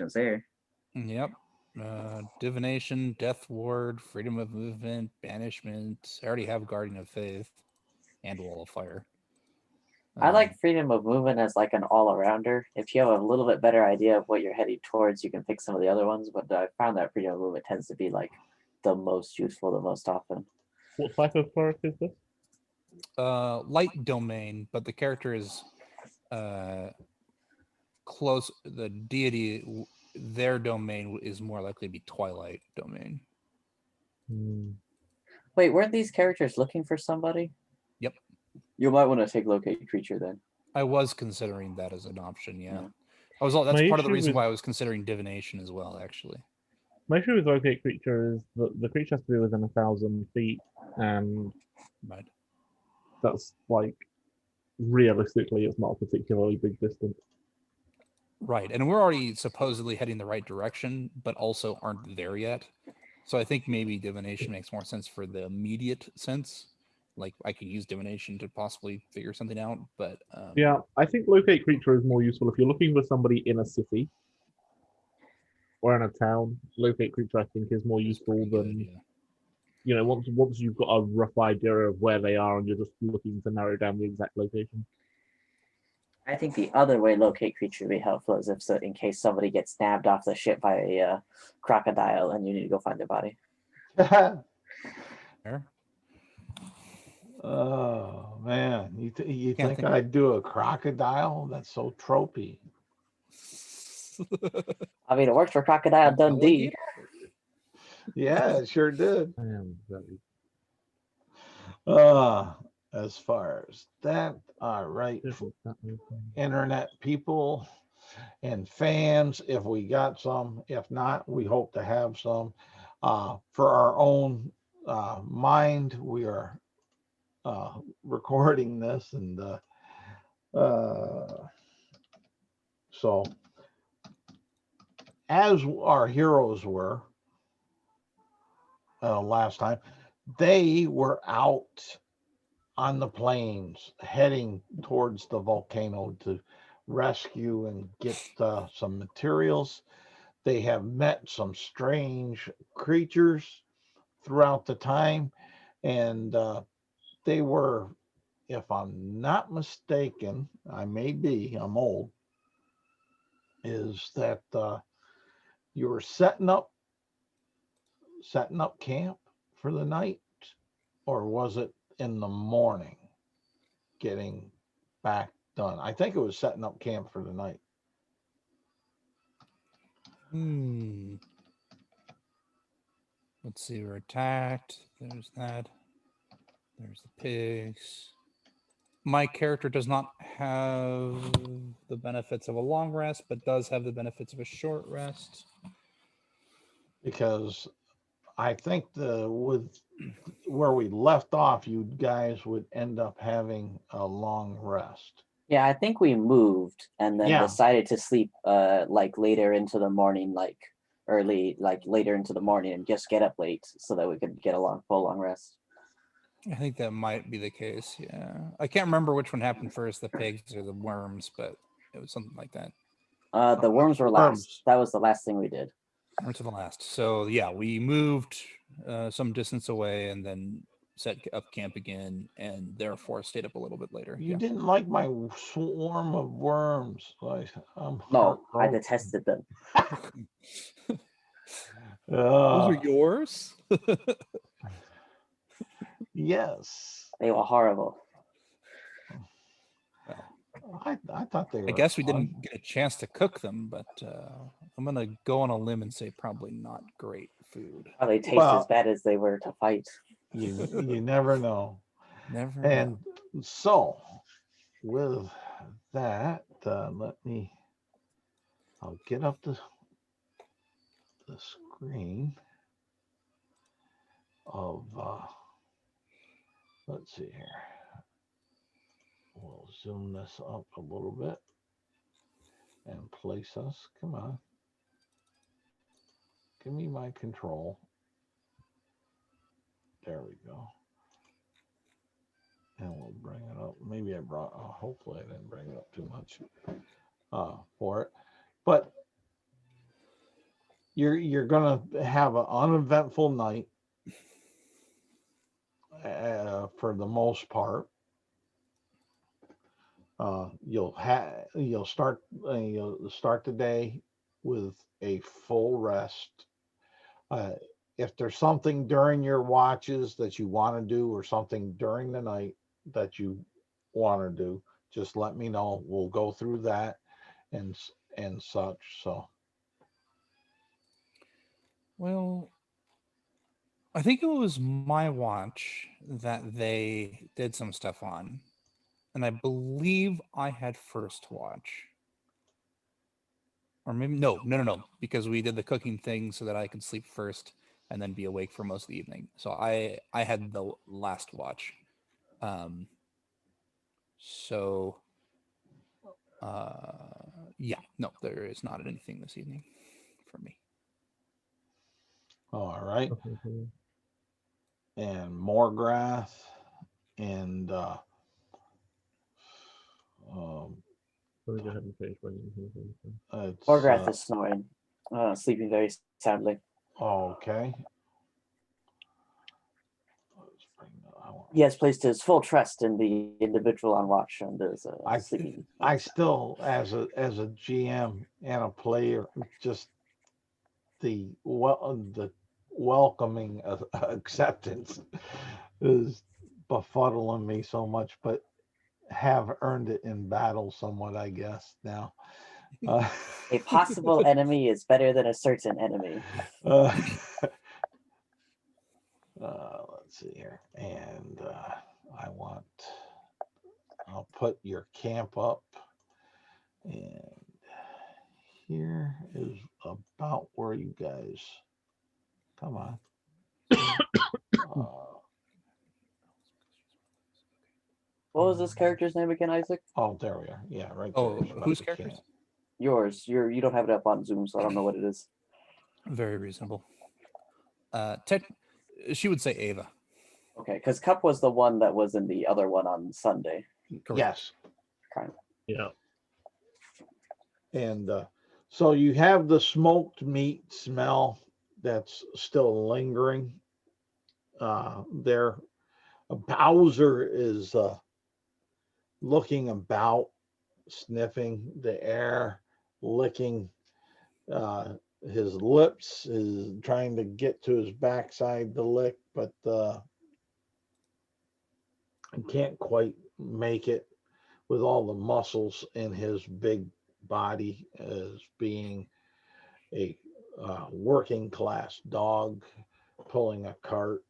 options there. Yep. Divination, Death Ward, Freedom of Movement, Banishment. I already have Guardian of Faith and Wall of Fire. I like freedom of movement as like an all-arounder. If you have a little bit better idea of what you're heading towards, you can pick some of the other ones. But I found that freedom of movement tends to be like the most useful the most often. What type of cleric is this? Light domain, but the character is close. The deity, their domain is more likely to be Twilight domain. Wait, weren't these characters looking for somebody? Yep. You might want to take locate creature then. I was considering that as an option. Yeah. Yeah. That's My part of the issue reason with- why I was considering divination as well. Actually. My issue with locate creature is that the creature has to be within 1,000 feet, and Right. that's like realistically, it's not a particularly big distance. Right, and we're already supposedly heading the right direction, but also aren't there yet. So I think maybe divination makes more sense for the immediate sense. Like I could use divination to possibly figure something out, but Yeah, I think locate creature is more useful if you're looking for somebody in a city or in a town. Locate creature, I think, is more it's useful pretty than good, yeah. you know once you've got a rough idea of where they are and you're just looking to narrow down the exact location. I think the other way locate creature would be helpful is if so, in case somebody gets stabbed off the ship by a crocodile and you need to go find their body. Fair. Oh man, you Can't think think- I'd do a crocodile? That's so tropey. I mean, it worked for Crocodile Dundee. Yeah, it sure did. I am very As far as that, all right, different. internet people and fans, if we got some, if not, we hope to have some. For our own mind, we are recording this, and so as our heroes were last time, they were out on the plains heading towards the volcano to rescue and get some materials. They have met some strange creatures throughout the time, and they were, if I'm not mistaken, I may be, I'm old, is that you were setting up camp for the night, or was it in the morning getting back done? I think it was setting up camp for the night. Let's see, we're attacked. There's that. There's the pigs. My character does not have the benefits of a long rest, but does have the benefits of a short rest. Because I think with where we left off, you guys would end up having a long rest. Yeah, I think we moved and then Yeah. decided to sleep like later into the morning, like early, like later into the morning, and just get up late so that we could get a full long rest. I think that might be the case. Yeah, I can't remember which one happened first, the pigs or the worms, but it was something like that. The worms were last. That was the last thing we did. Or to the last. So yeah, we moved some distance away and then set up camp again, and therefore stayed up a little bit later. You Yeah. didn't like my swarm of worms. No, I detested them. Those are yours? Yes. They were horrible. Well, I thought they were. I guess we fun. didn't get a chance to cook them, but I'm gonna go on a limb and say probably not great food. They taste as bad as they were to fight. You never know. Never. And so, with that, I'll get up the screen of, let's see here. We'll zoom this up a little bit and place us. Come on. Give me my control. There we go. And we'll bring it up. Maybe I brought, hopefully I didn't bring it up too much for it. But you're gonna have an uneventful night for the most part. You'll start the day with a full rest. If there's something during your watches that you want to do, or something during the night that you want to do, just let me know. We'll go through that and such. So, Well, I think it was my watch that they did some stuff on, and I believe I had first watch. Or maybe no, because we did the cooking thing so that I could sleep first and then be awake for most of the evening. So I had the last watch. So yeah, no, there is not anything this evening for me. all right. Okay. And Morgrath and Let me go ahead and finish my it's, Morgrath is snoring, sleeping very soundly. okay. He has placed his full trust in the individual on watch and is sleeping. I still, as a GM and a player, just the welcoming of acceptance is befuddling me so much, but have earned it in battle somewhat, I guess. Now, A possible enemy is better than a certain enemy. let's see here, and I'll put your camp up, and here is about where you guys come on. What was this character's name again, Isaac? Oh, there we are. Yeah, right. Oh, there. whose characters? Yours. You don't have it up on Zoom, so I don't know what it is. Very reasonable. She would say Ava. Okay, because Cup was the one that was in the other one on Sunday. Yes. Okay. Yeah. And so you have the smoked meat smell that's still lingering there. Bowser is looking about, sniffing the air, licking his lips, is trying to get to his backside to lick, but can't quite make it with all the muscles in his big body, as being a working class dog pulling a cart.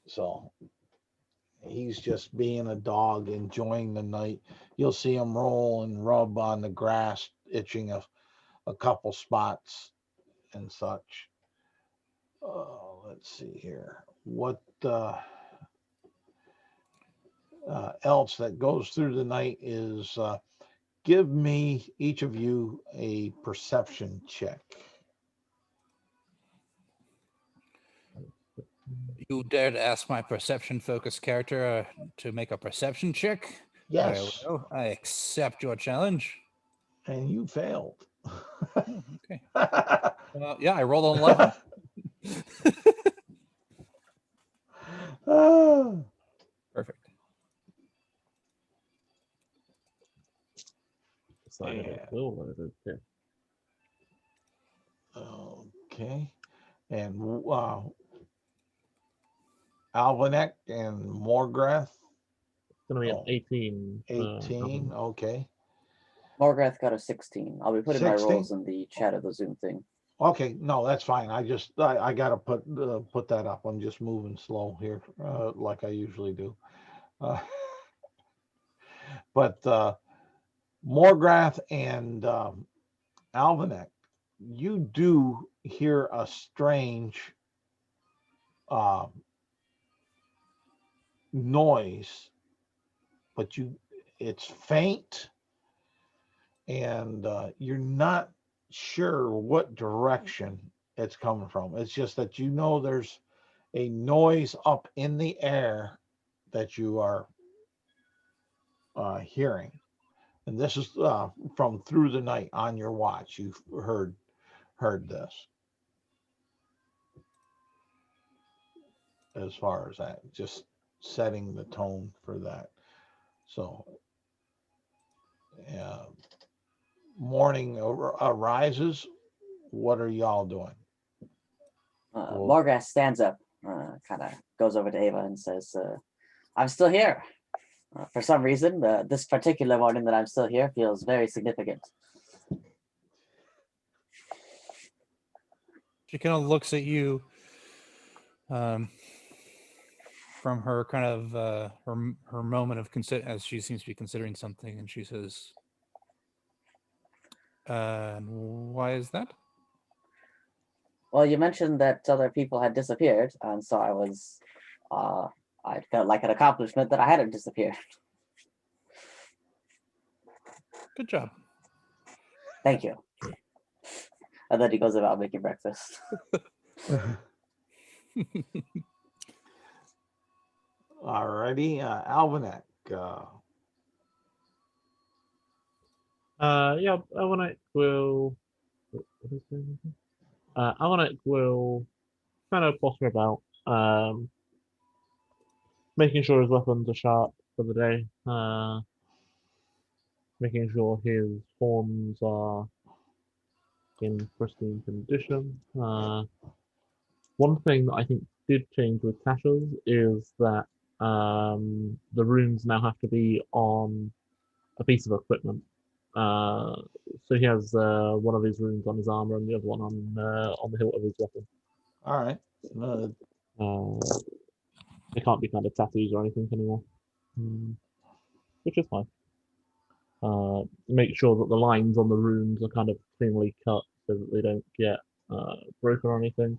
So he's just being a dog, enjoying the night. You'll see him roll and rub on the grass, itching a couple spots and such. Let's see here. What else that goes through the night is give me, each of you, a perception check. You dare to ask my perception-focused character to make a perception check? Yes. Very well. I accept your challenge. And you failed. Oh, okay. Yeah, I rolled an 11. Perfect. Okay. And Alvanek and Morgrath. It's gonna be an 18. 18. Okay. Morgrath got a 16. I'll be putting 16? my rolls in the chat of the Zoom thing. Okay, no, that's fine. I gotta put that up. I'm just moving slow here, like I usually do. But Morgrath and Alvanek, you do hear a strange noise, but it's faint, and you're not sure what direction it's coming from. It's just that you know there's a noise up in the air that you are hearing, and this is from through the night on your watch. You've heard this. as far as that, just setting the tone for that. So, yeah, morning arises. What are y'all doing? Morgrass stands up, kind of goes over to Ava and says, I'm still here. For some reason, this particular morning that I'm still here feels very significant. She kind of looks at you from her kind of her moment of as she seems to be considering something, and she says, "Why is that?" Well, you mentioned that other people had disappeared, and so I felt like an accomplishment that I hadn't disappeared. Good job. Thank you. And then he goes about making breakfast. Alrighty, Alvinac. Yeah, Alvinac will. Alvinac will kind of potter about, making sure his weapons are sharp for the day, making sure his horns are in pristine condition. One thing that I think did change with Tasha's is that the runes now have to be on a piece of equipment. So he has one of his runes on his armor and the other one on the hilt of his weapon. All right. They can't be kind of tattoos or anything anymore, which is fine. Make sure that the lines on the runes are kind of cleanly cut so that they don't get broken or anything.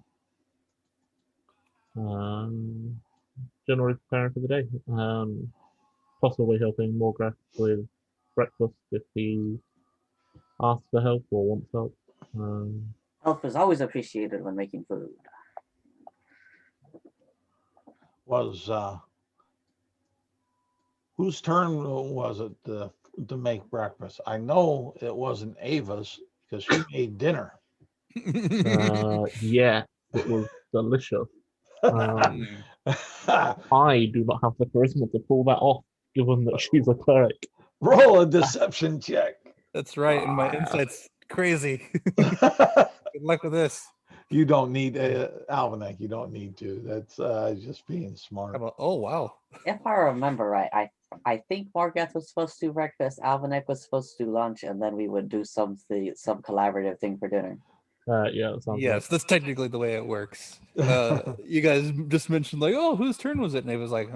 Generally preparing for the day. Possibly helping Morgrath with breakfast if he asks for help or wants help. Help is always appreciated when making food. Was whose turn was it to make breakfast? I know it wasn't Ava's because she made dinner. Yeah, it was delicious. I do not have the charisma to pull that off, given that she's a cleric. Roll a deception check. That's right, and my insight's crazy. Good luck with this. You don't need Alvinac. You don't need to. That's just being smart. Oh wow! If I remember right, I think Morgath was supposed to do breakfast, Alvinac was supposed to do lunch, and then we would do some collaborative thing for dinner. Yeah. Yes, that's technically the way it works. You guys just mentioned like, oh, whose turn was it? And it was like,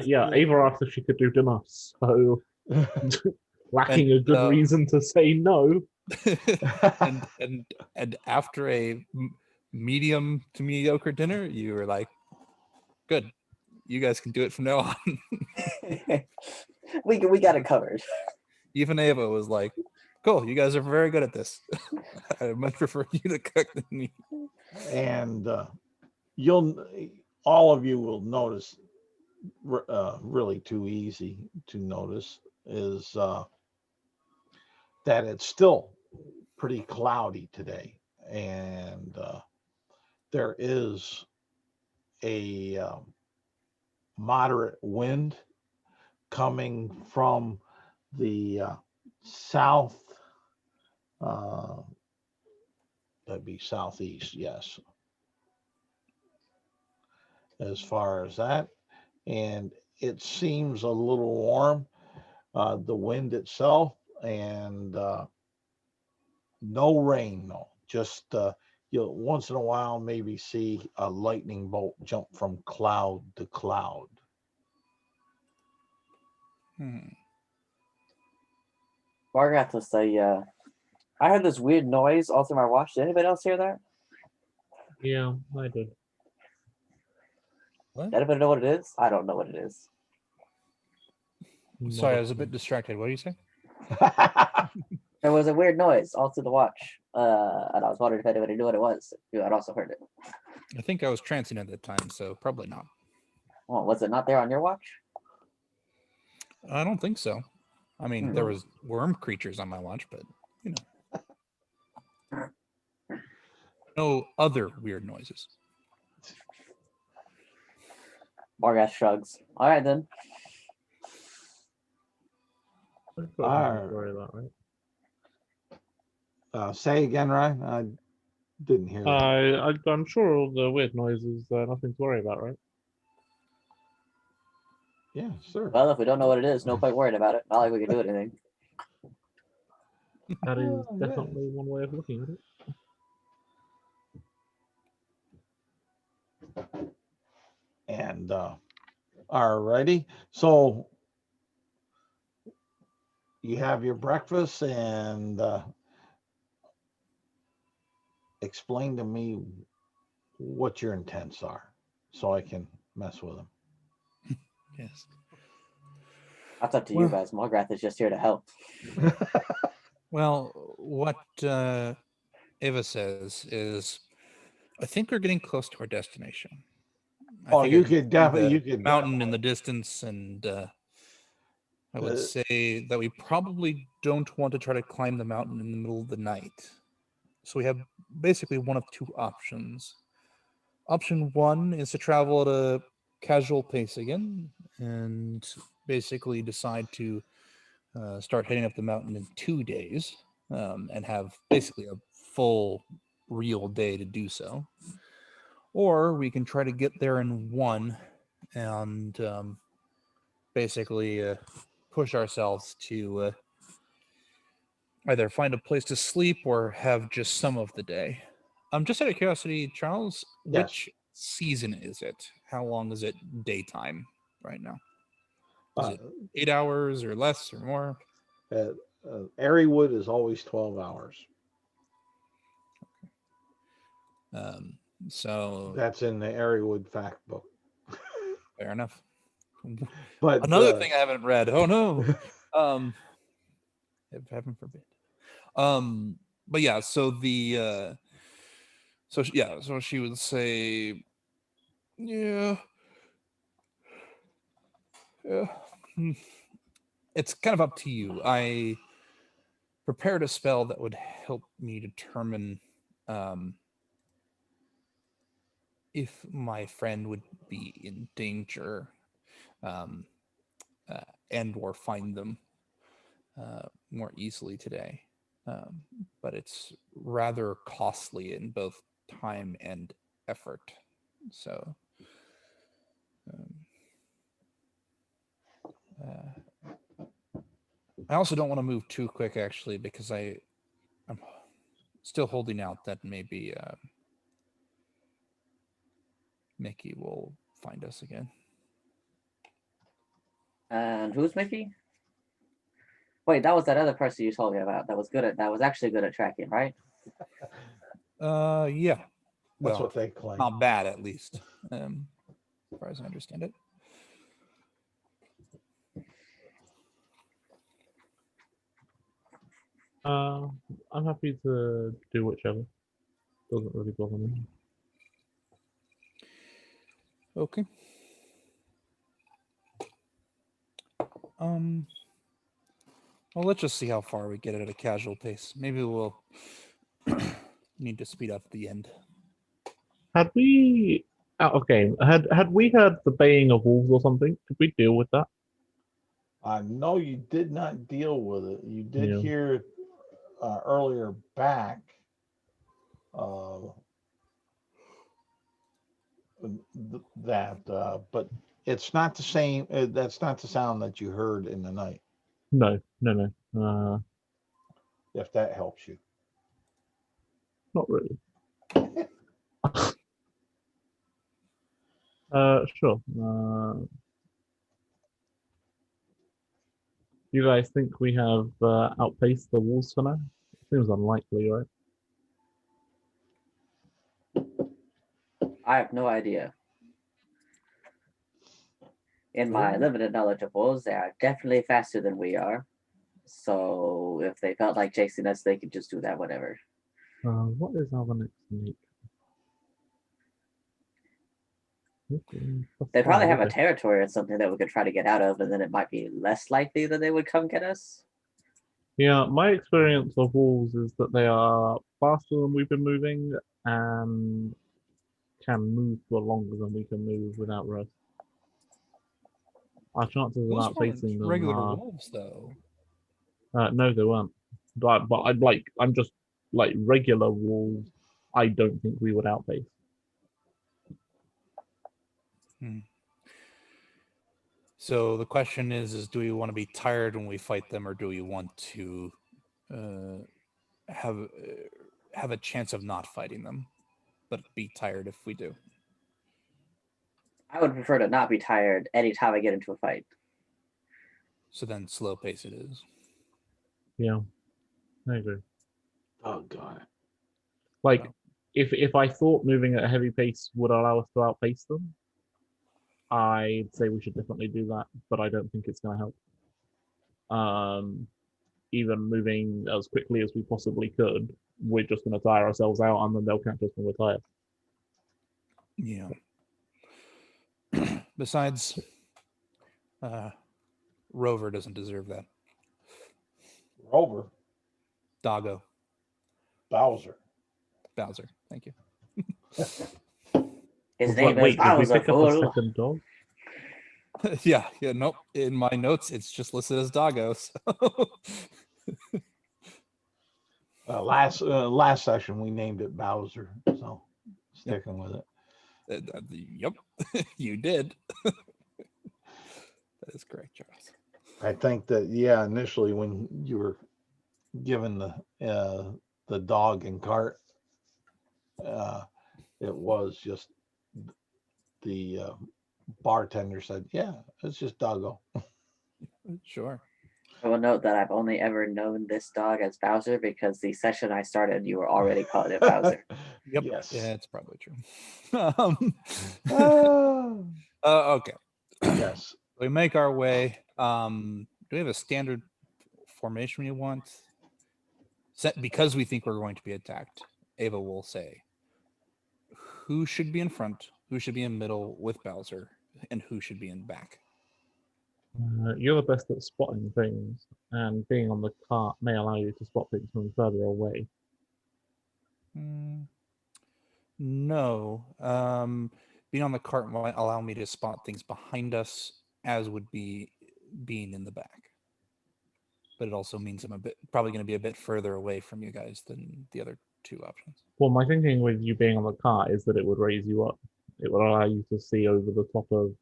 yeah, Ava asked if she could do dinner, so lacking a good reason to say no. and after a medium to mediocre dinner, you were like, good, you guys can do it from now on. we got it covered. Even Ava was like, cool, you guys are very good at this. I much prefer you to cook than me. And all of you will notice, really too easy to notice, is that it's still pretty cloudy today, and there is a moderate wind coming from the south. That'd be southeast, yes. As far as that, and it seems a little warm, the wind itself, and no rain, no. Just you'll once in a while maybe see a lightning bolt jump from cloud to cloud. Morgath will say, I heard this weird noise all through my watch. Did anybody else hear that? Yeah, I did. What? Does anybody know what it is? I don't know what it is. Sorry, I was a bit distracted. What do you say? There was a weird noise all through the watch, and I was wondering if anybody knew what it was. I'd also heard it. I think I was trancing at that time, so probably not. Oh, was it not there on your watch? I don't think so. I mean, there was worm creatures on my watch, but you know, no other weird noises. Morgath shrugs. All right then. I've got nothing to worry about, right? Say again, Ryan. I didn't hear that. I'm sure all the weird noises are nothing to worry about, right? Yeah, sure. Well, if we don't know what it is, no point worrying about it. Not like we can do anything. That is Oh, yeah. definitely one way of looking at it. And alrighty. So you have your breakfast and explain to me what your intents are so I can mess with them. Yes. That's up to you Well- guys. Morgath is just here to help. Well, what Eva says is, I think we're getting close to our destination. I Oh, think you I can could see definitely- the you could mountain in the distance, and I would say that we probably don't want to try to climb the mountain in the middle of the night. So we have basically one of two options. Option one is to travel at a casual pace again, and basically decide to start heading up the mountain in 2 days, and have basically a full real day to do so. Or we can try to get there in one and basically push ourselves to either find a place to sleep or have just some of the day. Just out of curiosity, Charles, Yes. which season is it? How long is it daytime right now? Is it 8 hours or less or more? Airywood is always 12 hours. So That's in the Airywood fact book. fair enough. But Another thing I haven't read. Oh no. Heaven forbid. But yeah, so the so she would say, yeah. It's kind of up to you. I prepared a spell that would help me determine if my friend would be in danger, and or find them more easily today. But it's rather costly in both time and effort. So I also don't want to move too quick, actually, because I'm still holding out that maybe Micky will find us again. And who's Micky? Wait, that was that other person you told me about. That was actually good at tracking, right? Yeah. that's Well, what they claim. not bad, at least, as far as I understand it. I'm happy to do whichever. Doesn't really bother me. Okay. Well, let's just see how far we get at a casual pace. Maybe we'll need to speed up the end. Had we? Okay. Had we heard the baying of wolves or something? Did we deal with that? No, you did not deal with it. You did Yeah. hear earlier back that, but it's not the same. That's not the sound that you heard in the night, No. if that helps you. Not really. Sure. You guys think we have outpaced the wolves for now? Seems unlikely, right? I have no idea. In my limited knowledge of wolves, they are definitely faster than we are. So if they felt like chasing us, they could just do that whenever. What is our next meet? They probably have a territory or something that we could try to get out of, and then it might be less likely that they would come get us. Yeah, my experience of wolves is that they are faster than we've been moving and can move for longer than we can move without rest. Our chances of Those weren't outpacing them regular are wolves, though. no, they weren't. But I'm just like regular wolves. I don't think we would outpace. So the question is do we want to be tired when we fight them, or do we want to have a chance of not fighting them, but be tired if we do? I would prefer to not be tired anytime I get into a fight. So then slow pace it is. Yeah, I agree. Oh god. Like, No. if I thought moving at a heavy pace would allow us to outpace them, I'd say we should definitely do that. But I don't think it's going to help. Even moving as quickly as we possibly could, we're just going to tire ourselves out, and then they'll catch us when we're tired. Yeah. Besides, Rover doesn't deserve that. Rover. Doggo. Bowser. Bowser. Thank you. His name is Wait, did we Bowser, pick up a fool. second dog? yeah, nope. In my notes, it's just listed as Doggo. So. Last session we named it Bowser, so sticking with it. Yep, you did. That is correct, Charles. I think that initially when you were given the dog and cart, it was just the bartender said, "Yeah, it's just Doggo." Sure. I will note that I've only ever known this dog as Bowser because the session I started, you were already calling it Bowser. Yep. Yes. Yeah, it's probably true. Okay. Yes. We make our way. Do we have a standard formation we want? Set because we think we're going to be attacked. Ava will say, who should be in front, who should be in middle with Bowser, and who should be in back? You're the best at spotting things, and being on the cart may allow you to spot things from further away. No. Being on the cart might allow me to spot things behind us, as would be being in the back. But it also means I'm probably going to be a bit further away from you guys than the other two options. Well, my thinking with you being on the cart is that it would raise you up. It would allow you to see over the top of.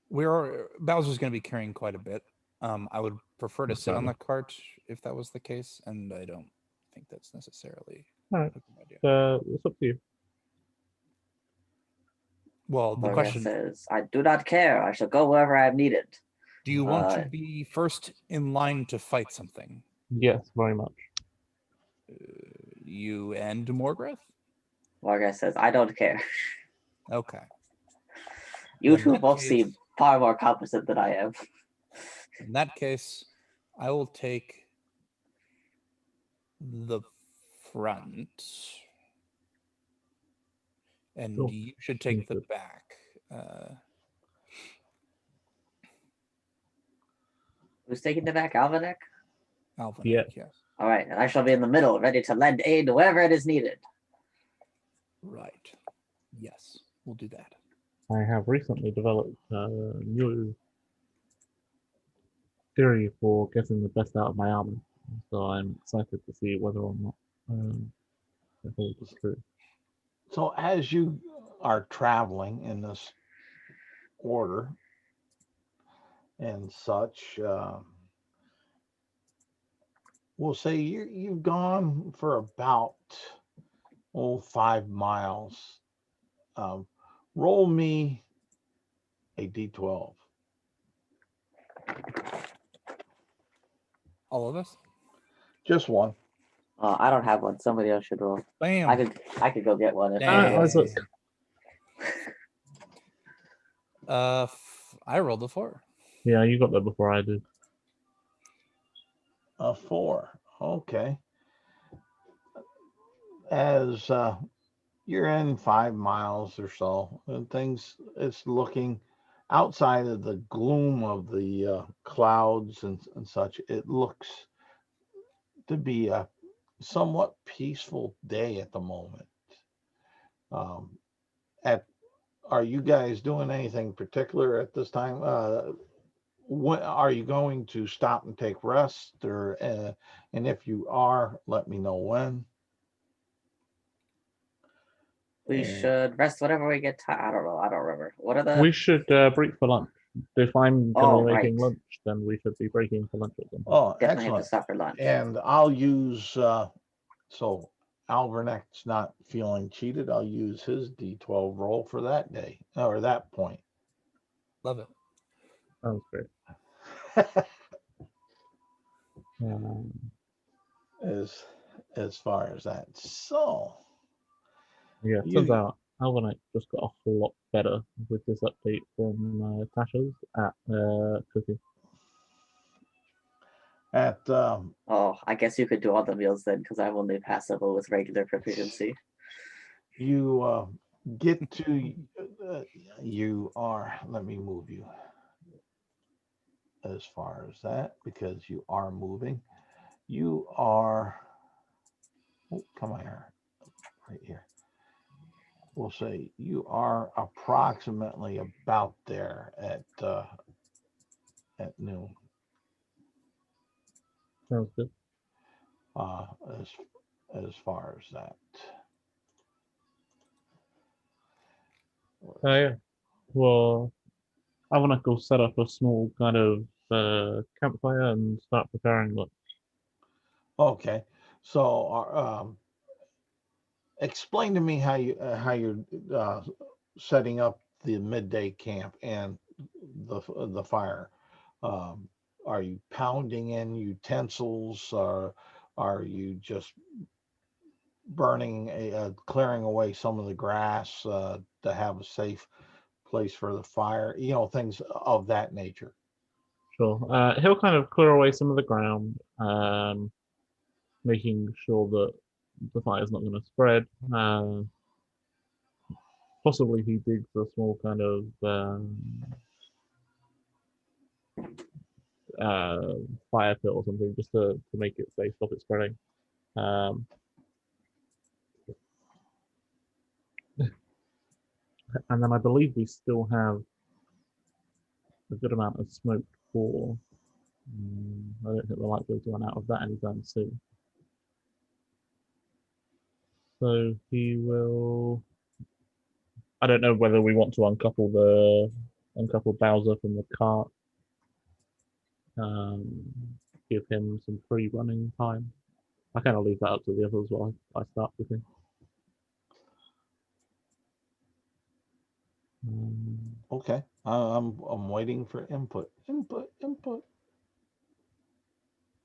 Bowser's going to be carrying quite a bit. I would prefer to sit on the Okay. cart if that was the case, and I don't think that's necessarily All right. a good idea. It's up to you. Well, the Morgan question: says, I do not care. I shall go wherever I am needed. do you want to be first in line to fight something? Yes, very much. You and Morgreth? Morgan says, I don't care. Okay. You In two that both case- seem far more competent than I am. In that case, I will take the front, and Sure. you should take Sounds the good. back. Who's taking the back? Alvanek? Alvin, Yeah. yes. All right, and I shall be in the middle, ready to lend aid wherever it is needed. Right. Yes, we'll do that. I have recently developed a new theory for getting the best out of my armor, so I'm excited to see whether or not it holds true. So as you are traveling in this order and such, we'll say you've gone for about 5 miles. Roll me a d12. All of us? Just one. I don't have one. Somebody else should roll. Bam. I could go get one. If Dang. Isaac. I rolled a 4. Yeah, you got that before I did. A 4. Okay. As you're in 5 miles or so, and it's looking outside of the gloom of the clouds and such, it looks to be a somewhat peaceful day at the moment. At are you guys doing anything particular at this time? When are you going to stop and take rest, or and if you are, let me know when. We And should rest whenever we get tired. I don't know. I don't remember. What are We the? should break for lunch. If I'm going to Oh, be making right. lunch, then we should be breaking for lunch at some point. oh, Definitely have to excellent. stop for lunch. And I'll use so Albernet's not feeling cheated. I'll use his D12 roll for that day or that point. Love it. Sounds great. Um, as far as that. So yeah, turns out Alvanite just got a whole lot better with this update from Tasha's at cooking. at Oh, I guess you could do all the meals then, because I'm only passable with regular proficiency. you get to you are, let me move you as far as that, because you are moving. You are, oh, come here, right here. We'll say you are approximately about there at noon. Sounds good. As far as that. Yeah. Well, I want to go set up a small kind of campfire and start preparing lunch. Okay, so explain to me how you're setting up the midday camp and the fire. Are you pounding in utensils, or are you just burning clearing away some of the grass to have a safe place for the fire? You know, things of that nature. Sure. He'll kind of clear away some of the ground, making sure that the fire's not going to spread. Possibly he digs a small kind of fire pit or something just to make it safe, stop it spreading. And then I believe we still have a good amount of smoke for. I don't think we're likely to run out of that anytime soon. So he will. I don't know whether we want to uncouple Bowser from the cart. Give him some free running time. I kind of leave that up to the others while I start with him. Okay, I'm waiting for input.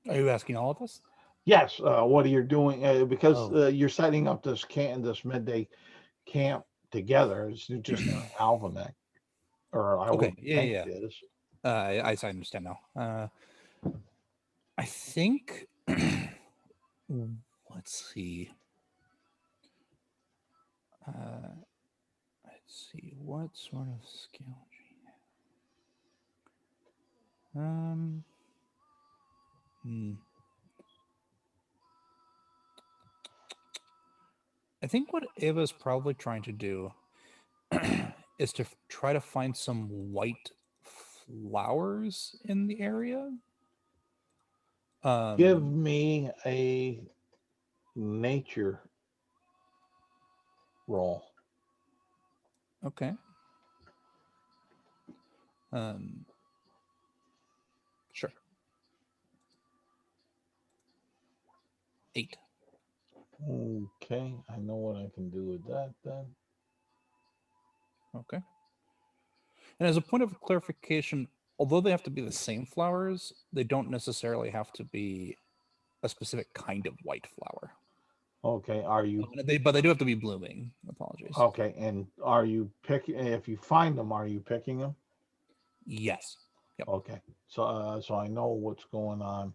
Are you asking all of us? Yes. What are you doing? Because Oh. you're setting up this midday camp together. It's just not Alvanac, or I Okay, would yeah, think yeah. it is. I understand now. I think. Let's see. Let's see. What sort of skill do you have? I think what Ava's probably trying to do is to try to find some white flowers in the area. Give me a nature roll. Okay. Sure. 8. Okay, I know what I can do with that then. Okay. And as a point of clarification, although they have to be the same flowers, they don't necessarily have to be a specific kind of white flower. Okay, are you? But they do have to be blooming. Apologies. Okay, and are you picking? If you find them, are you picking them? Yes. Yep. Okay, so I know what's going on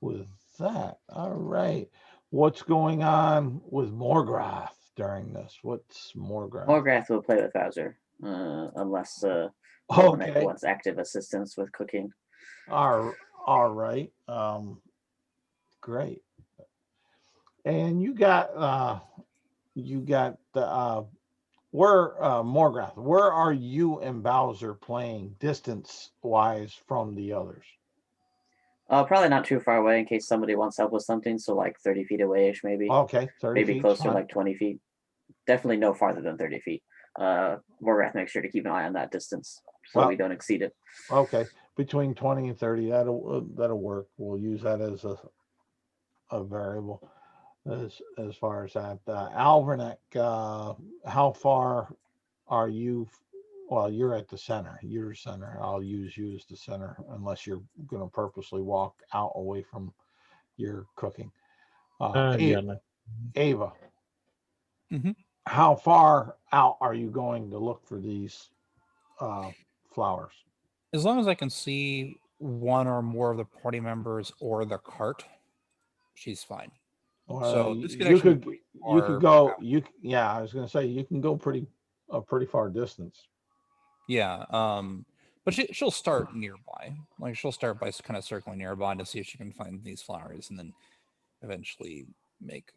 with that. All right, what's going on with Morgrath during this? What's Morgrath? Morgrath will play with Bowser, unless Okay, wants active assistance with cooking. all right. Great. And you got Where Morgrath, where are you and Bowser playing distance wise from the others? Probably not too far away in case somebody wants help with something. So like 30 feet away-ish, maybe. Okay, 30 Maybe feet. closer, Fine. like 20 feet. Definitely no farther than 30 feet. Morgrath makes sure to keep an eye on that distance so Well, we don't exceed it. Okay, between 20 and 30, that'll work. We'll use that as a variable as far as that. Alverneck, how far are you? Well, you're at the center. You're center. I'll use you as the center unless you're going to purposely walk out away from your cooking. Yeah, no. Ava, Mhm. how far out are you going to look for these flowers? As long as I can see one or more of the party members or the cart, she's fine. Well, So this could you actually could be you could far go out. yeah, I was going to say you can go a pretty far distance. Yeah. But she'll start nearby. Like she'll start by kind of circling nearby to see if she can find these flowers, and then eventually make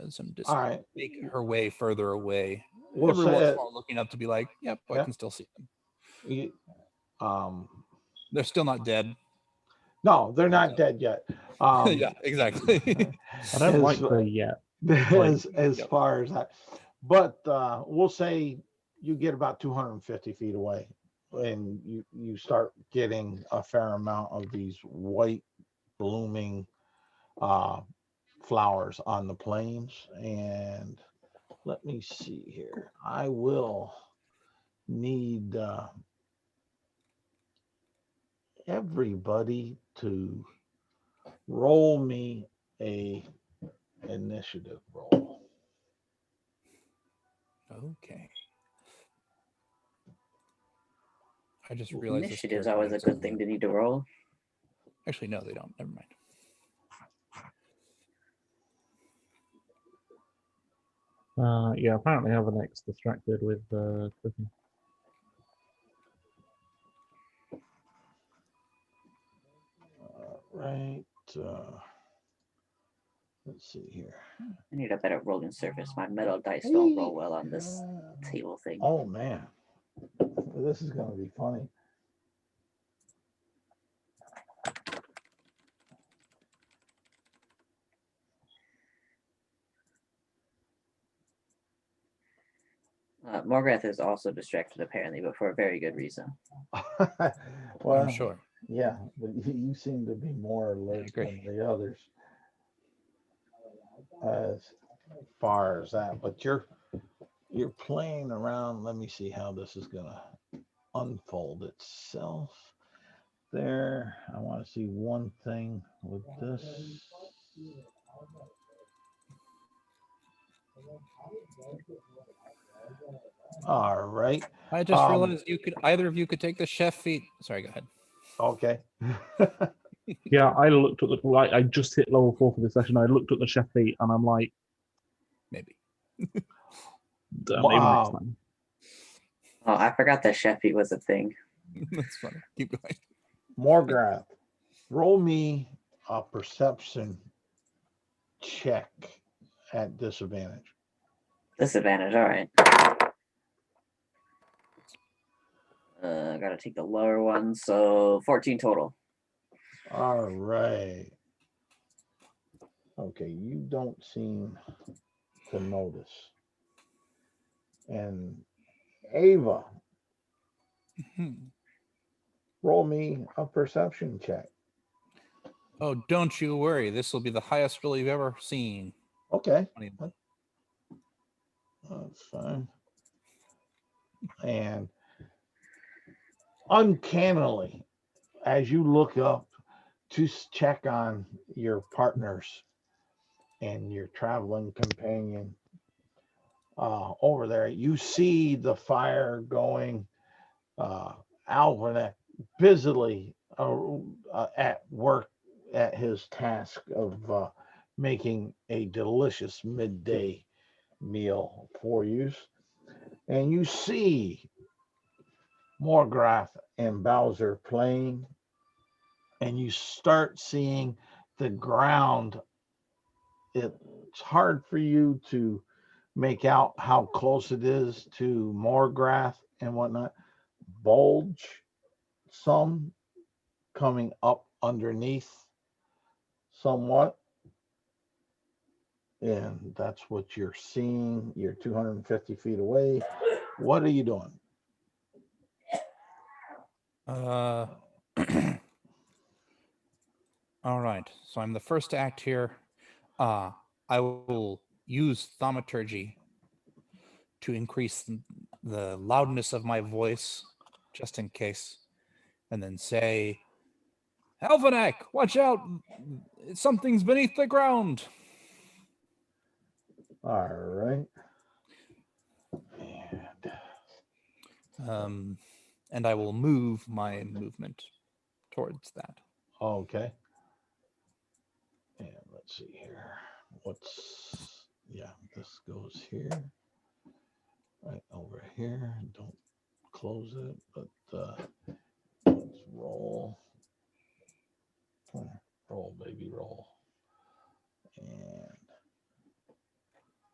some All distance, right, make her way further away. we'll Every once in say a while, looking up to be like, "Yep, I yeah. can still see them. You, um, They're still not dead." no, they're not dead yet. Yeah, exactly. I don't like as, the yet. as Yep. far as that, but we'll say you get about 250 feet away, and you start getting a fair amount of these white blooming flowers on the plains. And let me see here. I will need everybody to roll me a initiative roll. Okay. I just realized this Initiative's character always a has good thing to need to roll. Actually, no, they don't. Never mind. Yeah, apparently Everneck's distracted with cooking. Right. Let's see here. I need a better rolling surface. My metal dice don't roll well on this table thing. Oh man, this is going to be funny. Morgrath is also distracted apparently, but for a very good reason. Well, I'm sure. yeah, but you seem to be more alert than the others as far as that. But you're playing around. Let me see how this is going to unfold itself. There, I want to see one thing with this. All right. I just realized either of you could take the chef feat. Sorry, go ahead. Okay. Yeah, I looked at I just hit level 4 for this session. I looked at the chef feat and I'm like, Maybe. maybe next time. Oh, I forgot that chef feat was a thing. That's funny. Keep going. Morgrath, roll me a perception check at disadvantage. Disadvantage, all right. I gotta take the lower one, so 14 total. All right. Okay, you don't seem to notice. And Ava, roll me a perception check. Oh, don't you worry. This will be the highest roll you've ever seen. Okay. 21. That's fine. And uncannily, as you look up to check on your partners and your traveling companion over there, you see the fire going. Alverneck busily at work at his task of making a delicious midday meal for you. And you see Morgrath and Bowser playing, and you start seeing the ground. It's hard for you to make out how close it is to Morgrath and whatnot. Bulge some coming up underneath somewhat. And that's what you're seeing. You're 250 feet away. What are you doing? All right. So I'm the first to act here. I will use thaumaturgy to increase the loudness of my voice, just in case, and then say, Alvinac, watch out! Something's beneath the ground. All right. And I will move my movement towards that. Okay. And let's see here. This goes here. Right over here. Don't close it, but let's roll. Roll, baby, roll. And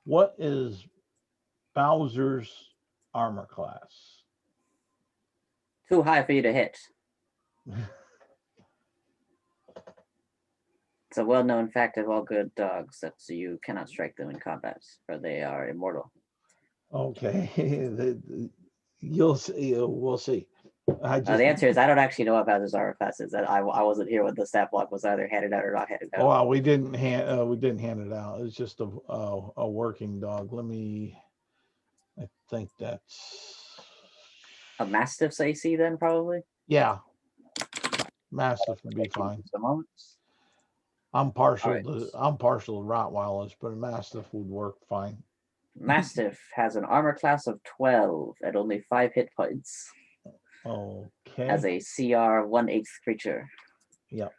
what is Bowser's armor class? Too high for you to hit. It's a well-known fact of all good dogs that you cannot strike them in combat, for they are immortal. Okay. You'll see. We'll see. The answer is I don't actually know what Bowser's armor class is. I wasn't here when the stat block was either handed out or not handed out. Oh, well, we didn't hand it out. It's just a working dog. I think that's A Mastiff's AC then, probably? yeah. Mastiff would be fine. The moment. I'm partial Right. to Rottweilers, but a Mastiff would work fine. Mastiff has an armor class of 12 at only 5 hit points. Okay. As a CR 1/8 creature. Yep.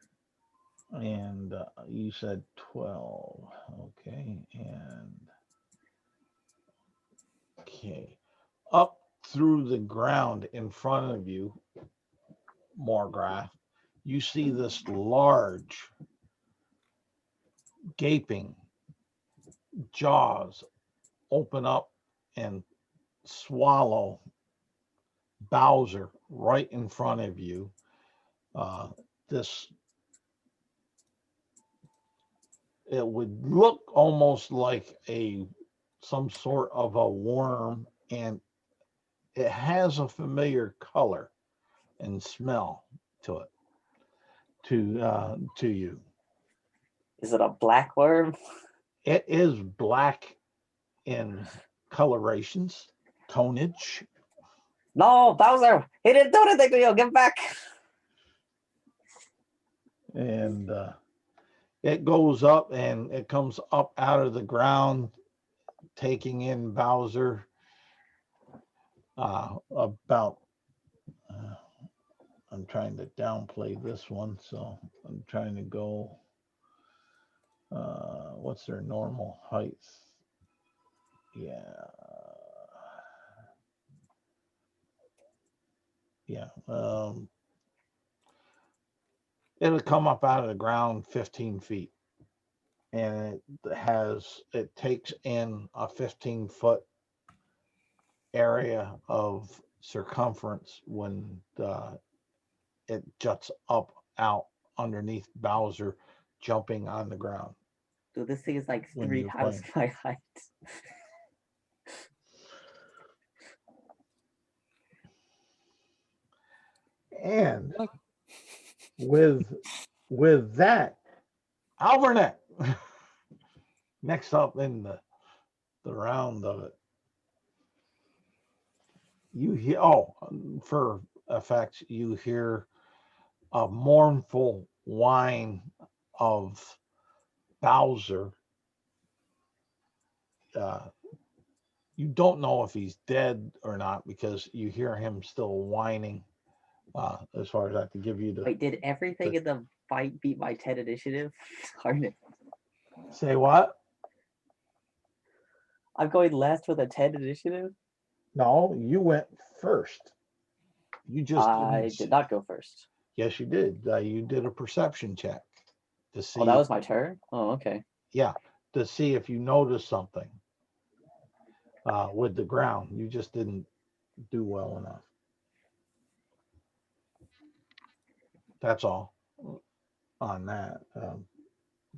And you said 12. Okay. And okay. Up through the ground in front of you, Morgrath, you see this large gaping jaws open up and swallow Bowser right in front of you. It would look almost like some sort of a worm, and it has a familiar color and smell to it, to you. Is it a black worm? It is black in colorations, tonnage. No, Bowser! He didn't do anything to you! Give back! And it goes up and it comes up out of the ground, taking in Bowser about. I'm trying to downplay this one, so I'm trying to go. What's their normal height? Yeah. It'll come up out of the ground 15 feet, and it takes in a 15-foot area of circumference when it juts up out underneath Bowser, jumping on the ground. Dude, this thing is like When 3 you're times my height. And with that, Alvernet, next up in the round of it, you hear, for effects, you hear a mournful whine of Bowser. You don't know if he's dead or not because you hear him still whining. As far as I have to give you the. Wait, did everything in the fight beat my 10 initiative? Darn it. Say what? I'm going last with a 10 initiative? No, you went first. You just. I did not go first. Yes, you did. You did a perception check to see. Oh, that was my turn? Oh, okay. Yeah, to see if you noticed something. with the ground. You just didn't do well enough. That's all on that.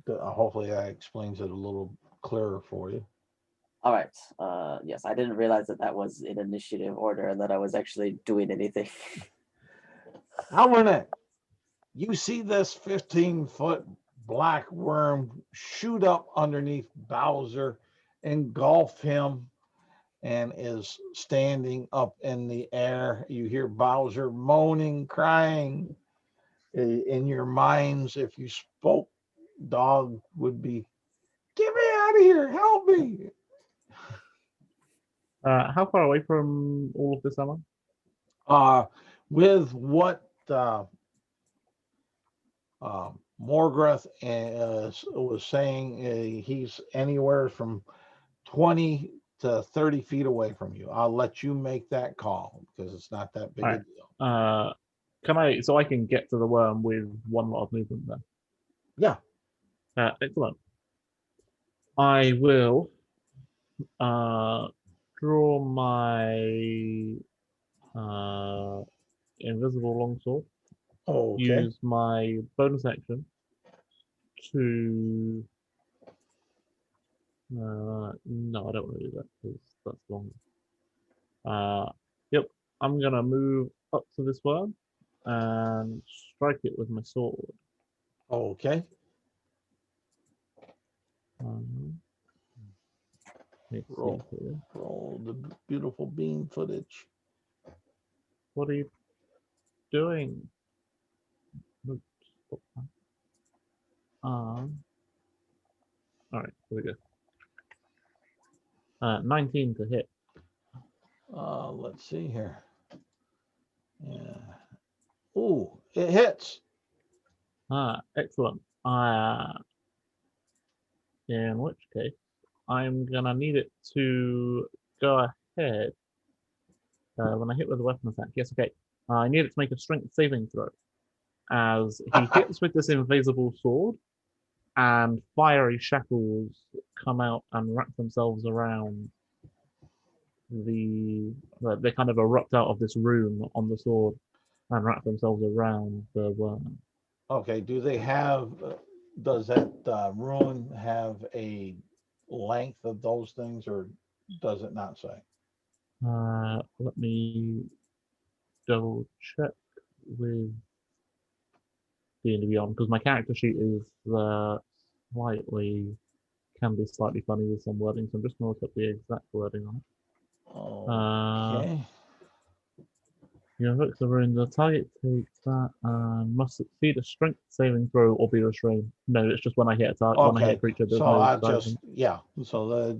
Hopefully that explains it a little clearer for you. All right. Yes, I didn't realize that was in initiative order and that I was actually doing anything. Unnamed, you see this 15-foot black worm shoot up underneath Bowser, engulf him, and is standing up in the air. You hear Bowser moaning, crying. In your minds, if you spoke, dog would be, "Get me out of here, help me." How far away from all of this am Uh, with what Morgrath was saying, he's anywhere from 20 to 30 feet away from you. I'll let you make that call because it's not that big a deal. Can I, so I can get to the worm with one lot of movement then? Yeah. Excellent. I will draw my invisible longsword. Okay. Use my bonus action to. No, I don't want to do that because that's long. Yep, I'm gonna move up to this worm and strike it with my sword. Okay. Let's Roll. see here. Roll the beautiful beam footage. What are you doing? Oops, stop that. All right, here we go. 19 to hit. Let's see here. Yeah. Ooh, it hits. Excellent. In which case, I'm gonna need it to go ahead when I hit with a weapon attack. Yes, okay. I need it to make a strength saving throw as he hits with this invisible sword, and fiery shackles come out and wrap themselves around they kind of erupt out of this room on the sword and wrap themselves around the worm. Okay. Do they have? Does that rune have a length of those things, or does it not say? Let me double check with D&D Beyond because my character sheet is can be slightly funny with some wording, so I'm just going to look up the exact wording on it. Okay. You invoke the rune. The target takes that and must succeed a strength saving throw or be restrained. No, it's just when I hit a target. When I hit a creature, there's So no I saving. just So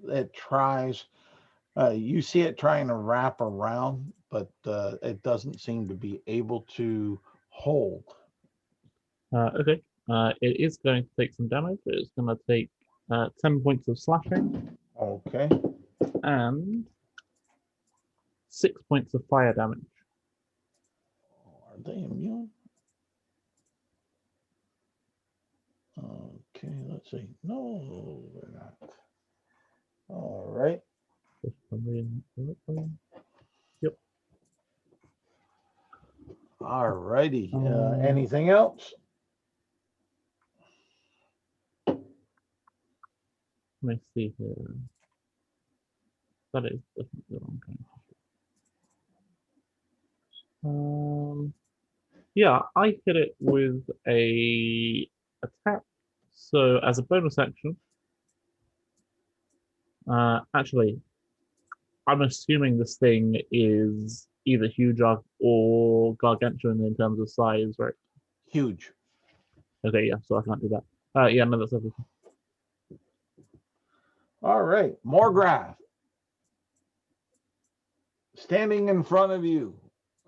it tries. You see it trying to wrap around, but it doesn't seem to be able to hold. Okay. It is going to take some damage. It's going to take 10 points of slashing. Okay. And 6 points of fire damage. Are they immune? Okay, let's see. No, they're not. All right. Yep. All righty. Anything else? Let me see here. That is definitely the wrong kind. Yeah, I hit it with a attack. So as a bonus action, actually, I'm assuming this thing is either huge or gargantuan in terms of size, right? Huge. Okay, yeah, so I can't do that. Yeah, no, that's everything. All right. Morgrath. Standing in front of you.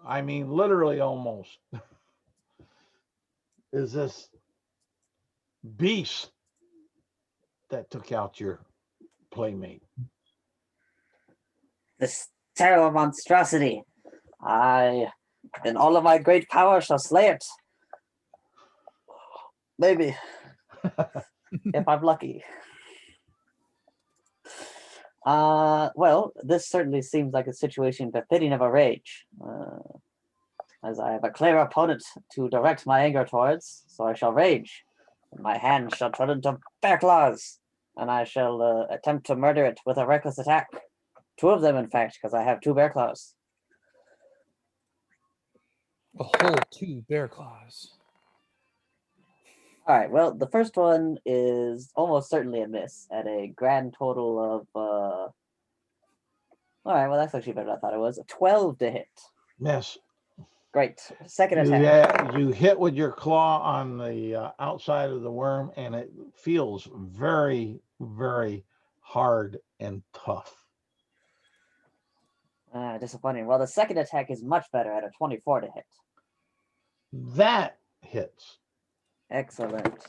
I mean, literally almost. Is this beast that took out your playmate? This terrible monstrosity. In all of my great power, shall slay it. Maybe. If I'm lucky. Well, this certainly seems like a situation befitting of a rage. As I have a clear opponent to direct my anger towards, so I shall rage. My hand shall turn into bear claws, and I shall attempt to murder it with a reckless attack. 2 of them, in fact, because I have 2 bear claws. A whole 2 bear claws. All right, well, the first one is almost certainly a miss at a grand total of, all right, well, that's actually better than I thought it was. 12 to hit. Miss. Great. Second attack. You hit with your claw on the outside of the worm, and it feels very, very hard and tough. Disappointing. Well, the second attack is much better at a 24 to hit. That hits. Excellent.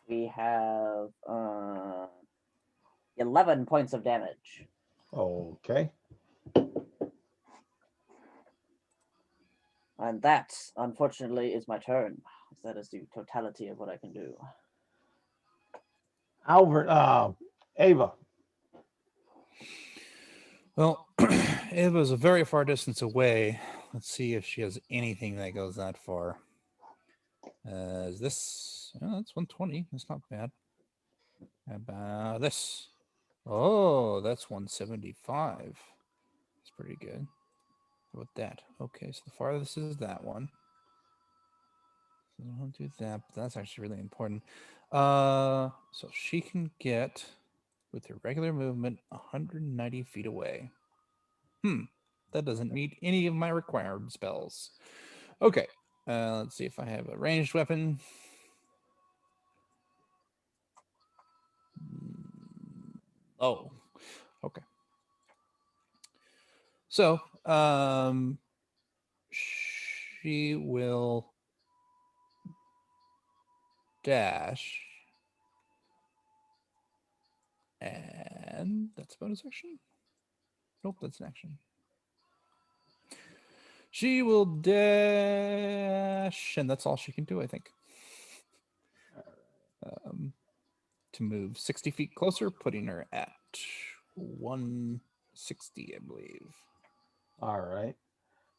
We have 11 points of damage. Okay. And that, unfortunately, is my turn. That is the totality of what I can do. Albert, Ava. Well, Ava's a very far distance away. Let's see if she has anything that goes that far. Is this? Oh, that's 120. That's not bad. How about this? Oh, that's 175. That's pretty good. How about that? Okay, so the farthest is that one. So I'll do that, but that's actually really important. So she can get, with her regular movement, 190 feet away. That doesn't meet any of my required spells. Okay, let's see if I have a ranged weapon. Oh, okay. So, she will dash, and that's a bonus action. Nope, that's an action. She will dash, and that's all she can do, I think. To move 60 feet closer, putting her at 160, I believe. All right.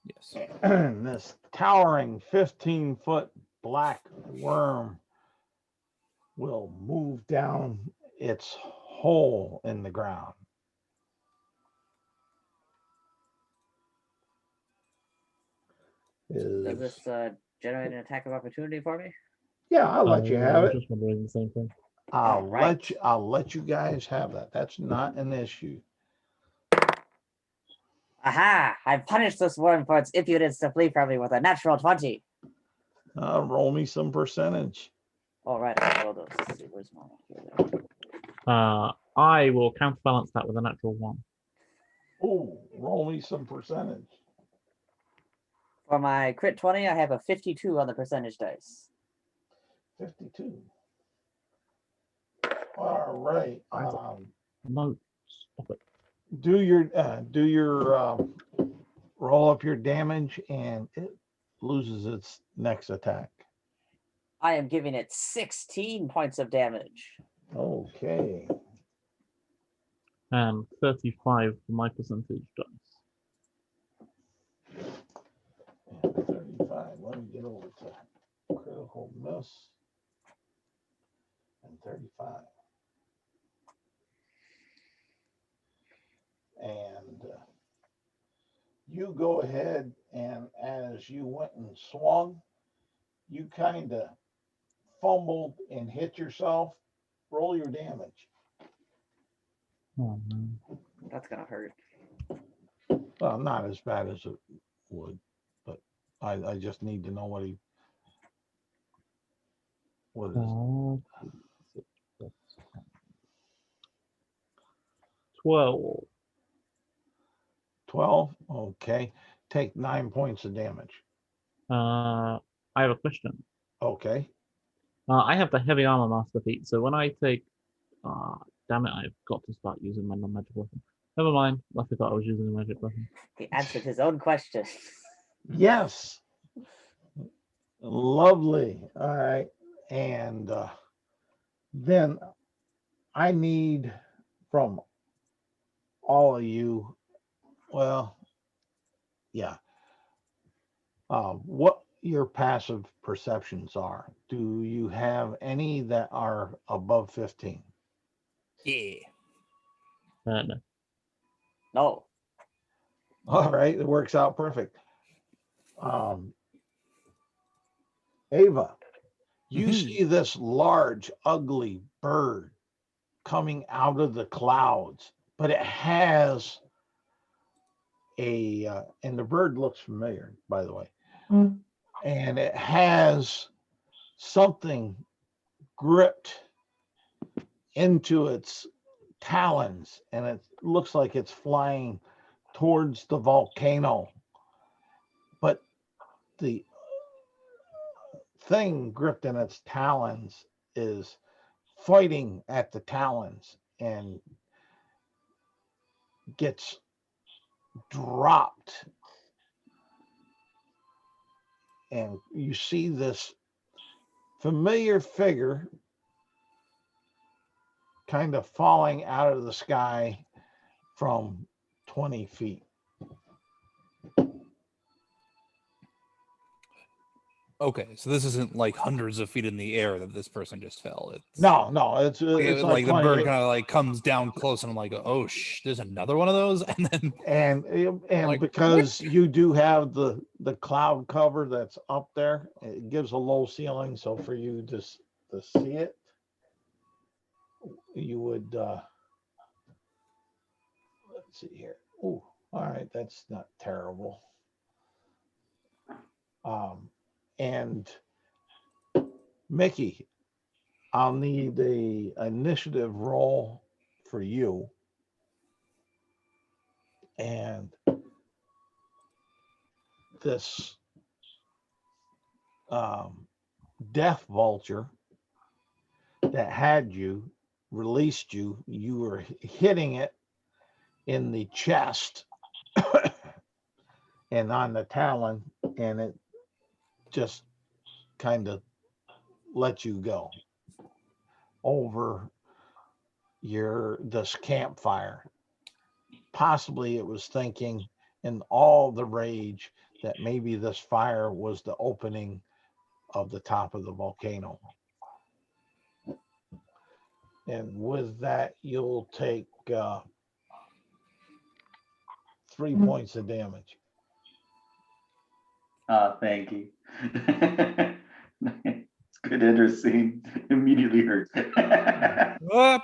Yes. This towering 15-foot black worm will move down its hole in the ground. Does this generate an attack of opportunity for me? Yeah, I'll let you I have was it. just wondering the same thing. I'll Right. let you guys have that. That's not an issue. Aha! I punished this worm for its impudence to flee from me with a natural 20. Roll me some percentage. All right, I roll those. Let's see, where's my... I will counterbalance that with a natural 1. Oh, roll me some percentage. For my crit 20, I have a 52 on the percentage dice. 52. All right. No, stop it. Do your roll up your damage, and it loses its next attack. I am giving it 16 points of damage. Okay. And 35 for my percentage dice. And 35. Let me get over to critical miss. And 35. And you go ahead, and as you went and swung, you kind of fumbled and hit yourself. Roll your damage. Oh, no. That's gonna hurt. Well, not as bad as it would, but I just need to know what is. 12. 12. Okay. Take 9 points of damage. I have a question. Okay. I have the heavy armor master feat, so when I take, damn it, I've got to start using my non-magic weapon. Never mind, I forgot I was using a magic weapon. He answered his own question. Yes. Lovely. All right. And then I need from all of you, well, yeah, what your passive perceptions are. Do you have any that are above 15? Yeah. No. No. All right, it works out perfect. Ava, you see this large, ugly bird coming out of the clouds, but it has and the bird looks familiar, by the way, and it has something gripped into its talons, and it looks like it's flying towards the volcano. But the thing gripped in its talons is fighting at the talons and gets dropped. And you see this familiar figure kind of falling out of the sky from 20 feet. Okay, so this isn't like hundreds of feet in the air that this person just fell. It's No, it's like the 20 bird kind of like comes down close, and I'm like, oh, there's another one of those, and then and like, because you do have the cloud cover that's up there, it gives a low ceiling. So for you to see it, you would let's see here. Oh, all right, that's not terrible. And Micky, I'll need the initiative roll for you. And this death vulture that had you, released you, you were hitting it in the chest and on the talon, and it just kind of let you go over this campfire. Possibly it was thinking in all the rage that maybe this fire was the opening of the top of the volcano. And with that, you'll take 3 points of damage. Thank you. It's good to enter scene. Immediately hurts. ow.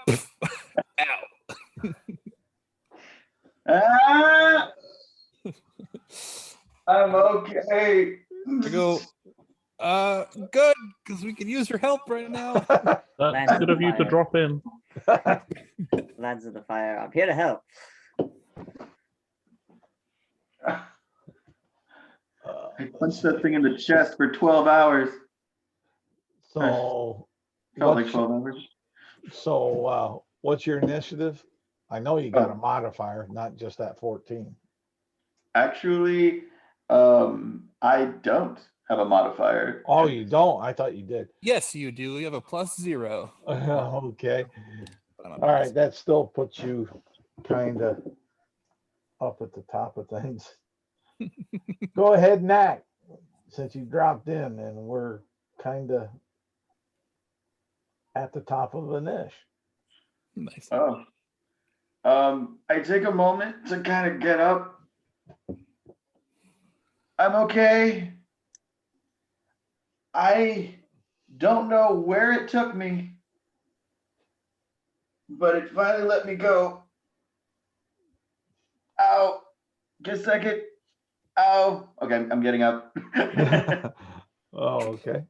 I'm okay. I go, good, because we can use your help right now. That's good of you to Fire. drop in. Lands in the fire. I'm here to help. I punched that thing in the chest for 12 hours. So, Felt like 12 hours. so what's your initiative? I know you got a modifier, not just that 14. Actually, I don't have a modifier. Oh, you don't? I thought you did. Yes, you do. You have a +0. Okay. But I'm All right. That still puts you kind of up at the top of things. Go ahead and act since you dropped in, and we're kind of at the top of the niche. Nice. Oh. I take a moment to kind of get up. I'm okay. I don't know where it took me, but it finally let me go. Ow. Just a second. Ow. Okay, I'm getting up. Oh, okay.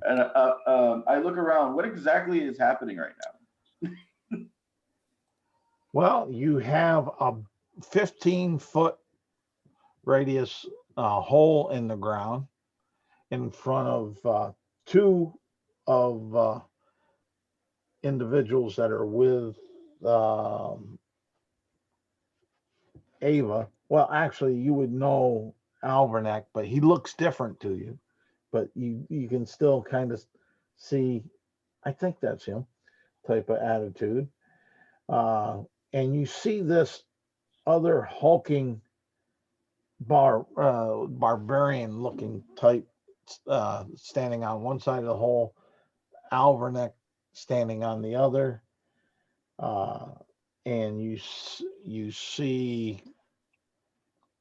And I look around. What exactly is happening right now? Well, you have a 15-foot radius hole in the ground in front of 2 of individuals that are with Ava. Well, actually, you would know Alvernack, but he looks different to you. But you can still kind of see I think that's him type of attitude. And you see this other hulking barbarian looking type standing on one side of the hole, Alverneck standing on the other. And you see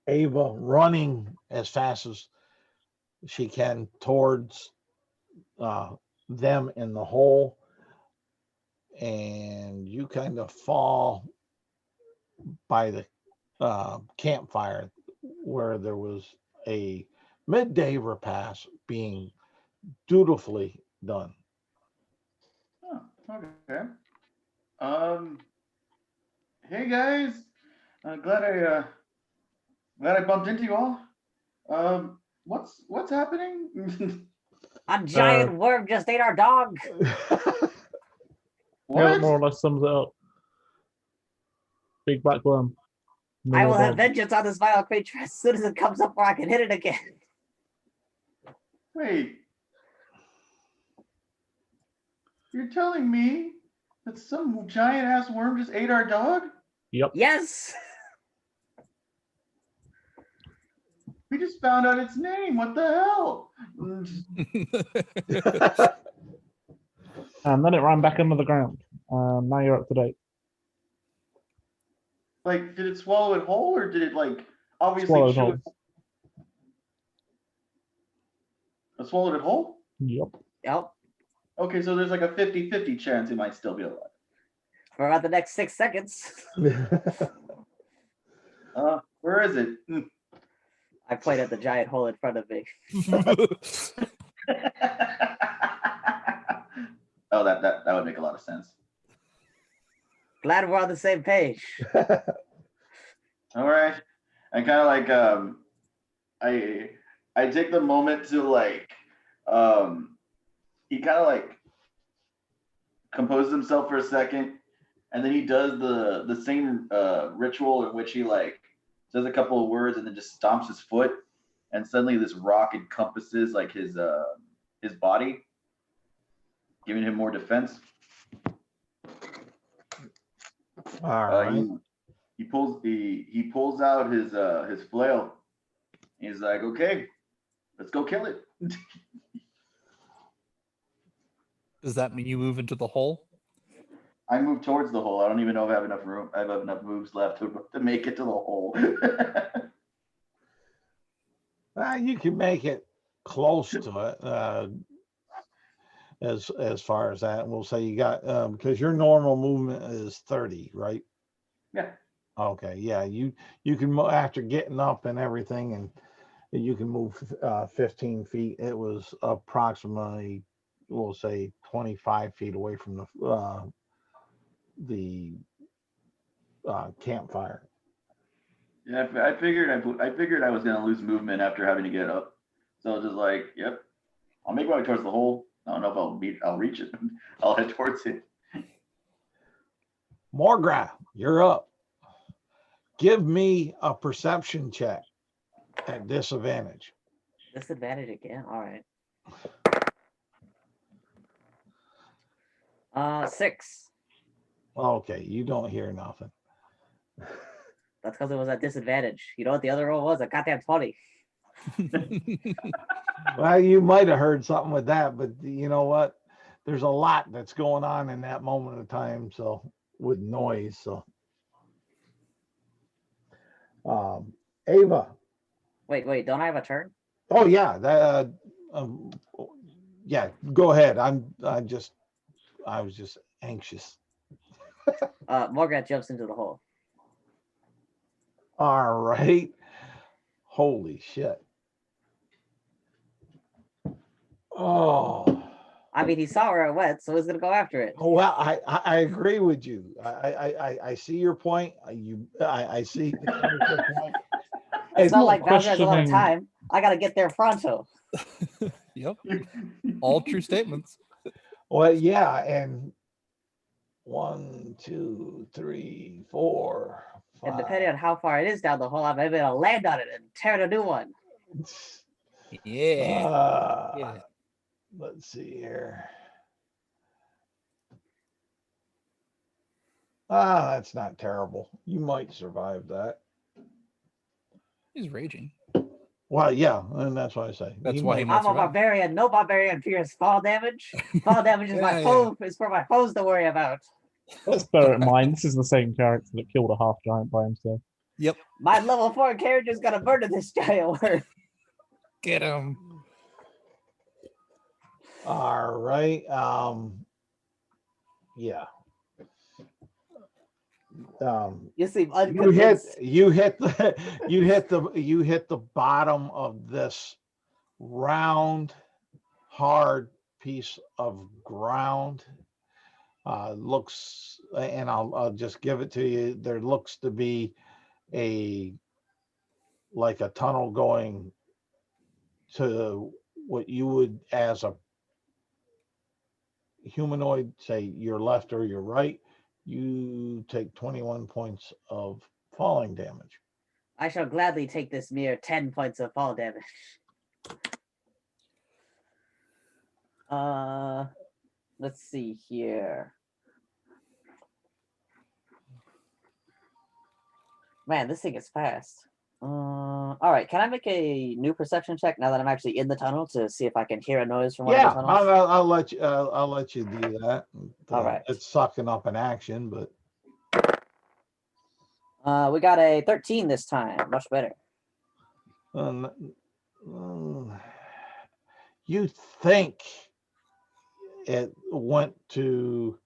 Ava running as fast as she can towards them in the hole, and you kind of fall by the campfire where there was a midday repast being dutifully done. Oh, okay. Hey guys, glad I bumped into you all. What's happening? A giant worm just ate our dog. Yeah, What? that more or less sums it up. Big black worm. No I more will have dog. vengeance on this vile creature as soon as it comes up where I can hit it again. Wait. You're telling me that some giant ass worm just ate our dog? Yep. Yes. We just found out its name. What the hell? And then it ran back under the ground. Now you're up to date. Like, did it swallow it whole, or did it like obviously Swallowed chew whole. it? It swallowed it whole? Yep. Yep. Okay, so there's like a 50-50 chance it might still be alive. For about the next 6 seconds. Where is it? I pointed at the giant hole in front of me. Oh, that would make a lot of sense. Glad we're on the same page. All right. I kind of like I take the moment to like he kind of like composes himself for a second, and then he does the same ritual in which he like says a couple of words and then just stomps his foot, and suddenly this rock encompasses like his body, giving him more defense. All right. He pulls out his flail. He's like, okay, let's go kill it. Does that mean you move into the hole? I move towards the hole. I don't even know if I have enough room. I have enough moves left to make it to the hole. You can make it close to it. As far as that, we'll say you got because your normal movement is 30, right? Yeah. Okay. Yeah. You can after getting up and everything, and you can move 15 feet. It was approximately, we'll say, 25 feet away from the campfire. Yeah, I figured I was gonna lose movement after having to get up. So just like, yep, I'll make my way towards the hole. I don't know if I'll reach it. I'll head towards it. Morgra, you're up. Give me a perception check at disadvantage. Disadvantage again? All right. 6. Okay, you don't hear nothing. That's because it was at disadvantage. You know what the other roll was? A goddamn 20. Well, you might have heard something with that, but you know what? There's a lot that's going on in that moment of time, so with noise. So, Ava. Wait, don't I have a turn? Oh yeah, that. Yeah, go ahead. I was just anxious. Morgat jumps into the hole. All right. Holy shit. Oh. I mean, he saw where it went, so he's gonna go after it. Well, I agree with you. I see your point. I see your point. It's not like not Bowser has a lot of questioning- time. I gotta get there pronto. Yep. All true statements. Well, yeah, and 1, 2, 3, 4, 5. And depending on how far it is down the hole, I may be able to land on it and tear a new one. Yeah. Uh, Yeah. Let's see here. Ah, that's not terrible. You might survive that. He's raging. Well, yeah, and that's what I say. That's You why he might- might I'm a survive. barbarian. No barbarian fears fall damage. Fall damage is my Yeah, foe. Is for my foes to worry about. Let's bear it in mind, this is the same character that killed a half giant by himself. Yep. My level 4 character's gonna murder this giant worm. Get him. All right. Yeah. You seem You hit unconvinced. you hit the bottom of this round, hard piece of ground. Looks, and I'll just give it to you. There looks to be like a tunnel going to what you would, as a humanoid, say your left or your right. You take 21 points of falling damage. I shall gladly take this mere 10 points of fall damage. Let's see here. Man, this thing is fast. All right, can I make a new perception check now that I'm actually in the tunnel to see if I can hear a noise from one Yeah, of the tunnels? I'll let you. I'll let you do that. All right. It's sucking up an action, but We got a 13 this time. Much better. You think it went to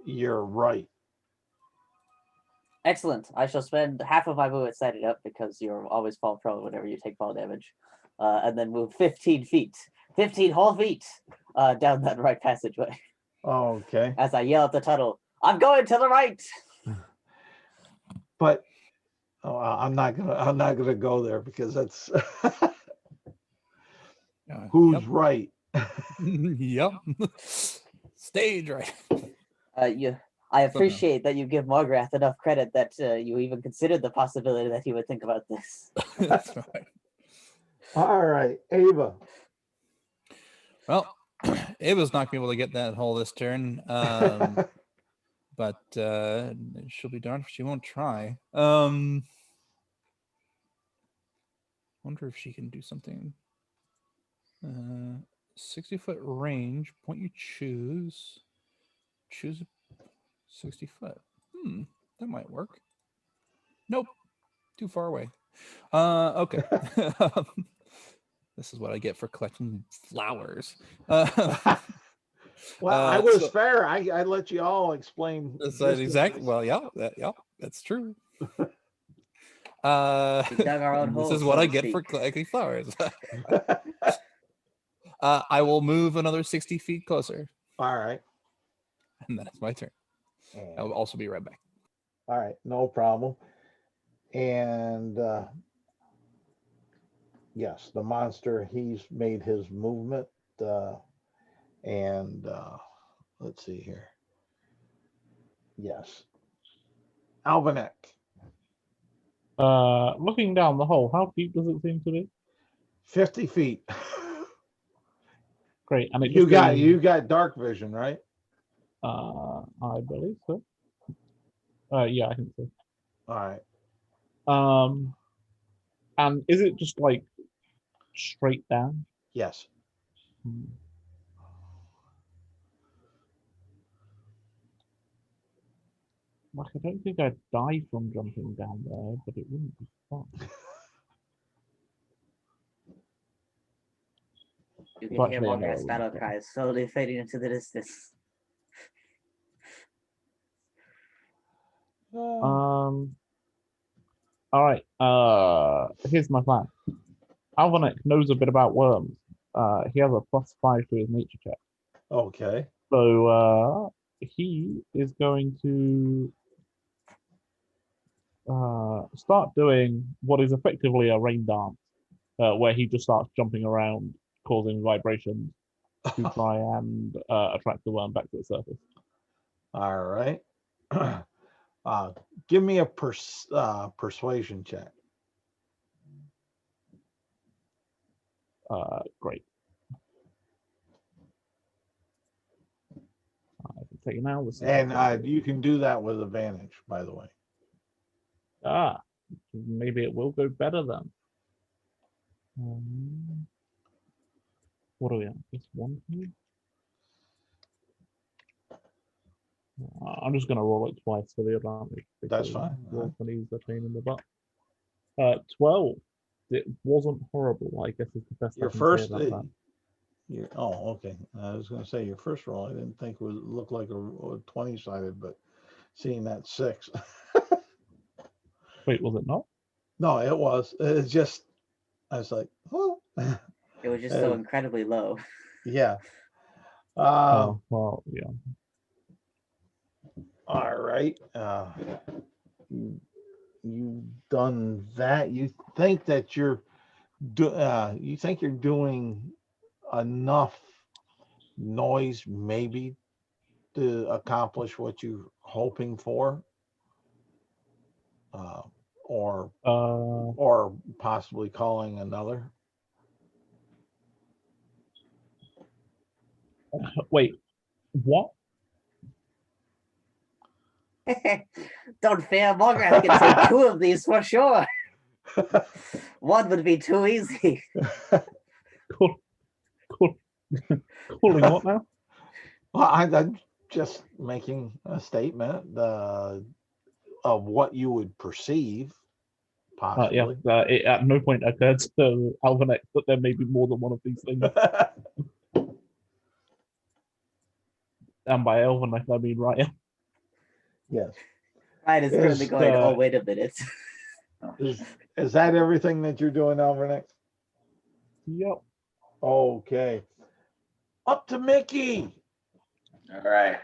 your right. Excellent. I shall spend half of my movement setting up because you'll always fall prone whenever you take fall damage. And then move 15 feet. 15 whole feet down that right passageway. Okay. As I yell at the tunnel, I'm going to the right. But I'm not gonna go there because that's who's right. Yep. Stage right. I appreciate that you give Morgrath enough credit that you even considered the possibility that he would think about this. That's right. All right, Ava. Well, Ava's not gonna be able to get that hole this turn. But she'll be darned if she won't try. Wonder if she can do something. 60-foot range. Point you choose. Choose 60 foot. That might work. Nope. Too far away. Okay. This is what I get for collecting flowers. Well, I was so- fair. I let you all explain. That's exactly. Well, yeah, that's true. We dug our own This hole, is what so I to get for speak. collecting flowers. I will move another 60 feet closer, All right. and that's my turn. I will also be right back. All right, no problem. And yes, the monster, he's made his movement. And let's see here. Yes. Albinek. Looking down the hole, how deep does it seem to be? 50 feet. Great, and it You just got goes, dark vision, right? I believe so. Yeah, I think so. All right. And is it just like straight down? Yes. Like, I don't think I'd die from jumping down there, but it wouldn't be fun. You can Well, hear actually, I know Morgrath's it battle wouldn't be. cries slowly fading into the distance. All right. Here's my plan. Alvanek knows a bit about worms. He has a +5 to his nature check. Okay. So he is going to start doing what is effectively a rain dance, where he just starts jumping around, causing vibrations to try and attract the worm back to the surface. All right. Give me a persuasion check. Great. 5 and Okay, now this is And you can do that with advantage, by the way. maybe it will go better then. What do we have? This one here? I'm just gonna roll it twice for the advantage. That's because fine. Wolfenese a pain in the butt. 12. It wasn't horrible, I guess is the best Your I can first, say about that. oh, okay. I was going to say your first roll. I didn't think would look like a 20-sided, but seeing that 6. Wait, was it not? No, it was. It's just, I was like, oh. It was just so incredibly low. Yeah. Oh, well, yeah. All right. You've done that. You think that you're doing enough noise maybe to accomplish what you're hoping for, or possibly calling another. Wait, what? Don't fear, Morgrath can say 2 of these for sure. 1 would be too easy. Calling what now? Well, I'm just making a statement of what you would perceive, possibly. It at no point occurred to Alvanek that there may be more than one of these things. And by Alvanek, I mean Ryan. Yes. Ryan is currently going, oh, wait a minute. Is that everything that you're doing, Alvanek? Yep. Okay. Up to Micky. All right.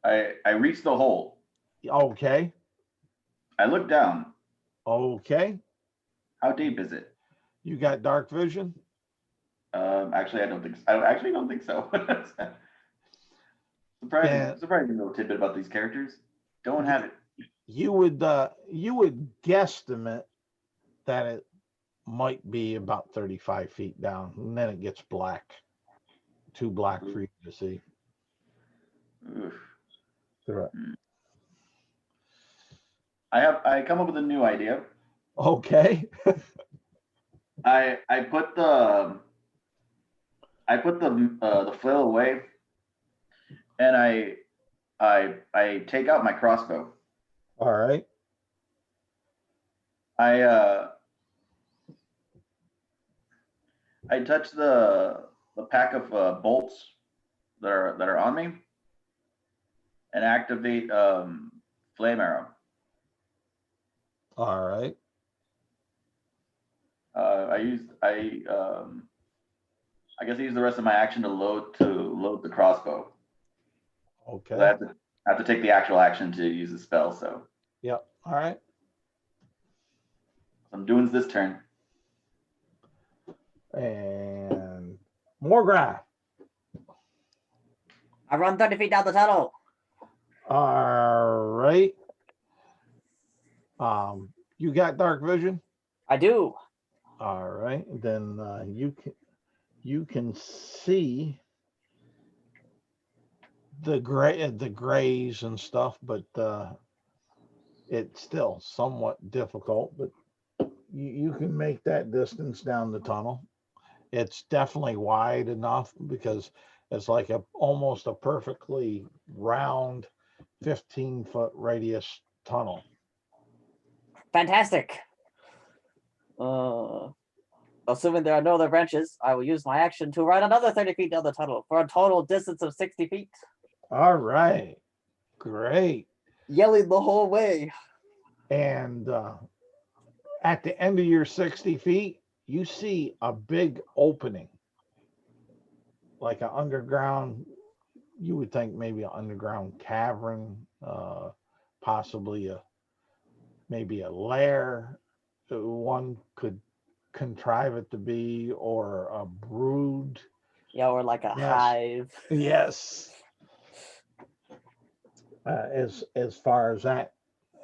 I reached the hole. Okay. I look down. Okay. How deep is it? You got dark vision? Actually, I don't think so. I actually don't think so. Surprising little tidbit about these characters. Don't have it. You would guesstimate that it might be about 35 feet down, and then it gets black. Too black for you to see. Oof. Correct. I come up with a new idea. Okay. I put the flail away, and I take out my crossbow. All right. I touch the pack of bolts that are on me, and activate flame arrow. All right. I guess I use the rest of my action to load the crossbow. Okay. So I have to take the actual action to use the spell. So. Yep. All right. I'm doing this turn. And Morgrath. I run 30 feet down the tunnel. All right. You got dark vision? I do. All right. Then you can see the grays and stuff, but it's still somewhat difficult. But you can make that distance down the tunnel. It's definitely wide enough because it's like almost a perfectly round 15-foot radius tunnel. Fantastic. Assuming there are no other branches, I will use my action to run another 30 feet down the tunnel for a total distance of 60 feet. All right. Great. Yelling the whole way. And at the end of your 60 feet, you see a big opening, like an underground, you would think maybe an underground cavern, possibly maybe a lair, one could contrive it to be, or a brood. Yeah, or like a hive. Yes. As far as that,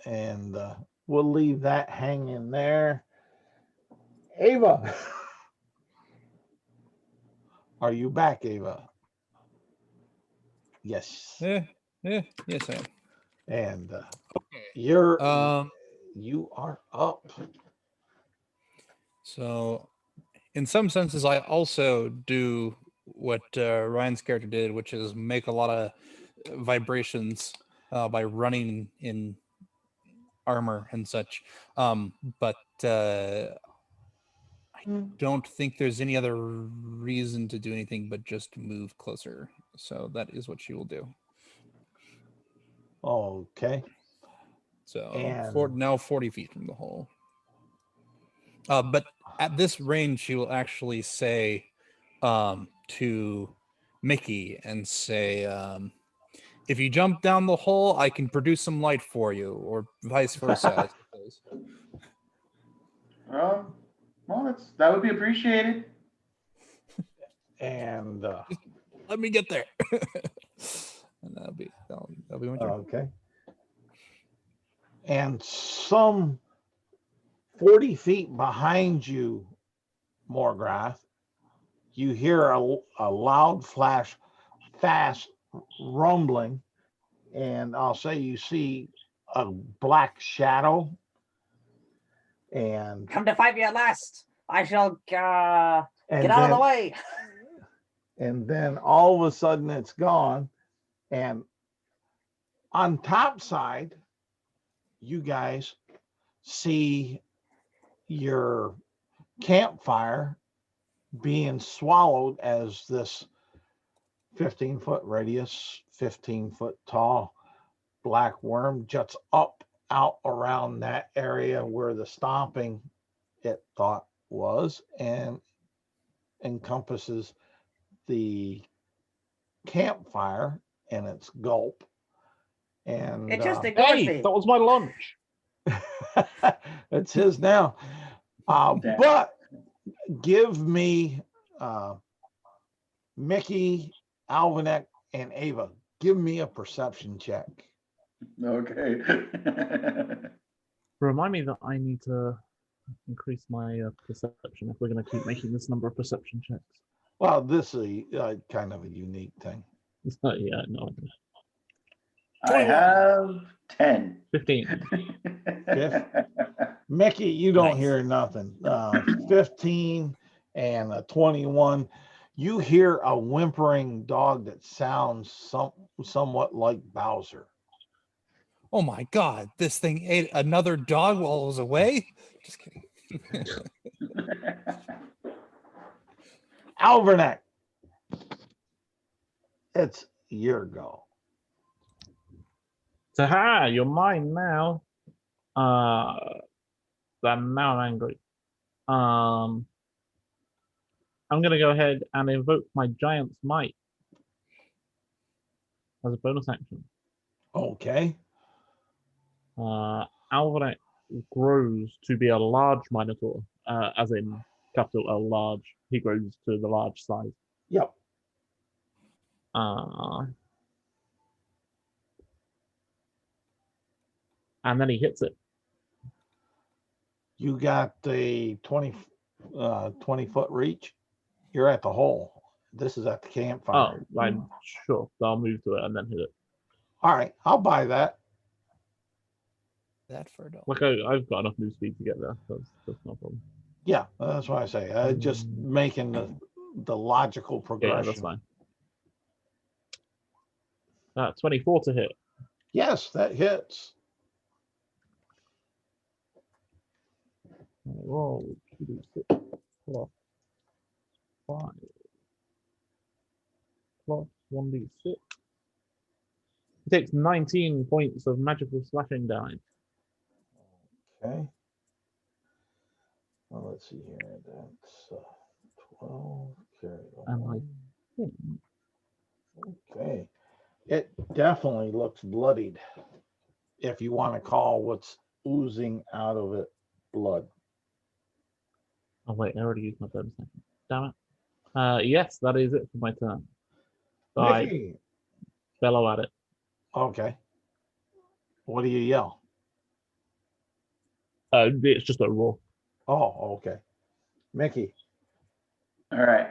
and we'll leave that hanging there. Ava, are you back, Ava? Yes. Yes, I am. And Okay. you are up. So, in some senses, I also do what Ryan's character did, which is make a lot of vibrations by running in armor and such. But I don't think there's any other reason to do anything but just move closer. So that is what she will do. Okay. So And now 40 feet from the hole. But at this range, she will actually say to Micky and say, if you jump down the hole, I can produce some light for you, or vice versa, I suppose. Well, that would be appreciated. and Let me get there. And that'll be my turn. okay. And some 40 feet behind you, Morgrath, you hear a loud flash, fast rumbling, and I'll say you see a black shadow. And Come to fight me at last. I shall get out of the way. And then all of a sudden it's gone. And on top side, you guys see your campfire being swallowed as this 15-foot radius, 15-foot tall black worm juts up out around that area where the stomping it thought was, and encompasses the campfire and its gulp. And It just ignored Hey, me. that was my lunch. it's his now. But give me Micky, Alvanek, and Ava. Give me a perception check. Okay. Remind me that I need to increase my perception if we're going to keep making this number of perception checks. Well, this is kind of a unique thing. Yeah, no. I have 10. 15. Micky, you don't Nice. hear nothing. 15 and a 21. You hear a whimpering dog that sounds somewhat like Bowser. Oh my God, this thing ate another dog while I was away? Just kidding. Alvernack, it's your go. So, ha, you're mine now. Then now I'm angry. I'm going to go ahead and invoke my Giant's Might as a bonus action. Okay. Alvanek grows to be a large Minotaur, as in capital L large. He grows to the large size. Yep. And then he hits it. You got the 20-foot reach. You're at the hole. This is at the campfire. Oh, I'm sure. So I'll move to it and then hit it. All right, I'll buy that. That for a dog. Like I've got enough move speed to get there. That's no problem. Yeah, that's what I say. Just making the logical progression. Yeah, that's fine. 24 to hit. Yes, that hits. Roll 2d6 plus 5 plus 1d6. He takes 19 points of magical slashing damage. Okay. Well, let's see here. That's 12 carried And on. I think Okay. It definitely looks bloodied, if you want to call what's oozing out of it blood. Oh wait, I already used my bonus action. Damn it. Yes, that is it for my turn. So I Micky. bellow at it. Okay. What do you yell? It's just a roar. Oh, okay. Micky. All right.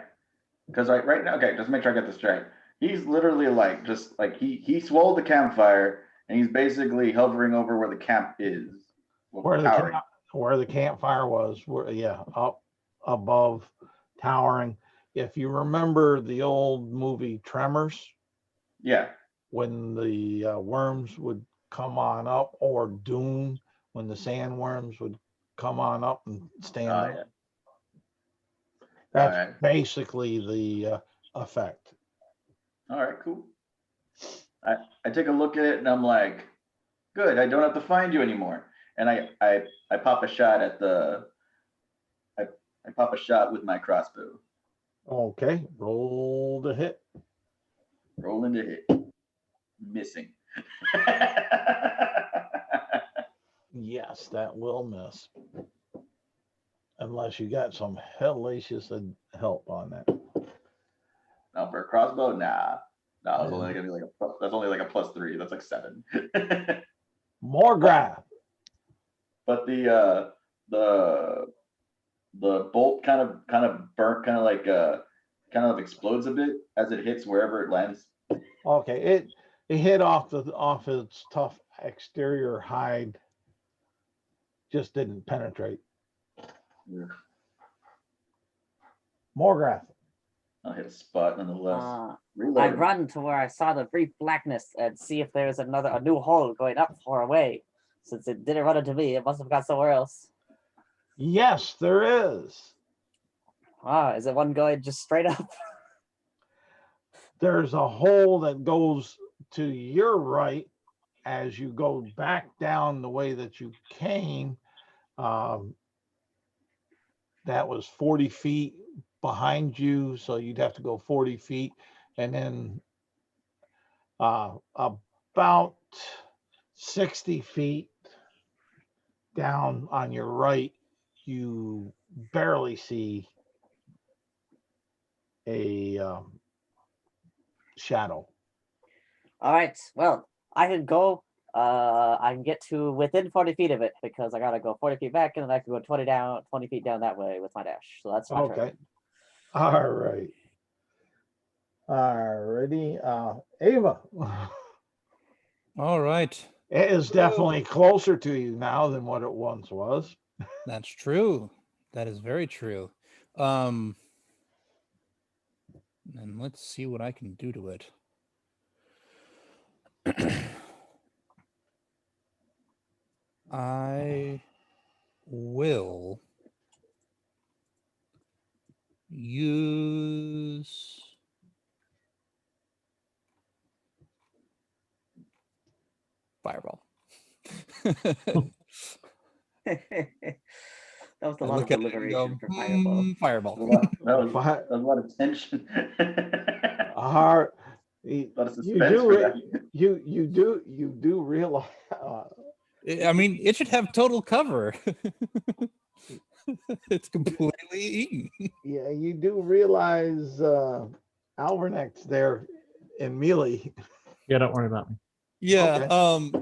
Because right now, okay, just make sure I get this straight. He's literally like just like he swallowed the campfire and he's basically hovering over where the camp is. Well, where the campfire was, up above, towering. If you remember the old movie Tremors, yeah, when the worms would come on up, or Doom, when the sandworms would come on up and stand up. yeah. That's Alright. basically the effect. All right, cool. I take a look at it and I'm like, good, I don't have to find you anymore. And I pop a shot at the I pop a shot with my crossbow. Okay, roll to hit. Rolling to hit. Missing. Yes, that will miss. Unless you got some hellacious help on that. No, for a crossbow, nah. No, it's only gonna be that's only like a +3. That's like 7. More graph. But the bolt kind of burnt, kind of explodes a bit as it hits wherever it lands. Okay, it hit off its tough exterior hide. Just didn't penetrate. Yeah. More graph. I'll hit a spot nonetheless. I Reload. run to where I saw the brief blackness and see if there's a new hole going up or away. Since it didn't run into me, it must have got somewhere else. Yes, there is. Is it one going just straight up? There's a hole that goes to your right as you go back down the way that you came. That was 40 feet behind you, so you'd have to go 40 feet. And then about 60 feet down on your right, you barely see a shadow. All right. Well, I can go. I can get to within 40 feet of it because I gotta go 40 feet back, and then I can go 20 feet down that way with my dash. So that's my Okay. turn. All right. Alrighty. Ava. All right. It is definitely closer to you now than what it once was. That's true. That is very true. And let's see what I can do to it. I will use Fireball. That was a I lot of look at it and deliberation go, for Fireball. Fireball. That was a lot of tension. You A lot of suspense for that. do realize. I memean, it should have total cover. It's completely eaten. Yeah, you do realize Alvernek's there in melee. Yeah, don't worry about me. Yeah, Okay.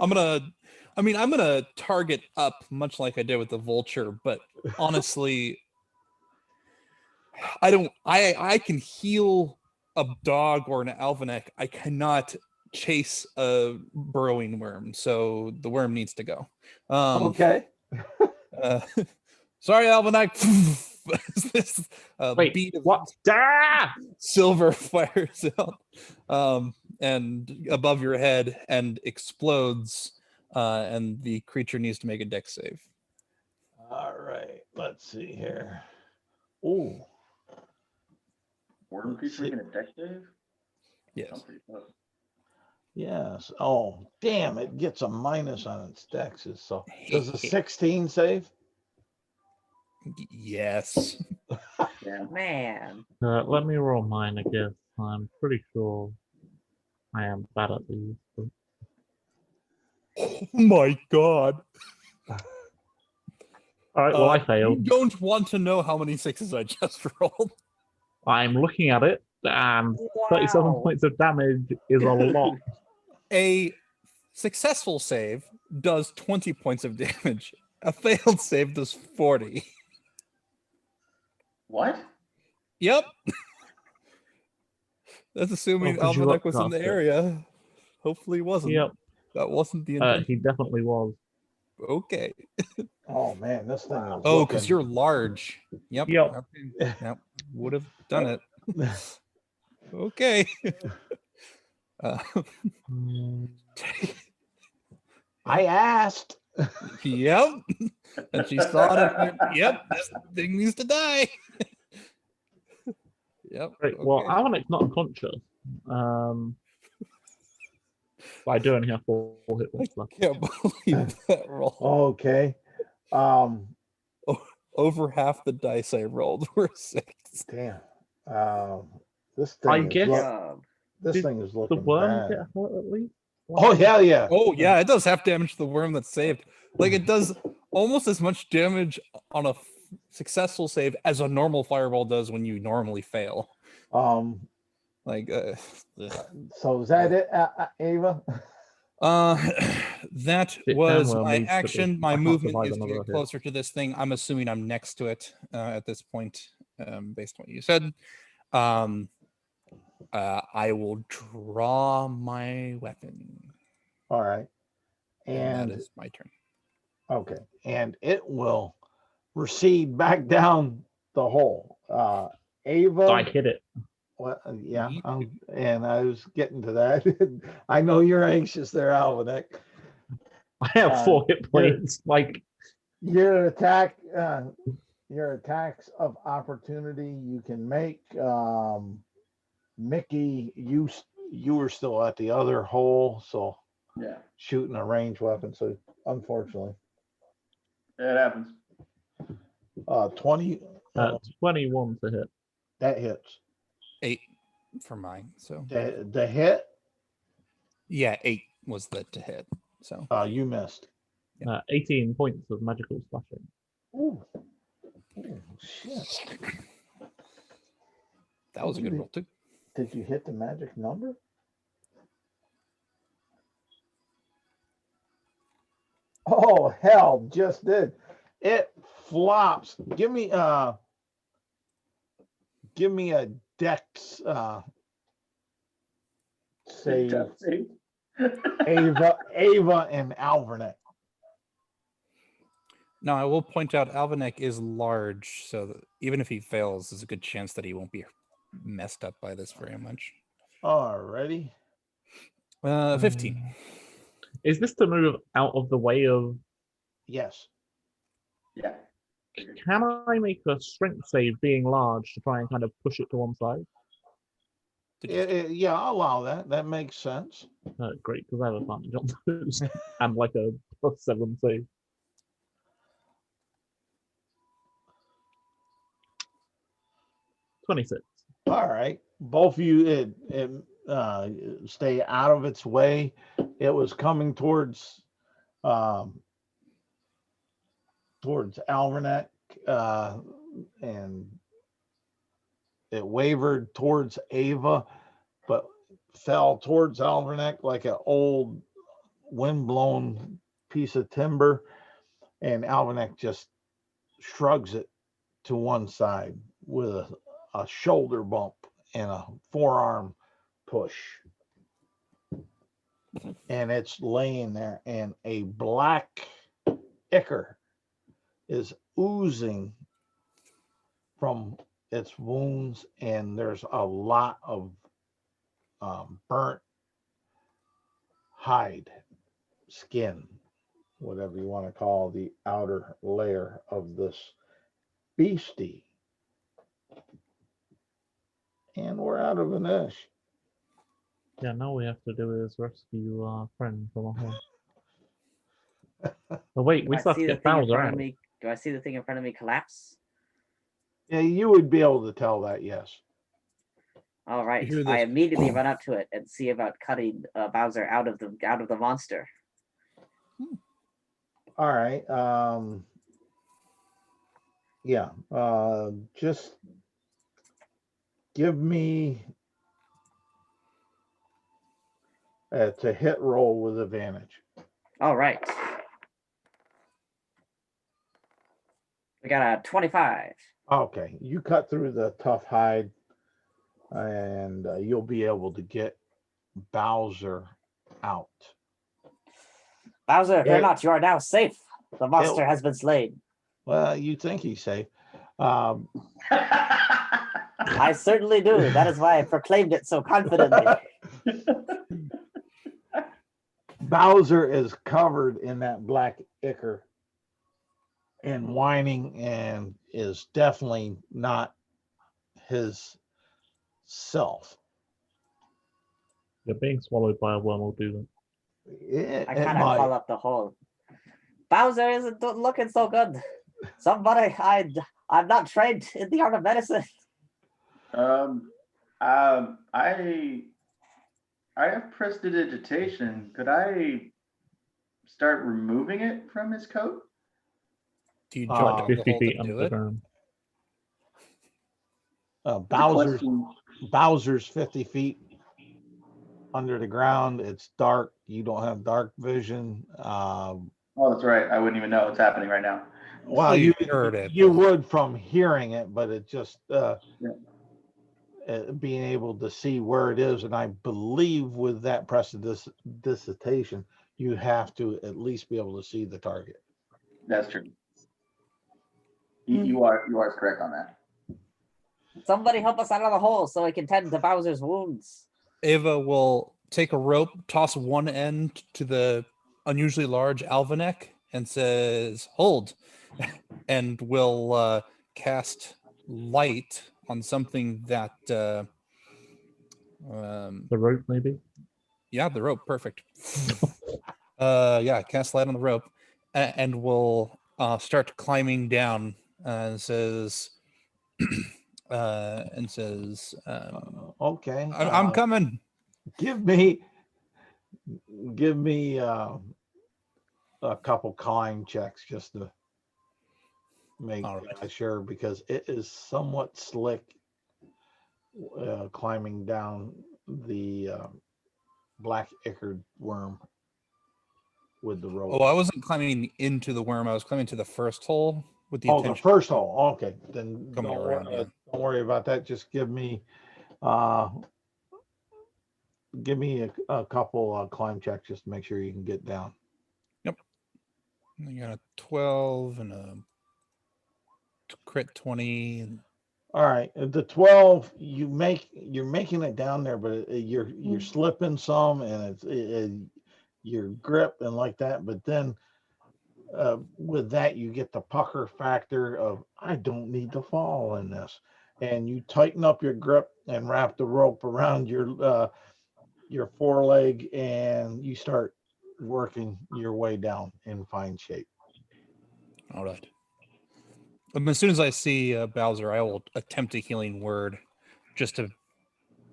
I'm gonna target up much like I did with the vulture, but honestly, I can heal a dog or an Alvenek. I cannot chase a burrowing worm, so the worm needs to go. Okay. Sorry, Alvenek. This Wait, bead of what? Ah! silver fires out and above your head and explodes, and the creature needs to make a dex save. All right. Let's see here. Ooh. Worm creature making a dex save? Yes. Sounds pretty tough. Yes. Oh, damn! It gets a minus on its dexes. So does a 16 save? Yes. Yeah. Man. Let me roll mine, I guess. I'm pretty sure I am bad at these. But... Oh my god. All right, well, I You failed. don't want to know how many sixes I just rolled. I'm looking at it, and 37 Wow. points of damage is a lot. A successful save does 20 points of damage. A failed save does 40. What? Yep. That's assuming 'cause you Almanac was in the upcast it. area. Hopefully, he wasn't. Yep. That wasn't the intention. He definitely was. Okay. Oh man, this thing is Oh, because looking. you're large. Yep. Yep. Okay. Yep. Would have done it. Okay. Uh, I asked. yep. And she saw it and went, yep, this thing needs to die. Yep. Right. Well, okay. Almanac's not unconscious. But I do only have 4 hit I points left. can't believe that roll. Okay. Over half the dice I rolled were 6. Damn. This I thing is guess- this Did thing is The looking worm bad. get hurt at least? Oh hell yeah. Oh, yeah, it does half damage to the worm that's saved. Like, it does almost as much damage on a successful save as a normal fireball does when you normally fail. Like, ugh. So is that it, Ava? That Sit was down, well, my needs to be. action. I My can't movement survive is to another get hit. closer to this thing. I'm assuming I'm next to it at this point, based on what you said. I will draw my weapon. All right. And that And is my turn. okay. And it will recede back down the hole. Ava. I hit it. Well, yeah, and I was getting to that. I know you're anxious there, Alvinick. I have 4 hit points. Like, Your attacks of opportunity you can make. Mickey, you were still at the other hole, so Yeah, shooting a ranged weapon. So unfortunately, it happens. 20. 21 to hit. That hits. 8 for mine. So The hit. yeah, 8 was the to hit. So You missed. 18 points of magical slashing. Ooh. Ooh, shit. that was a good roll too. Did you hit the magic number? Oh hell, just did. It flops. Give me a dex save. Ava and Alvernet. Now I will point out Alvanek is large, so that even if he fails, there's a good chance that he won't be messed up by this very much. Alrighty. 15. Is this to move out of the way of? Yes. Yeah. Can I make a strength save being large to try and kind of push it to one side? Yeah, I'll allow that. That makes sense. Great, because I have a advantage on those and like a +7 save. $26. All right. Both of you stay out of its way. It was coming towards Alvernet, and it wavered towards Ava, but fell towards Alvernet like an old windblown piece of timber, and Alvernet just shrugs it to one side with a shoulder bump and a forearm push. And it's laying there, and a black ichor is oozing from its wounds, and there's a lot of burnt hide, skin, whatever you want to call the outer layer of this beastie. And we're out of an ish. Yeah, now we have to do is rescue our friend from a hole. Oh wait, Do we I still have see to the get thing in Bowser front out. of me? Do I see the thing in front of me collapse? Yeah, you would be able to tell that, yes. All right. hear I this- immediately run up to it and see about cutting Bowser out of the monster. All right. Yeah. Just give me to hit roll with advantage. All right. We got a 25. Okay, you cut through the tough hide, and you'll be able to get Bowser out. Bowser, fear It- not, you are now safe. The monster it- has been slain. Well, you think he's safe. Um, I certainly do. That is why I proclaimed it so confidently. Bowser is covered in that black ichor and whining and is definitely not his self. Yeah, being swallowed by a worm will do that. It, I it kind of might. call up the hole. Bowser isn't looking so good. Somebody, I'm not trained in the art of medicine. I have prestidigitation. Could I start removing it from his coat? Do you Oh, jump down the 50 hole feet to under do the it? ground. Bowser's 50 feet under the ground. It's dark. You don't have dark vision. Oh, that's right. I wouldn't even know what's happening right now. Well, Oh, you heard it. you would from hearing it, but it just Yeah. being able to see where it is. And I believe with that prestidigitation, you have to at least be able to see the target. That's true. You are correct on that. Somebody help us out of the hole so we can tend to Bowser's wounds. Ava will take a rope, toss one end to the unusually large Alvanek, and says, "Hold," and will cast light on something that. The rope, maybe? Yeah, the rope. Perfect. Yeah, cast light on the rope, and will start climbing down. And says, Okay. I'm coming. Give me a couple climb checks just to make All right. sure, because it is somewhat slick climbing down the black ichor worm with the rope. Oh, I wasn't climbing into the worm. I was climbing to the first hole with the The intention. first hole. Okay, then Coming don't around, yeah. don't worry about that. Just give me a couple climb checks just to make sure you can get down. I got a 12 and a crit 20. And All right, the 12 you're making it down there, but you're slipping some, and it's your grip and like that. But then with that, you get the pucker factor of I don't need to fall in this, and you tighten up your grip and wrap the rope around your foreleg, and you start working your way down in fine shape. all right. As soon as I see Bowser, I will attempt a healing word just to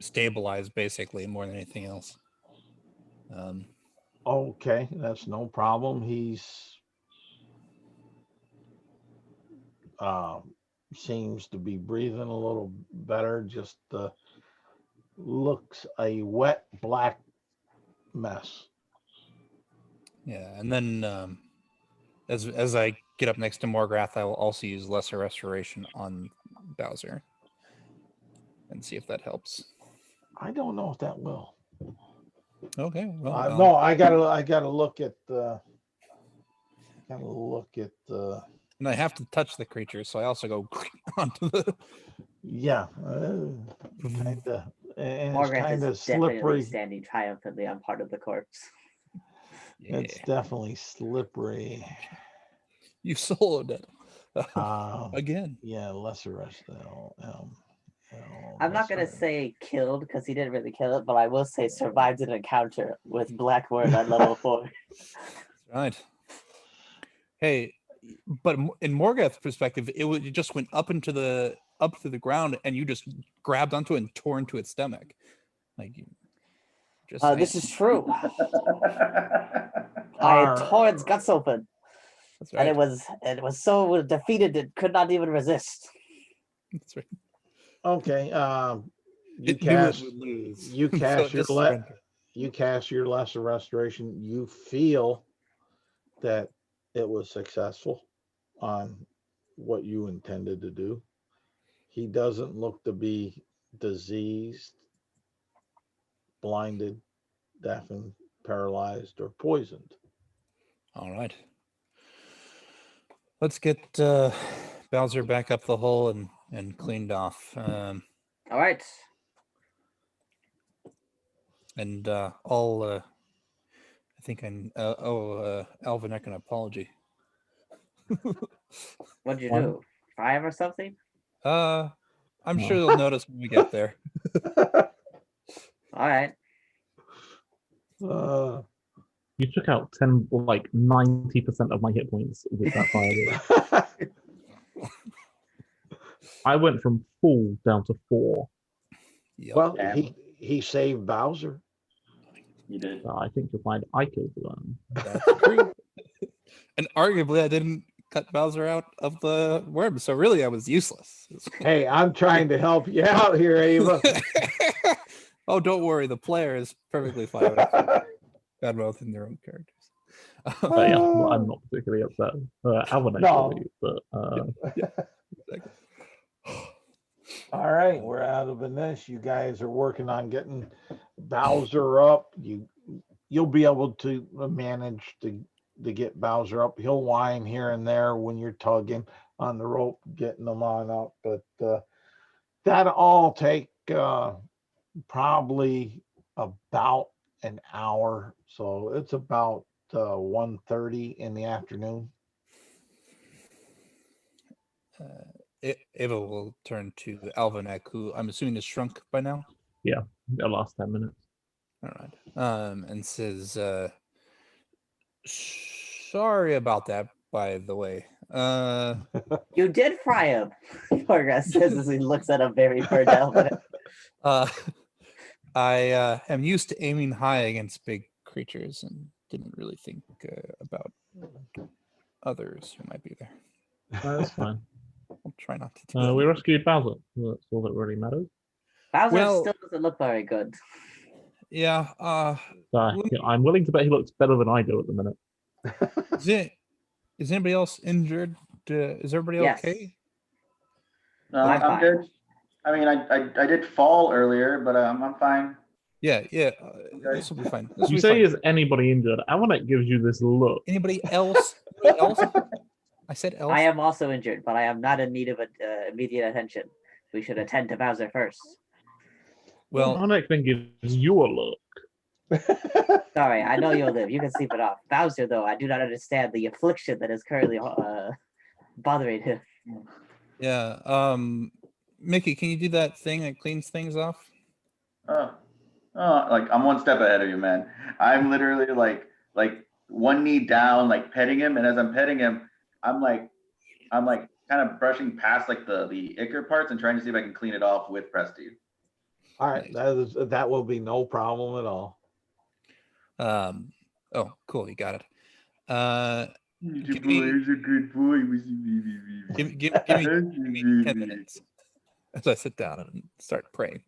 stabilize, basically, more than anything else. Okay, that's no problem. He's seems to be breathing a little better. Just looks a wet black mess. Yeah, and then as I get up next to Morgrath, I will also use Lesser Restoration on Bowser and see if that helps. I don't know if that will. Okay, well, No, I gotta look at and I have to touch the creature, so I also go onto the. yeah, kind of, and it's Morgrath kind of is definitely slippery. standing triumphantly on part of the corpse. Yeah, It's definitely slippery. you soloed it Um, again. Yeah, lesser rest. I'm not gonna say killed because he didn't really kill it, but I will say survived an encounter with Blackbird at level 4. Right. Hey, but in Morgath's perspective, it just went up through the ground, and you just grabbed onto it and tore into its stomach. Like, just This is true. I Our- tore its guts open, that's and right. it was so defeated it could not even resist. That's right. Okay. You It knew it cast would lose. you so cast it your just surrendered. you cast your lesser restoration. You feel that it was successful on what you intended to do. He doesn't look to be diseased, blinded, deafened, paralyzed, or poisoned. All right. Let's get Bowser back up the hole and cleaned off. All right. And I'll I think I Alvinic an apology. What'd you One. do? Fry him or something? I'm No. sure they'll notice when we get there. All right. You took out 10, like 90% of my hit points with that fire. I went from full down to 4. Yep. Well, Damn. he saved Bowser. You did. I think you'll find I killed one. That's true. And arguably, I didn't cut Bowser out of the worm, so really, I was useless. Hey, I'm trying to help you out here, Ava. Oh, don't worry. The player is perfectly fine with bad mouth in their own characters. Yeah, well, I'm not particularly upset. Alvin No. actually, but Exactly. All right, we're out of this. You guys are working on getting Bowser up. You'll be able to manage to get Bowser up. He'll whine here and there when you're tugging on the rope, getting them on up. But that'll all take probably about an hour. So it's about 1:30 in the afternoon. Ava will turn to Alvinac, who I'm assuming is shrunk by now. the last 10 minutes. All right. And says, sorry about that, by the way. You did fry him. Progress says as he looks at a very burned elephant. I am used to aiming high against big creatures and didn't really think about others who might be there. That's fine. I'll try not to do that. We rescued Bowser. That's all that really matters. Bowser Well- still doesn't look very good. Yeah. Yeah, I'm willing to bet he looks better than I do at the minute. Is anybody else injured? Is everybody Yes. okay? No, I'm I'm fine. good. I mean, I did fall earlier, but I'm fine. Yeah. This will be fine. This will You be say, fine. is anybody injured? Alvin gives you this look. Anybody else? Anybody else? I said else. I am also injured, but I am not in need of immediate attention. We should attend to Bowser first. Well, Alvin then gives you a look. Sorry, I know you'll live. You can sleep it off. Bowser, though, I do not understand the affliction that is currently bothering him. yeah. Micky, can you do that thing that cleans things off? Like I'm one step ahead of you, man. I'm literally like one knee down, like petting him, and as I'm petting him, I'm like kind of brushing past like the ichor parts and trying to see if I can clean it off with Prestige. All right, that will be no problem at all. Oh, cool. You got it. He's Give me- a good boy. Give me 10 minutes as I sit down and start praying.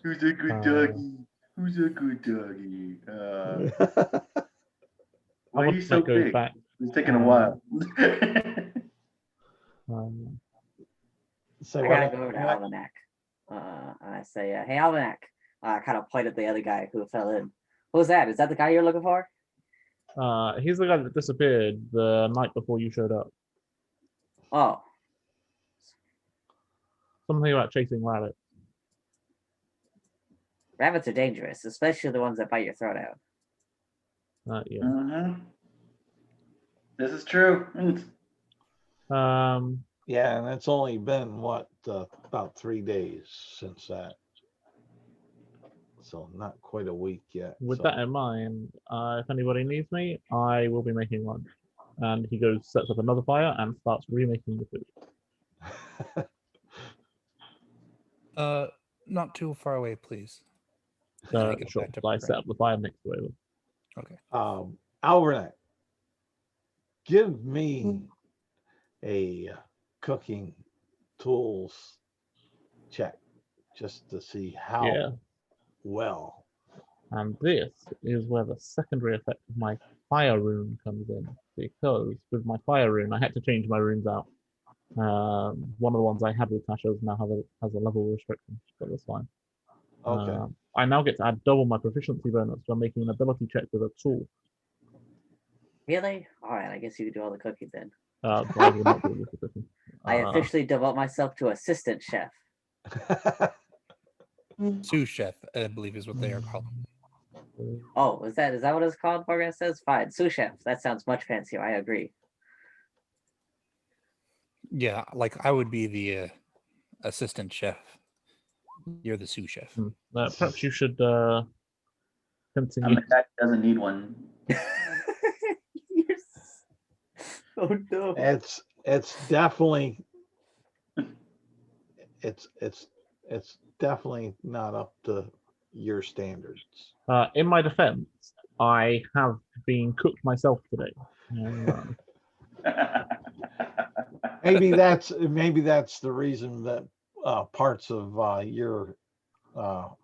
Who's a good doggy? Who's a good doggy? Why are you so goes big? back. It's taking a while. So I gotta go over to Almanac. And I say, hey, Almanac. I kind of point at the other guy who fell in. Who's that? Is that the guy you're looking for? He's the guy that disappeared the night before you showed up. Oh, Something about chasing rabbits. rabbits are dangerous, especially the ones that bite your throat out. Yeah. Mhm. This is true. yeah, and it's only been what about 3 days since that. So not quite a week yet. With so. that in mind, if anybody needs me, I will be making lunch. And he goes, sets up another fire, and starts remaking the food. Not too far away, please. As we get Sure. back to So I set up the fire next to it. Okay. Alvin, give me a cooking tools check just to see how Yeah. well. And this is where the secondary effect of my fire rune comes in. Because with my fire rune, I had to change my runes out. One of the ones I had with Tasha's now has a level restriction, but that's fine. Okay. I now get to add double my proficiency bonus when making an ability check with a tool. Really? All right, I guess you can do all the cooking then. So I will not do this cooking. I officially devote myself to assistant chef. Sous chef, I believe, is what they are called. Oh, is that what it's called? Morgan says, fine, sous chef. That sounds much fancier. I agree. Yeah, like I would be the assistant chef. You're the sous chef. Perhaps you should continue. And the guy doesn't need one. You're so dumb. It's definitely it's definitely not up to your standards. In my defense, I have been cooked myself today. Maybe that's the reason that parts of your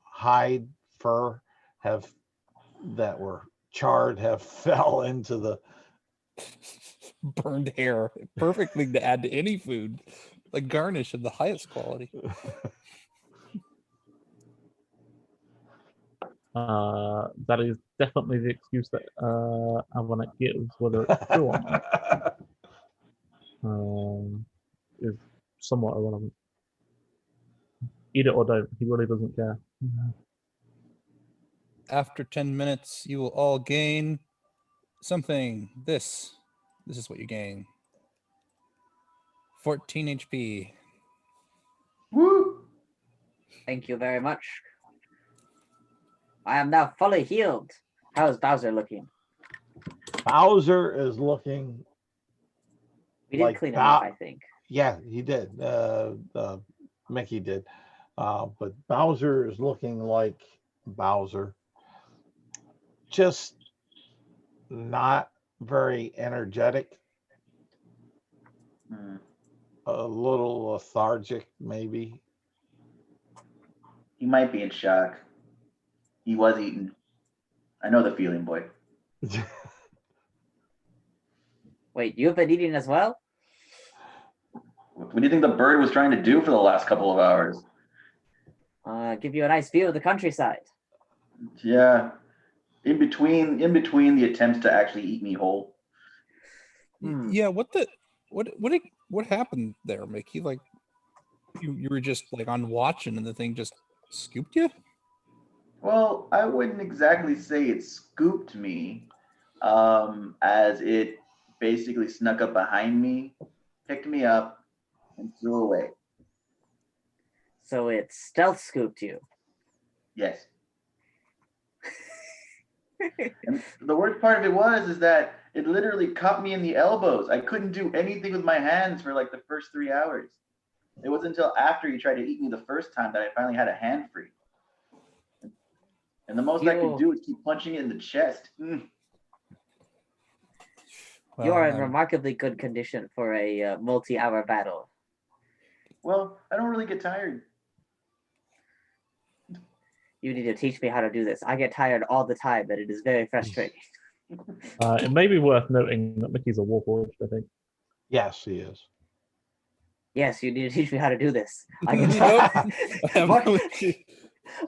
hide fur that were charred have fell into the Burned hair, perfect thing to add to any food, like garnish of the highest quality. That is definitely the excuse that Avanek gives, whether it's true or not. Is somewhat irrelevant. Eat it or don't. He really doesn't care. After 10 minutes, you will all gain something. This is what you gain. 14 HP. Woo! Thank you very much. I am now fully healed. How is Bowser looking? Bowser is looking. We did Like clean him up, that. I think. Yeah, he did. Mickey did. But Bowser is looking like Bowser. Just not very energetic. Hmm. A little lethargic, maybe. He might be in shock. He was eating. I know the feeling, boy. Wait, you've been eating as well? What do you think the bird was trying to do for the last couple of hours? Give you a nice view of the countryside. Yeah. In between the attempts to actually eat me whole. Yeah, what happened there, Mickey? Like you were just like on watching and the thing just scooped you? Well, I wouldn't exactly say it scooped me, as it basically snuck up behind me, picked me up, and flew away. So it stealth scooped you. Yes. And the worst part of it is that it literally caught me in the elbows. I couldn't do anything with my hands for like the first 3 hours. It wasn't until after he tried to eat me the first time that I finally had a hand free. And the most I could do is keep punching it in the chest. You are in remarkably good condition for a multi-hour battle. Well, I don't really get tired. You need to teach me how to do this. I get tired all the time, but it is very frustrating. It may be worth noting that Mickey's a warforged, I think. Yes, he is. Yes, you need to teach me how to do this. I can tell.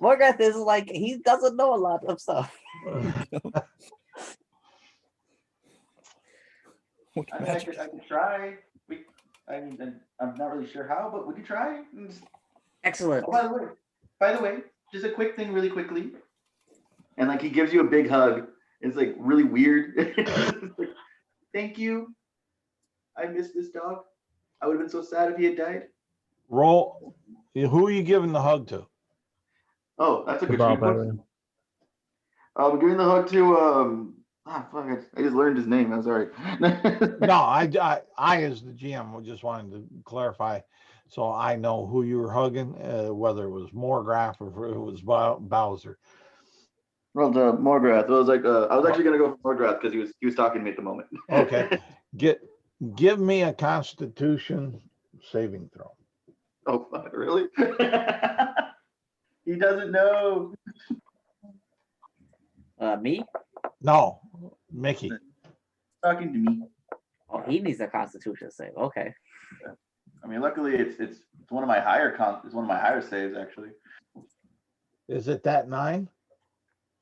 Morgoth is like, he doesn't know a lot of stuff. I could try. I'm not really sure how, but we could try. Excellent. Oh, by the way, just a quick thing really quickly. And like he gives you a big hug. It's like really weird. Thank you. I miss this dog. I would have been so sad if he had died. Roll. Who are you giving the hug to? Oh, that's a good Barbarian. question. I'm giving the hug to fuck it. I just learned his name. I'm sorry. No, I as the GM just wanted to clarify, so I know who you were hugging, whether it was Morgrath or if it was Bowser. Well, to Morgrath. I was like, I was actually gonna go for Morgrath because he was talking to me at the moment. Okay, give me a Constitution saving throw. Oh, fuck, really? He doesn't know. Me? No, Mickey. Talking to me. Oh, he needs a Constitution save. Okay. mean, luckily it's one of my it's one of my higher saves actually. Is it that 9?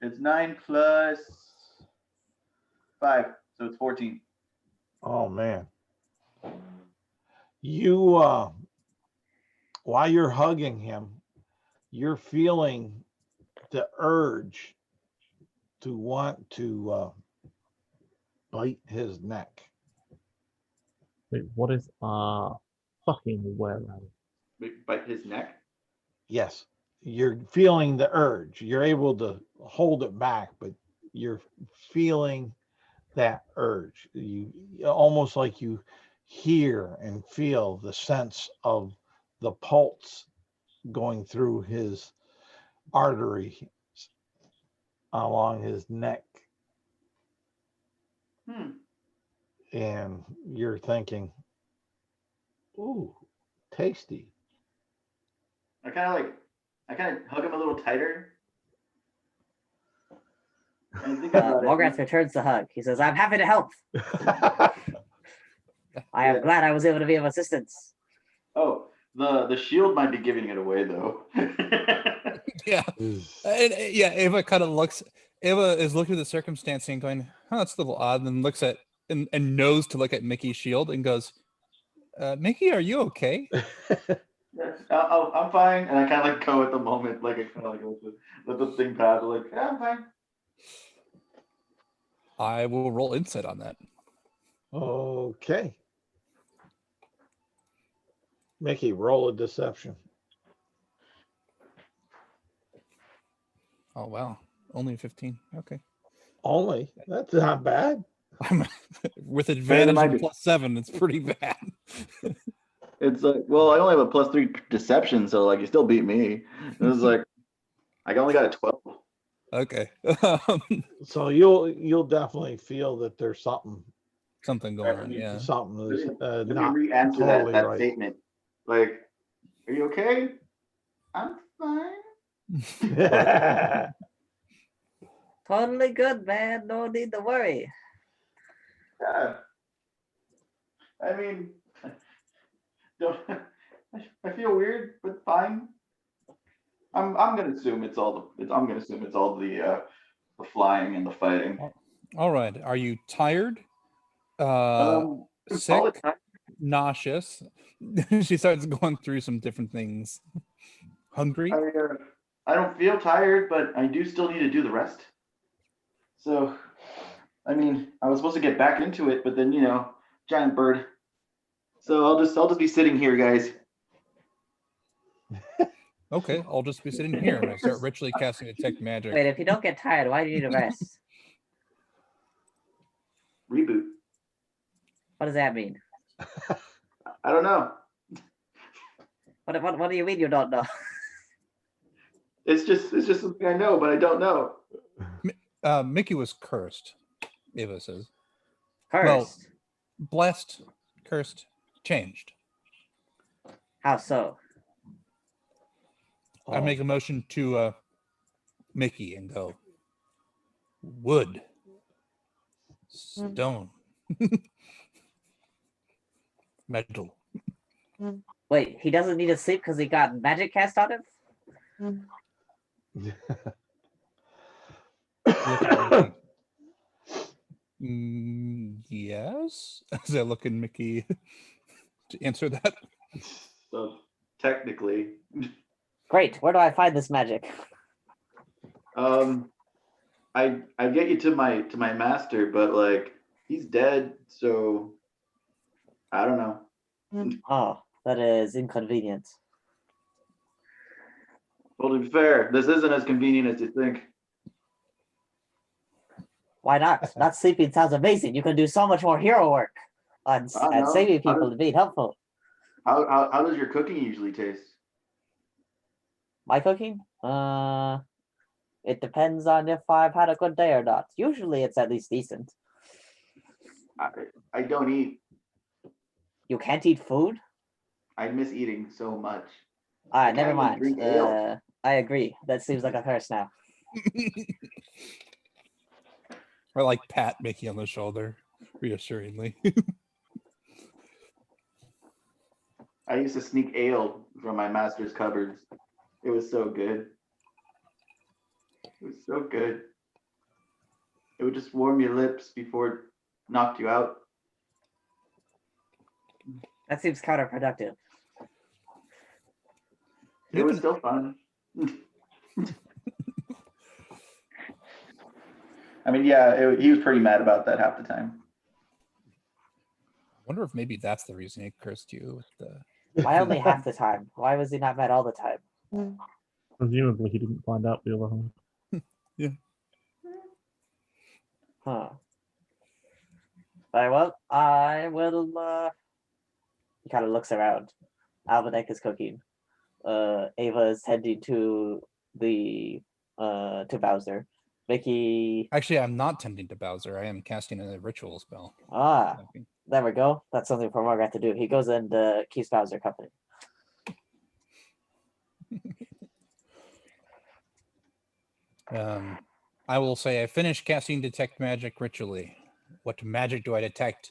It's 9 plus 5, so it's 14. Oh man. You while you're hugging him, you're feeling the urge to want to bite his neck. Wait, what is fucking where? Bite his neck. Yes, you're feeling the urge. You're able to hold it back, but you're feeling that urge. You almost like you hear and feel the sense of the pulse going through his artery along his neck. And you're thinking, ooh, tasty. I kind of hug him a little tighter. And think about Morgrath returns the hug. He says, "I'm happy to help. I am glad I was able to be of assistance." Oh, the shield might be giving it away though. Yeah. And, yeah, Ava kind of looks. Ava is looking at the circumstance and going, "Oh, that's a little odd." And then looks at and knows to look at Micky's shield and goes, "Micky, are you okay?" I'm fine, and I kind of like go at the moment, like I kind of like let the thing pass. Like, yeah, I'm fine. I will roll insight on that. Okay. Micky, roll a deception. Oh wow, only 15. Okay. Only? That's not bad. With advantage might and be. +7, it's pretty bad. It's like, well, I only have a +3 deception, so like you still beat me. It was like I only got a 12. Okay. So you'll definitely feel that there's something Something going on, yeah. something is Let me not re-answer totally that right. statement. Like, are you okay? I'm fine. Totally good, man. No need to worry. Yeah. I mean, I feel weird, but fine. I'm gonna assume it's all the flying and the fighting. All right. Are you tired? Sick? All the time. Nauseous? She starts going through some different things. Hungry? I don't feel tired, but I do still need to do the rest. So, I mean, I was supposed to get back into it, but then giant bird. So I'll just be sitting here, guys. Okay, I'll just be sitting here and I start ritually casting detect magic. Wait, if you don't get tired, why do you need a rest? Reboot. What does that mean? I don't know. What do you mean you don't know? It's just something I know, but I don't know. Micky was cursed, Ava says. Cursed. Well, blessed, cursed, changed. How so? I make a motion to Micky and go, wood, stone, metal. Wait, he doesn't need to sleep because he got magic cast on him? Look at Micky. Yes? As I look at Micky to answer that. So technically, Great. Where do I find this magic? I get you to my master, but like he's dead, so I don't know. Oh, that is inconvenient. Well, to be fair, this isn't as convenient as you think. Why not? Not sleeping sounds amazing. You can do so much more hero work and saving people and being helpful. How does your cooking usually taste? My cooking? It depends on if I've had a good day or not. Usually it's at least decent. I don't eat. You can't eat food? I miss eating so much. Alright, never even mind. drink ale. I agree. That seems like a curse now. I like pat Micky on the shoulder, reassuringly. I used to sneak ale from my master's cupboards. It was so good. It was so good. It would just warm your lips before it knocked you out. That seems counterproductive. It was still fun. I mean, yeah, he was pretty mad about that half the time. I wonder if maybe that's the reason he cursed you with the. Why only half the time? Why was he not mad all the time? Presumably he didn't find out the other half. Huh. Alright, well, I will he kind of looks around. Almanek is cooking. Ava is tending to the to Bowser. Micky. Actually, I'm not tending to Bowser. I am casting a ritual spell. There we go. That's something for Morgat to do. He goes and keeps Bowser company. I will say I finished casting Detect Magic ritually. What magic do I detect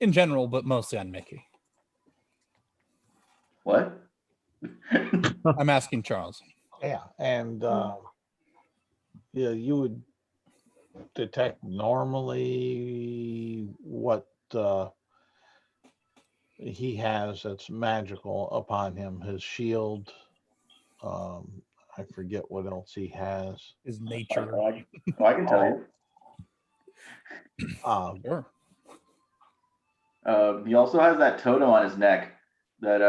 in general, but mostly on Micky? What? I'm asking Charles. Yeah, and yeah, you would detect normally what he has that's magical upon him. His shield. I forget what else he has. His nature. I can tell you. Sure. He also has that totem on his neck that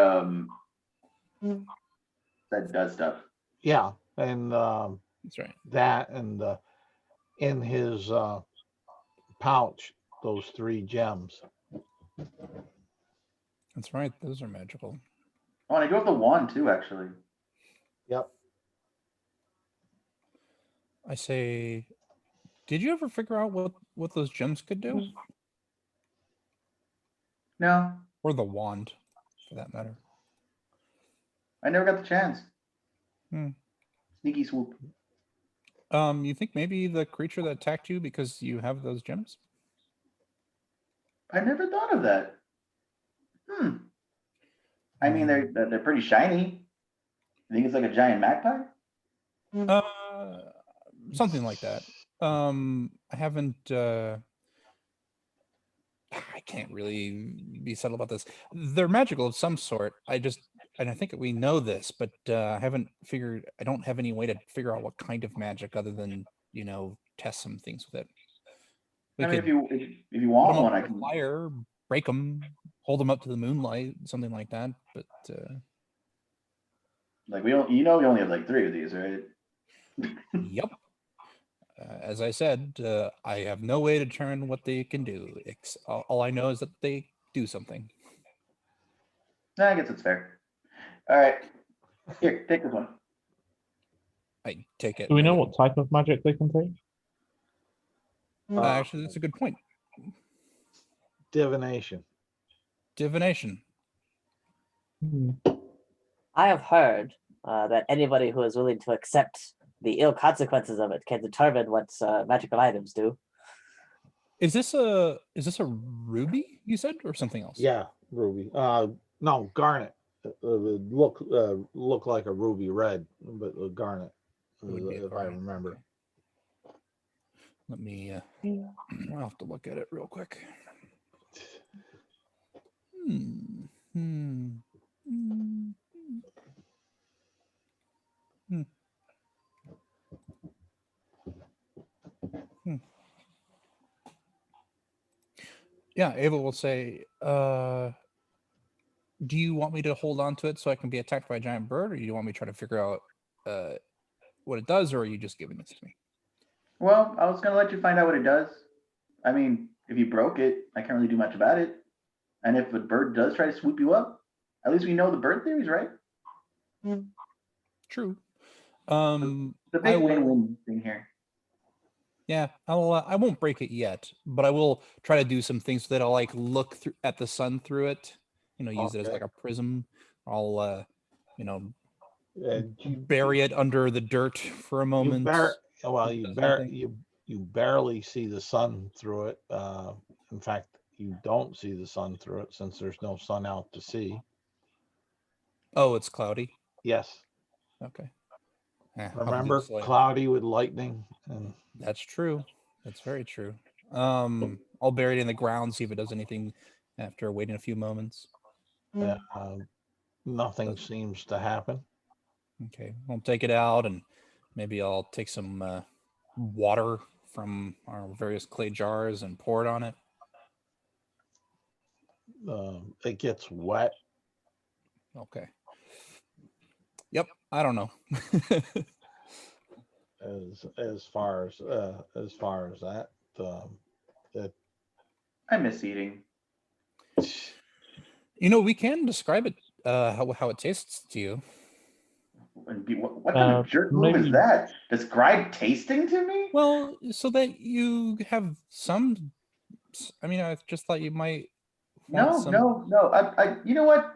that does stuff. Yeah, and That's right. that and in his pouch, those 3 gems. That's right. Those are magical. Oh, and I do have the wand too, actually. Yep. I say, did you ever figure out what those gems could do? No, Or the wand, for that matter. I never got the chance. Hmm. Sneaky swoop. You think maybe the creature that attacked you because you have those gems? I never thought of that. I mean, they're pretty shiny. You think it's like a giant magpie? Something like that. I haven't. I can't really be subtle about this. They're magical of some sort. And I think we know this, but I haven't figured. I don't have any way to figure out what kind of magic other than test some things with it. I mean, if you want one, I can fire, break them, hold them up to the moonlight, something like that. But like we only have like 3 of these, right? Yep. As I said, I have no way to determine what they can do. All I know is that they do something. I guess it's fair. All right, here, take this one. I take it. Do we know what type of magic they can take? Actually, that's a good point. Divination. Divination. I have heard that anybody who is willing to accept the ill consequences of it can determine what magical items do. Is this a ruby you said, or something else? Yeah, ruby. No, garnet. Look like a ruby red, but garnet, if I remember. Okay. Let me. I'll have to look at it real quick. Yeah, Ava will say, do you want me to hold on to it so I can be attacked by a giant bird, or do you want me to try to figure out what it does, or are you just giving this to me? Well, I was gonna let you find out what it does. I mean, if you broke it, I can't really do much about it. And if a bird does try to swoop you up, at least we know the bird theories, right? True. The big win-win thing here. Yeah, I won't break it yet, but I will try to do some things that I'll like look at the sun through it. Use it as like a prism. I'll bury it under the dirt for a moment. You barely see the sun through it. In fact, you don't see the sun through it since there's no sun out to see. Oh, it's cloudy. Yes. Okay. I'll do Remember, this later. cloudy with lightning. And That's true. That's very true. I'll bury it in the ground, see if it does anything after waiting a few moments. nothing seems to happen. Okay, I'll take it out and maybe I'll take some water from our various clay jars and pour it on it. It gets wet. Okay. Yep, I don't know. As far as that, I miss eating. You know, we can describe it how it tastes to you. What kind of jerk move is maybe- that? Describe tasting to me? Well, so that you have some. I mean, I just thought you might. Want No. You know what?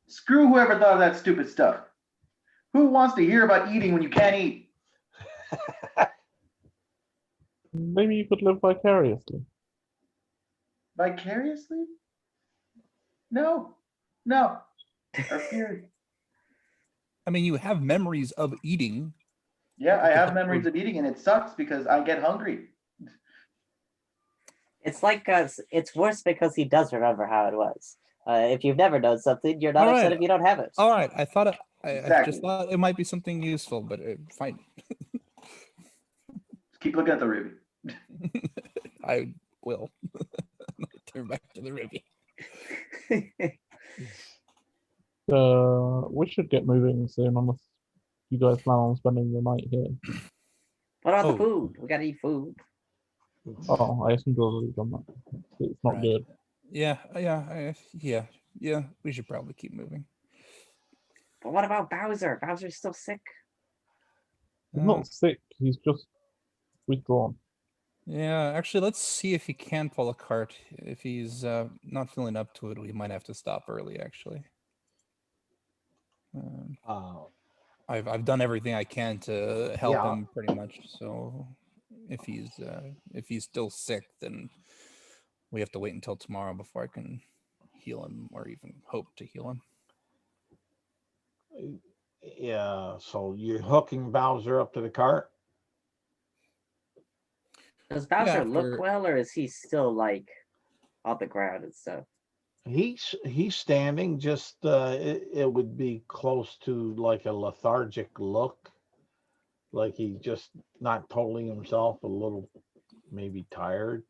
Screw whoever thought of that stupid stuff. Who wants to hear about eating when you can't eat? Maybe you could live vicariously. Vicariously? No. I refuse. I mean, you have memories of eating. Yeah, I have memories of eating, and it sucks because I get hungry. It's like it's worse because he does remember how it was. If you've never done something, you're not All upset right. if you don't have it. All right, I thought I Exactly. just thought it might be something useful, but fine. Just keep looking at the ruby. I will turn back to the ruby. We should get moving soon, unless you guys plan on spending the night here. What about Oh. the food? We gotta eat food. Oh, I assumed you already done that. It's not Right. good. Yeah. We should probably keep moving. But what about Bowser? Bowser's still sick. He's not sick. He's just withdrawn. Yeah, actually, let's see if he can pull a cart. If he's not feeling up to it, we might have to stop early. Actually, I've done everything I can to help Yeah. him pretty much. So if he's still sick, then we have to wait until tomorrow before I can heal him or even hope to heal him. Yeah, so you're hooking Bowser up to the cart? Does Bowser after- look well, or is he still like on the ground and stuff? He's standing, just it would be close to like a lethargic look. Like he's just not totally himself, a little maybe tired.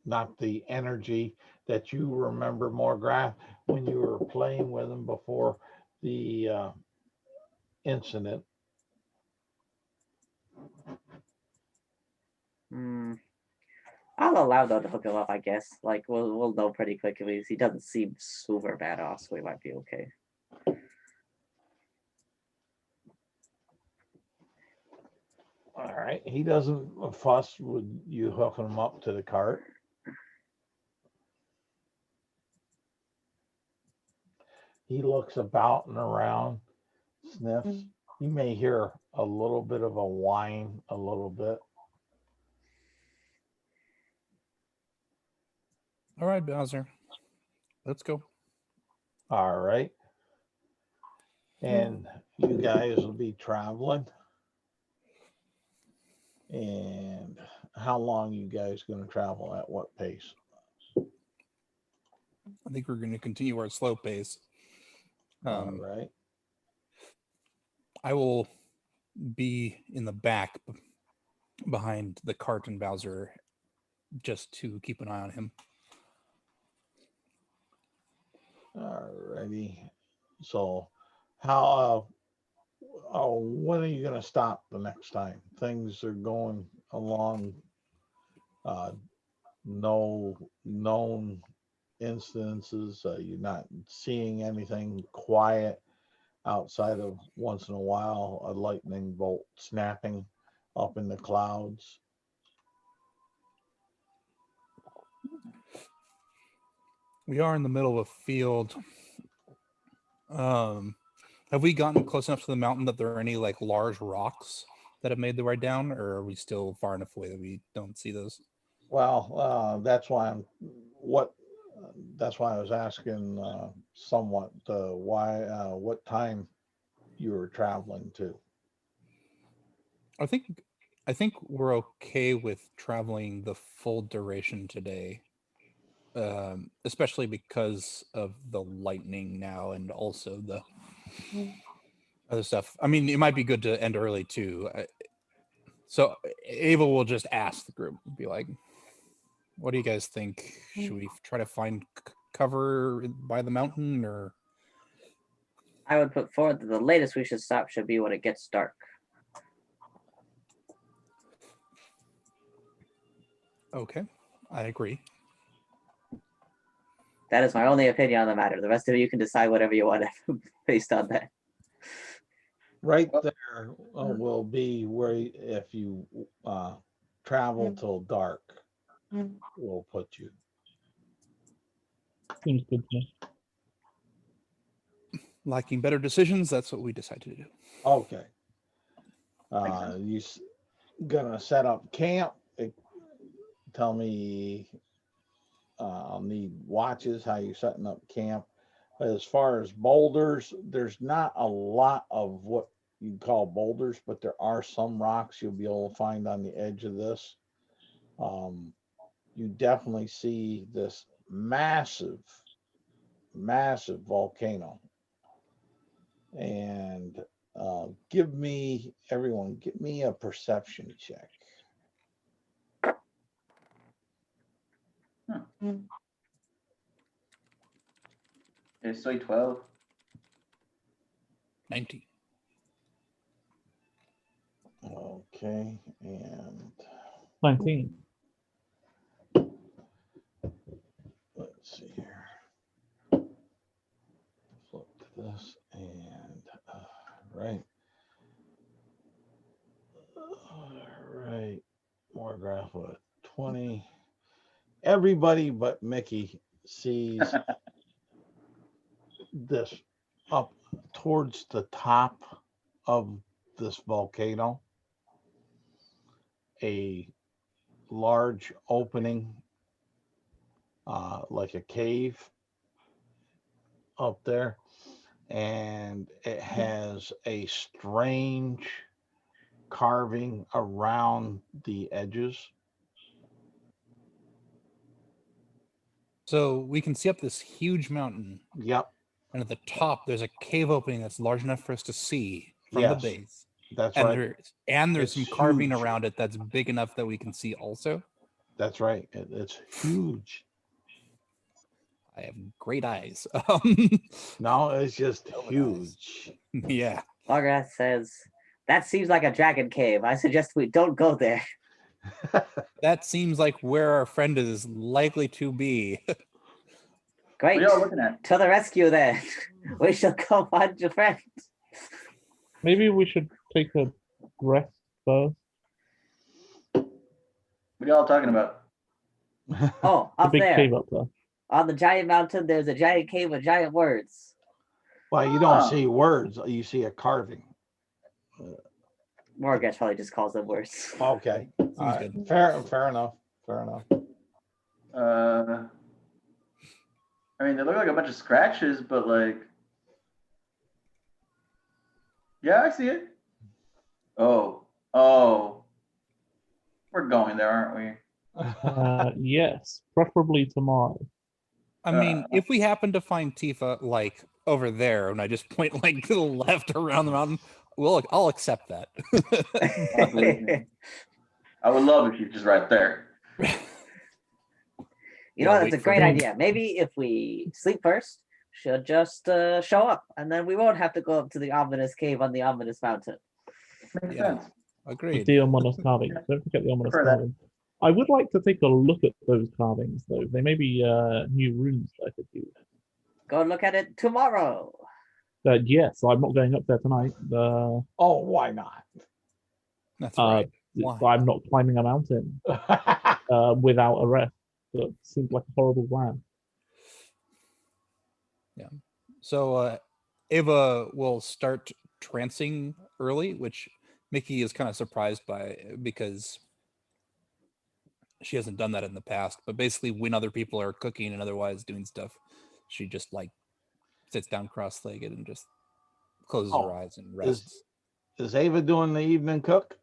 Not the energy that you remember, Morgraph, when you were playing with him before the incident. I'll allow them to hook him up, I guess. Like we'll know pretty quickly. He doesn't seem super badass, so we might be okay. All right, he doesn't fuss with you hooking him up to the cart. He looks about and around, sniffs. You may hear a little bit of a whine, a little bit. All right, Bowser, let's go. All right. And you guys will be traveling. And how long you guys going to travel at what pace? I think we're going to continue our slow pace. All right. I will be in the back behind the cart and Bowser just to keep an eye on him. All righty. So when are you going to stop the next time? Things are going along. No known incidences. You're not seeing anything quiet outside of once in a while a lightning bolt snapping up in the clouds. We are in the middle of a field. Have we gotten close enough to the mountain that there are any like large rocks that have made their way down, or are we still far enough away that we don't see those? Well, that's why that's why I was asking somewhat why, what time you were traveling to. I think we're okay with traveling the full duration today, especially because of the lightning now and also the other stuff. I mean, it might be good to end early too. So Ava will just ask the group, be like, "What do you guys think? Should we try to find cover by the mountain, or?" I would put forward that the latest we should stop should be when it gets dark. Okay, I agree. That is my only opinion on the matter. The rest of you can decide whatever you want based on that. Right there will be where if you travel till dark, we'll put you. Seems good to me. Liking better decisions, that's what we decided to do. Okay. Makes You gonna set up camp? Tell me. I'll need watches. How you setting up camp? As far as boulders, there's not a lot of what you call boulders, but there are some rocks you'll be able to find on the edge of this. You definitely see this massive volcano. And give me a perception check. It's soy 12. 19. Okay, and 19. let's see here. Flip to this and right. All right. More graph with 20. Everybody but Micky sees this up towards the top of this volcano, a large opening, like a cave up there, and it has a strange carving around the edges. So we can see up this huge mountain, Yep, and at the top there's a cave opening that's large enough for us to see from the Yes, base. that's And right. there's It's some carving huge. around it that's big enough that we can see also. That's right. It's huge. I have great eyes. No, it's just Oh, nice. huge. Yeah. Margaret says, that seems like a dragon cave. I suggest we don't go there. That seems like where our friend is likely to be. Great. What are y'all looking at? To the rescue then. We shall go find your friend. Maybe we should take a rest first. What are y'all talking about? Oh, The up big there. cave up there. On the giant mountain, there's a giant cave with giant words. Well, you don't Oh. see words, you see a carving. Morgan probably just calls them words. Okay. All Sounds right. good. Fair enough. Fair enough. I mean, they look like a bunch of scratches, but like, yeah, I see it. Oh, we're going there, aren't we? Yes, preferably tomorrow. I mean, if we happen to find Tifa like over there, and I just point like to the left around the mountain, I'll accept that. I would love if she's just right there. You know, Yeah, that's a wait for great them. idea. Maybe if we sleep first, she'll just show up, and then we won't have to go up to the ominous cave on the ominous mountain. Makes Yeah. sense. Agreed. The ominous carvings. Don't forget the ominous Prefer that. carvings. I would like to take a look at those carvings, though. They may be new runes that I could use. Go look at it tomorrow. Yes, I'm not going up there tonight. Oh, why not? That's right. Why? I'm not climbing a mountain without a rest. That seems like a horrible plan. So Ava will start trancing early, which Micky is kind of surprised by because she hasn't done that in the past. But basically, when other people are cooking and otherwise doing stuff, she just like sits down cross-legged and just closes her eyes and rests. Is Ava doing the evening cook?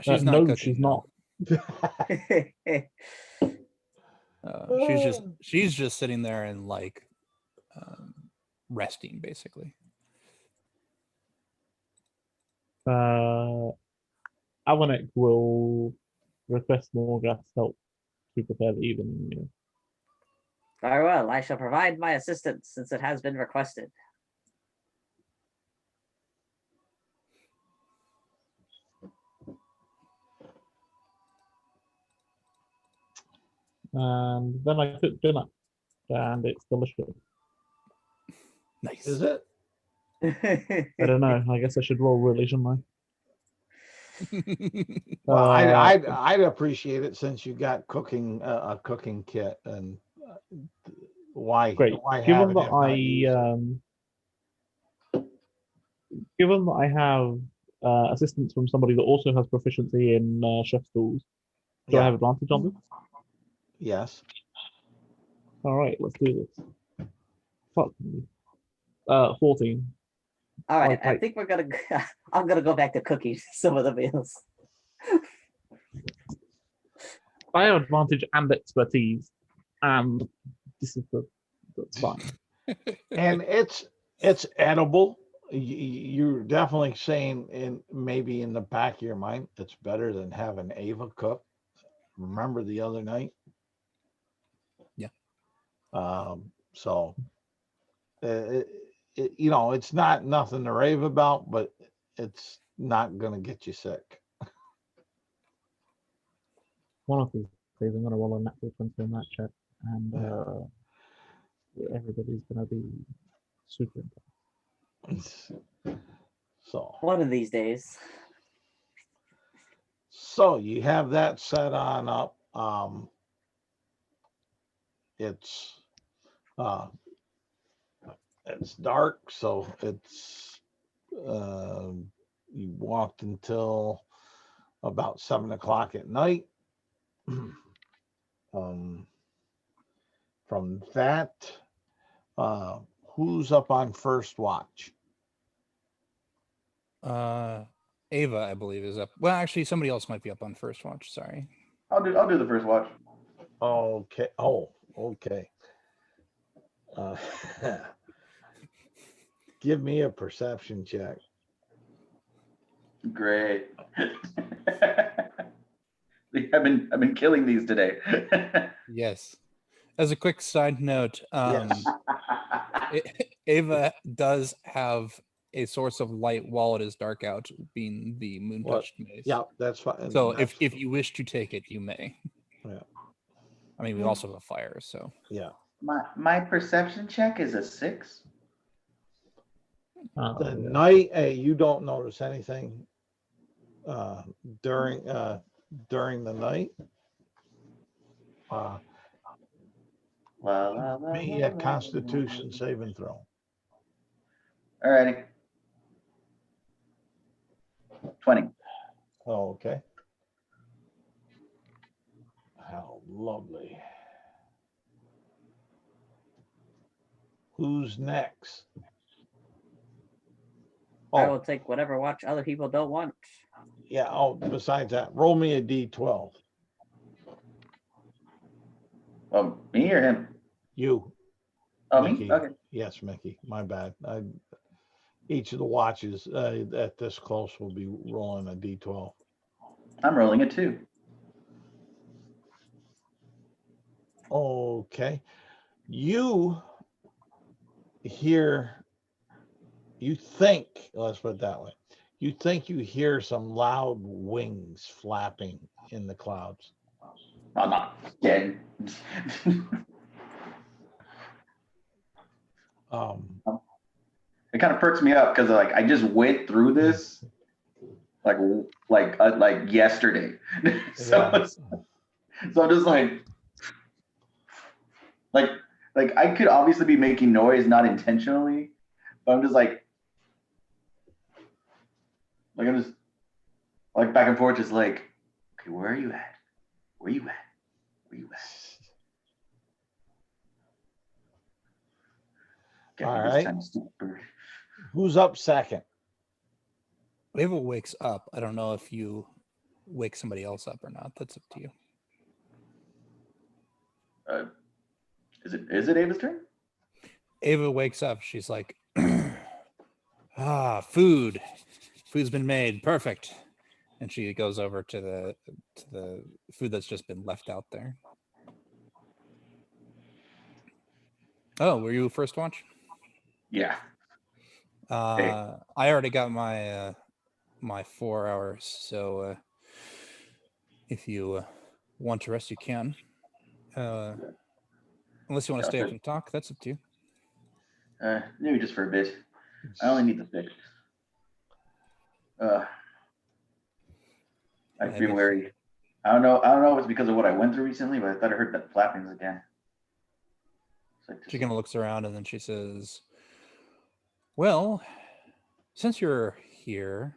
She's not no, cooking. she's no. not. She's just sitting there and like resting basically. Alanek will request more gas help to prepare the evening meal. Very well, I shall provide my assistance since it has been requested. And then I cook dinner, and it's delicious. Nice. Is it? I don't know. I guess I should roll really, shouldn't I? Well, I'd appreciate it since you got cooking a cooking kit, and why Great. why have Given it that if not use it? given that I have assistance from somebody that also has proficiency in chef's tools, do I Yeah. have advantage on this? Yes. All right, let's do this. Fuck me. 14. All right, I Right. think we're gonna. I'm gonna go back to cooking some of the meals. I have advantage and expertise, and this is that's fine. And it's edible. You're definitely saying maybe in the back of your mind, it's better than having Ava cook. Remember the other night? Yeah. So, it's not nothing to rave about, but it's not going to get you sick. One of these days, I'm going to roll a natural 20 on that check, and everybody's going to be super impressed. So, One of these days. so you have that set on up. It's dark, so it's you walked until about 7 o'clock at night. From that, who's up on first watch? Ava, I believe, is up. Well, actually, somebody else might be up on first watch. Sorry. I'll do the first watch. Okay. Oh, okay. Give me a perception check. Great. I've been killing these today. Yes. As a quick side note, Yes. Ava does have a source of light while it is dark out, being the moon Well, touched mace. Yeah, that's fine. So That's- if you wish to take it, you may. Yeah. I mean, we also have a fire, so. Yeah. my perception check is a 6. The night, you don't notice anything during the night. Me a Constitution saving throw. Alrighty. 20. Oh, okay. How lovely. Who's next? I Oh, will take whatever watch other people don't want. yeah. Oh, besides that, roll me a D12. Me or him? You. Oh, Micky. me? Okay. Yes, Micky. My bad. Each of the watches at this close will be rolling a D12. I'm rolling a 2. Okay. Let's put it that way. You think you hear some loud wings flapping in the clouds. I'm not dead. It kind of perks me up because I just went through this like yesterday. So Yeah. so I'm just like I could obviously be making noise, not intentionally, but I'm just like I'm just back and forth, just like, okay, where are you at? Where you at? Where you at? Got All me this right. time, stupid bird. Who's up second? Ava wakes up. I don't know if you wake somebody else up or not. That's up to you. Is it Ava's turn? Ava wakes up. She's like, food. Food's been made. Perfect. And she goes over to the food that's just been left out there. Oh, were you first watch? Yeah. I already got my my 4 hours, so if you want to rest, you can. Unless you want to stay up and talk, that's up to you. Maybe just for a bit. I only need the fix. I've been wary. I don't know if it's because of what I went through recently, but I thought I heard that flappings again. She kind of looks around and then she says, well, since you're here,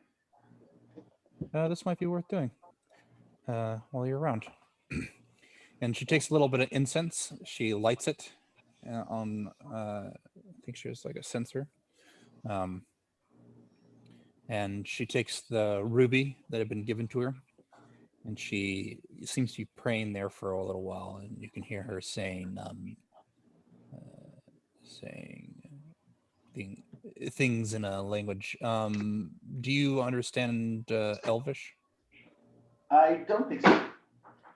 this might be worth doing while you're around. And she takes a little bit of incense. She lights it on, I think she has like a censer. And she takes the ruby that had been given to her. And she seems to be praying there for a little while. And you can hear her saying things in a language. Do you understand Elvish? I don't think so. All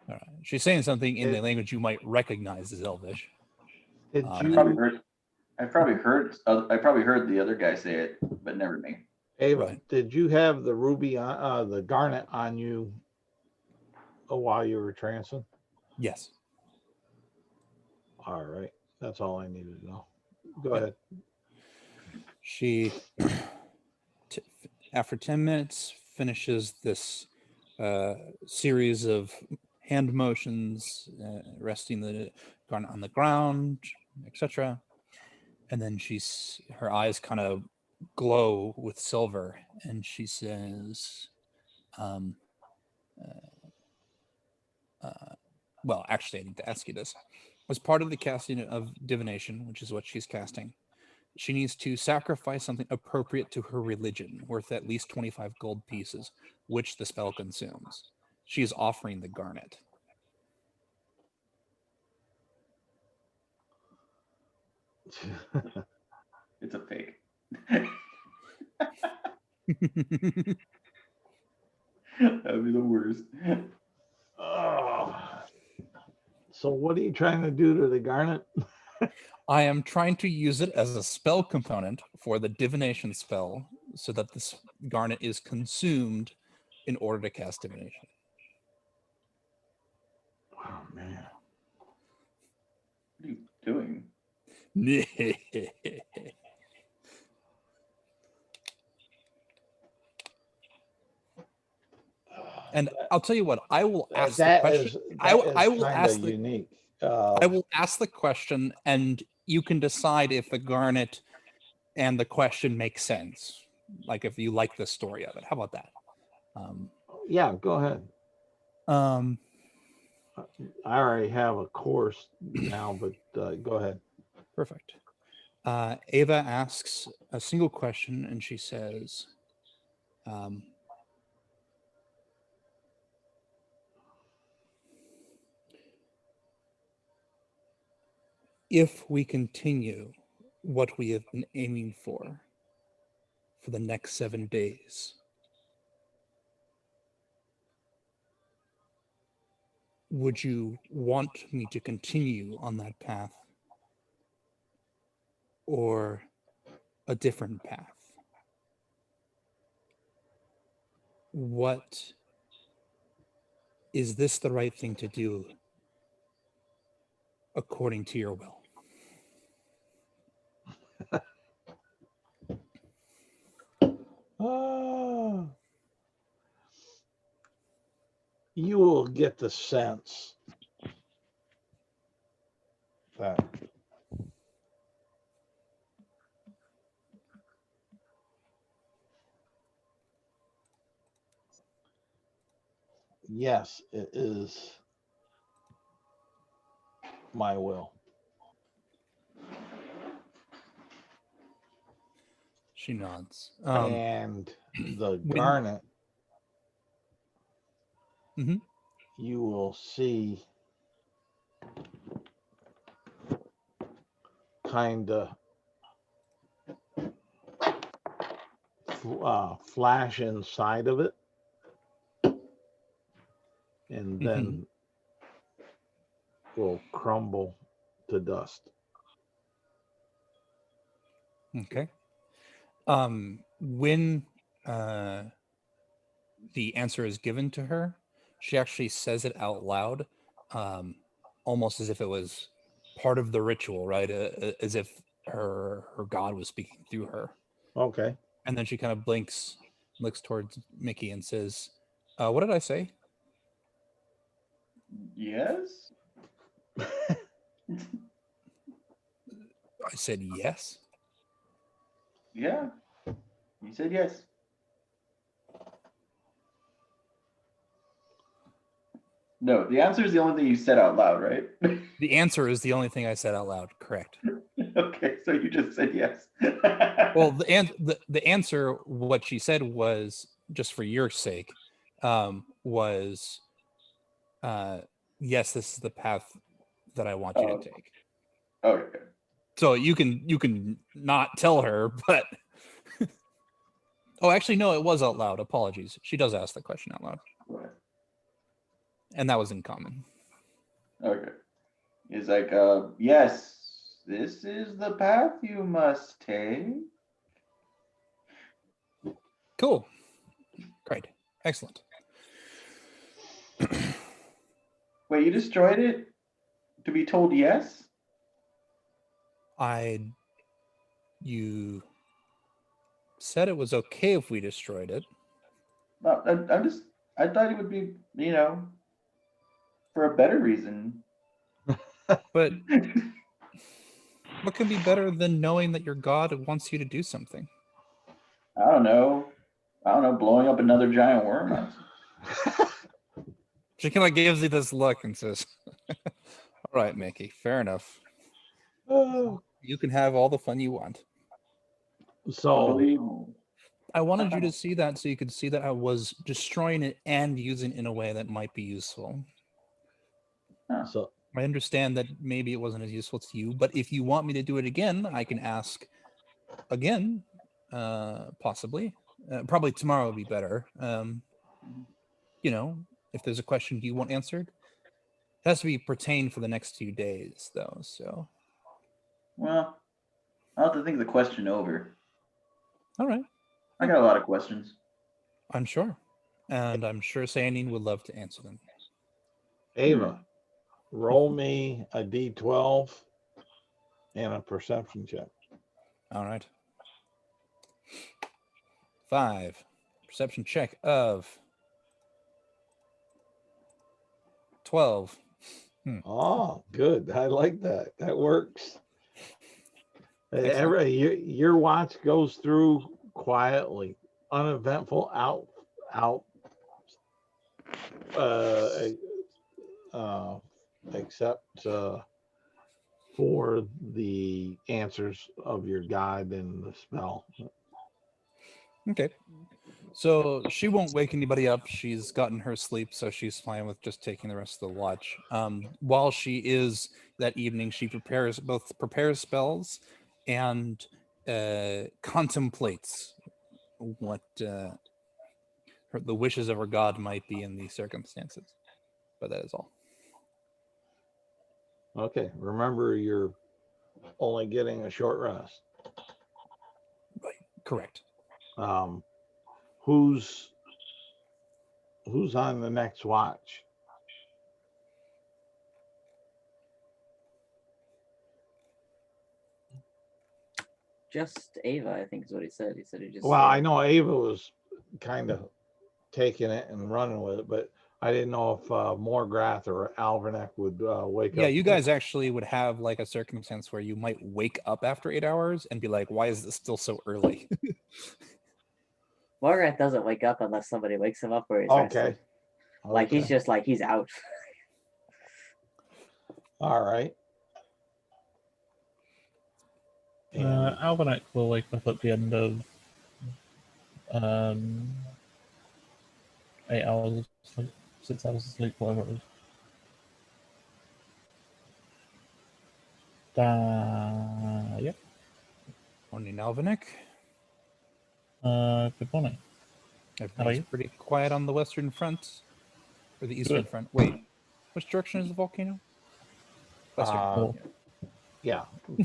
right. She's saying something in the language you might recognize as Elvish. Did I you? probably heard the other guy say it, but never me. Ava, Right. did you have the ruby on the garnet on you while you were trancing? Yes. All right. That's all I needed to know. Go ahead. She, after 10 minutes, finishes this series of hand motions, resting the garnet on the ground, etc. And then her eyes kind of glow with silver, and she says, well, actually, I need to ask you this. As part of the casting of divination, which is what she's casting, she needs to sacrifice something appropriate to her religion, worth at least 25 gold pieces, which the spell consumes. She is offering the garnet. It's a fake. That'd be the worst. Oh. So what are you trying to do to the garnet? I am trying to use it as a spell component for the divination spell so that this garnet is consumed in order to cast divination. Oh, man. What are you doing? And I'll tell you what, I will ask the question. I will ask the unique. I will ask the question, and you can decide if the garnet and the question make sense. Like if you like the story of it. How about that? Yeah, go ahead. Um, I already have a course now, but go ahead. Perfect. Ava asks a single question, and she says, if we continue what we have been aiming for the next 7 days, would you want me to continue on that path or a different path? What is this the right thing to do according to your will? You will get the sense that yes, it is my will. She nods. And the when- garnet, Mhm. you will see kind of flash inside of it, and then will crumble to dust. Okay. When the answer is given to her, she actually says it out loud, almost as if it was part of the ritual, right? As if her god was speaking through her. Okay. And then she kind of looks towards Micky and says, "What did I say?" Yes. I said yes. Yeah. You said yes. No, the answer is the only thing you said out loud, right? The answer is the only thing I said out loud. Correct. Okay, so you just said yes. Well, the answer, what she said was, just for your sake, was, yes, this is the path that I want you to take. Okay. So you can not tell her, but oh, actually, no, it was out loud. Apologies. She does ask the question out loud, and that was in common. Okay. It's like, yes, this is the path you must take. Cool. Great. Excellent. Wait, you destroyed it to be told yes? You said it was okay if we destroyed it. No, I thought it would be, for a better reason. But what can be better than knowing that your god wants you to do something? I don't know, blowing up another giant worm. She kind of gives you this look and says, "All right, Micky, fair enough. You can have all the fun you want." So I wanted you to see that so you could see that I was destroying it and using it in a way that might be useful. So I understand that maybe it wasn't as useful to you, but if you want me to do it again, I can ask again, possibly. Probably tomorrow would be better. If there's a question you want answered, it has to be pertained for the next 2 days, though. So, Well, I'll have to think the question over. all right. I got a lot of questions. I'm sure. And I'm sure Sandine would love to answer them. Ava, roll me a D12 and a perception check. All right. 5. Perception check of 12. Oh, good. I like that. That works. Your watch goes through quietly, uneventful, except for the answers of your guide and the spell. Okay. So she won't wake anybody up. She's gotten her sleep, so she's fine with just taking the rest of the watch. While she is that evening, she prepares spells and contemplates what the wishes of her god might be in these circumstances. But that is all. Okay. Remember, you're only getting a short rest. Right. Correct. Who's on the next watch? Just Ava, I think is what he said. He said he just. Well, I know Ava was kind of taking it and running with it, but I didn't know if Morgrath or Alverneck would wake up. Yeah, you guys actually would have like a circumstance where you might wake up after 8 hours and be like, "Why is this still so early?" Morgrath doesn't wake up unless somebody wakes him up where he's Okay. rested. Like he's just like he's out. All right. And Alvinac will wake up at the end of 8 hours of sleep, 6 hours of sleep, whatever it is. Yep. Morning, Alvinic. Good morning. Everything's you? pretty quiet on the western front, or the eastern Good. front. Wait, which direction is the volcano? Western. Well, yeah,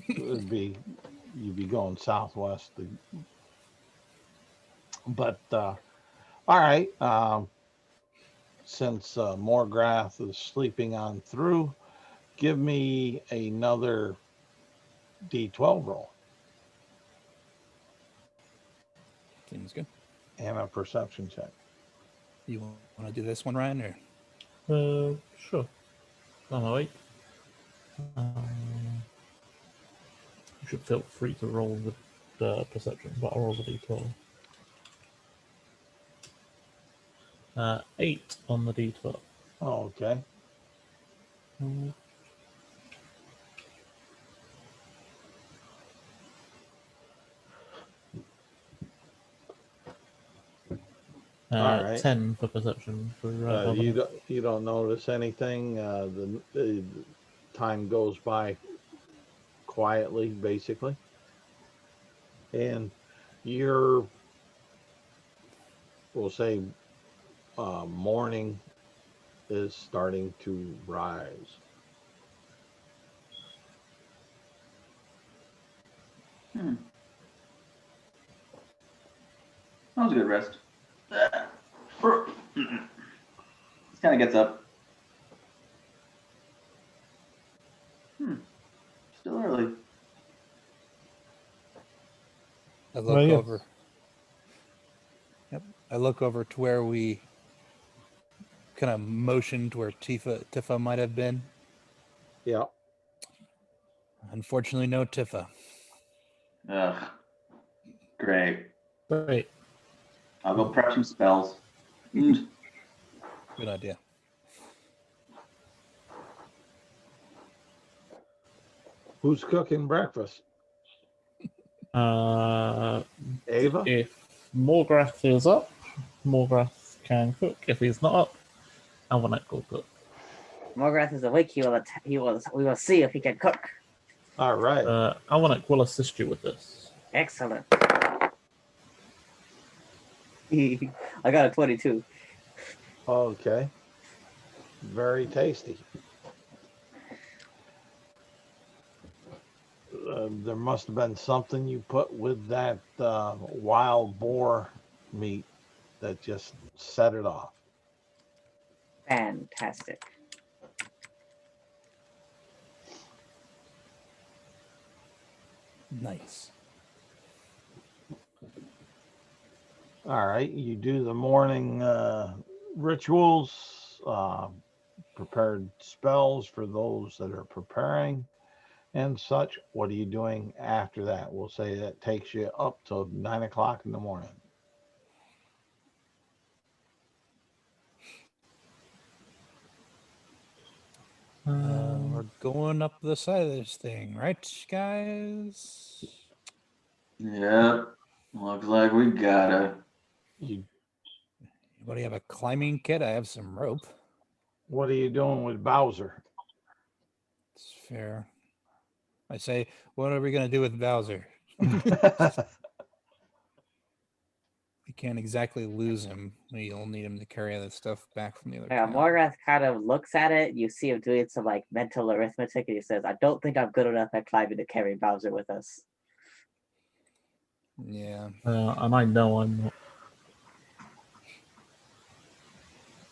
it'd be you'd be going southwest. But all right, since Morgrath is sleeping on through, give me another D12 roll Seems good. and a perception check. You want to do this one, Ryan, or Sure. Oh, wait. You should feel free to roll the perception, but I'll roll the d12. 8 on the d12. Oh, okay. All right. 10 for perception. For you don't notice anything. The time goes by quietly, basically, and we'll say morning is starting to rise. That was a good rest. This kind of gets up. Still early. I look over. Yep, I look over to where we kind of motioned where Tifa might have been. Yeah. Unfortunately, no Tifa. Ugh. Great. Wait. I'll go prep some spells. Good idea. Who's cooking breakfast? Ava? If Morgrath is up, Morgrath can cook. If he's not up, Alvinac will cook. Morgrath is awake. We will see if he can cook. All right. Alvinac will assist you with this. Excellent. I got a 22. Okay. Very tasty. There must have been something you put with that wild boar meat that just set it off. Fantastic. Nice. All right. You do the morning rituals, prepared spells for those that are preparing and such. What are you doing after that? We'll say that takes you up to 9 o'clock in the morning. We're going up the side of this thing, right, guys? Yep. Looks like we gotta. Anybody have a climbing kit? I have some rope. What are you doing with Bowser? It's fair. I say, what are we going to do with Bowser? We can't exactly lose him. You'll need him to carry that stuff back from the other town. Morgrath kind of looks at it. You see him doing some like mental arithmetic, and he says, "I don't think I'm good enough at climbing to carry Bowser with us." Yeah. And I know I'm not.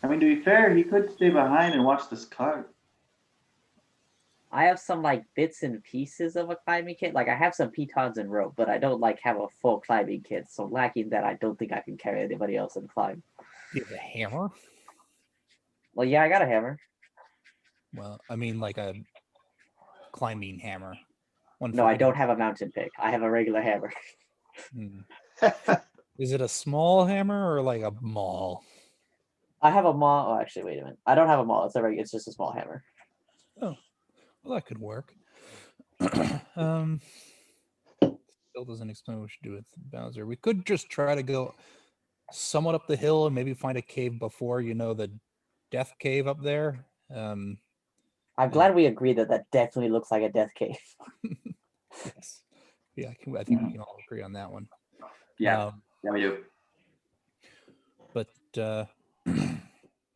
I mean, to be fair, he could stay behind and watch this cart. I have some like bits and pieces of a climbing kit. Like I have some pitons and rope, but I don't like have a full climbing kit. So lacking that, I don't think I can carry anybody else and climb. You have a hammer? Well, yeah, I got a hammer. Well, I mean like a climbing hammer. No, I don't have a mountain pick. I have a regular hammer. Is it a small hammer or like a maul? I have a maul. Oh, actually, wait a minute. I don't have a maul. It's just a small hammer. Oh, well, that could work. Still doesn't explain what we should do with Bowser. We could just try to go somewhat up the hill and maybe find a cave before, the death cave up there. I'm glad we agree that that definitely looks like a death cave. Yes. Yeah, I think we can all agree on that one. Yeah, yeah, we do. But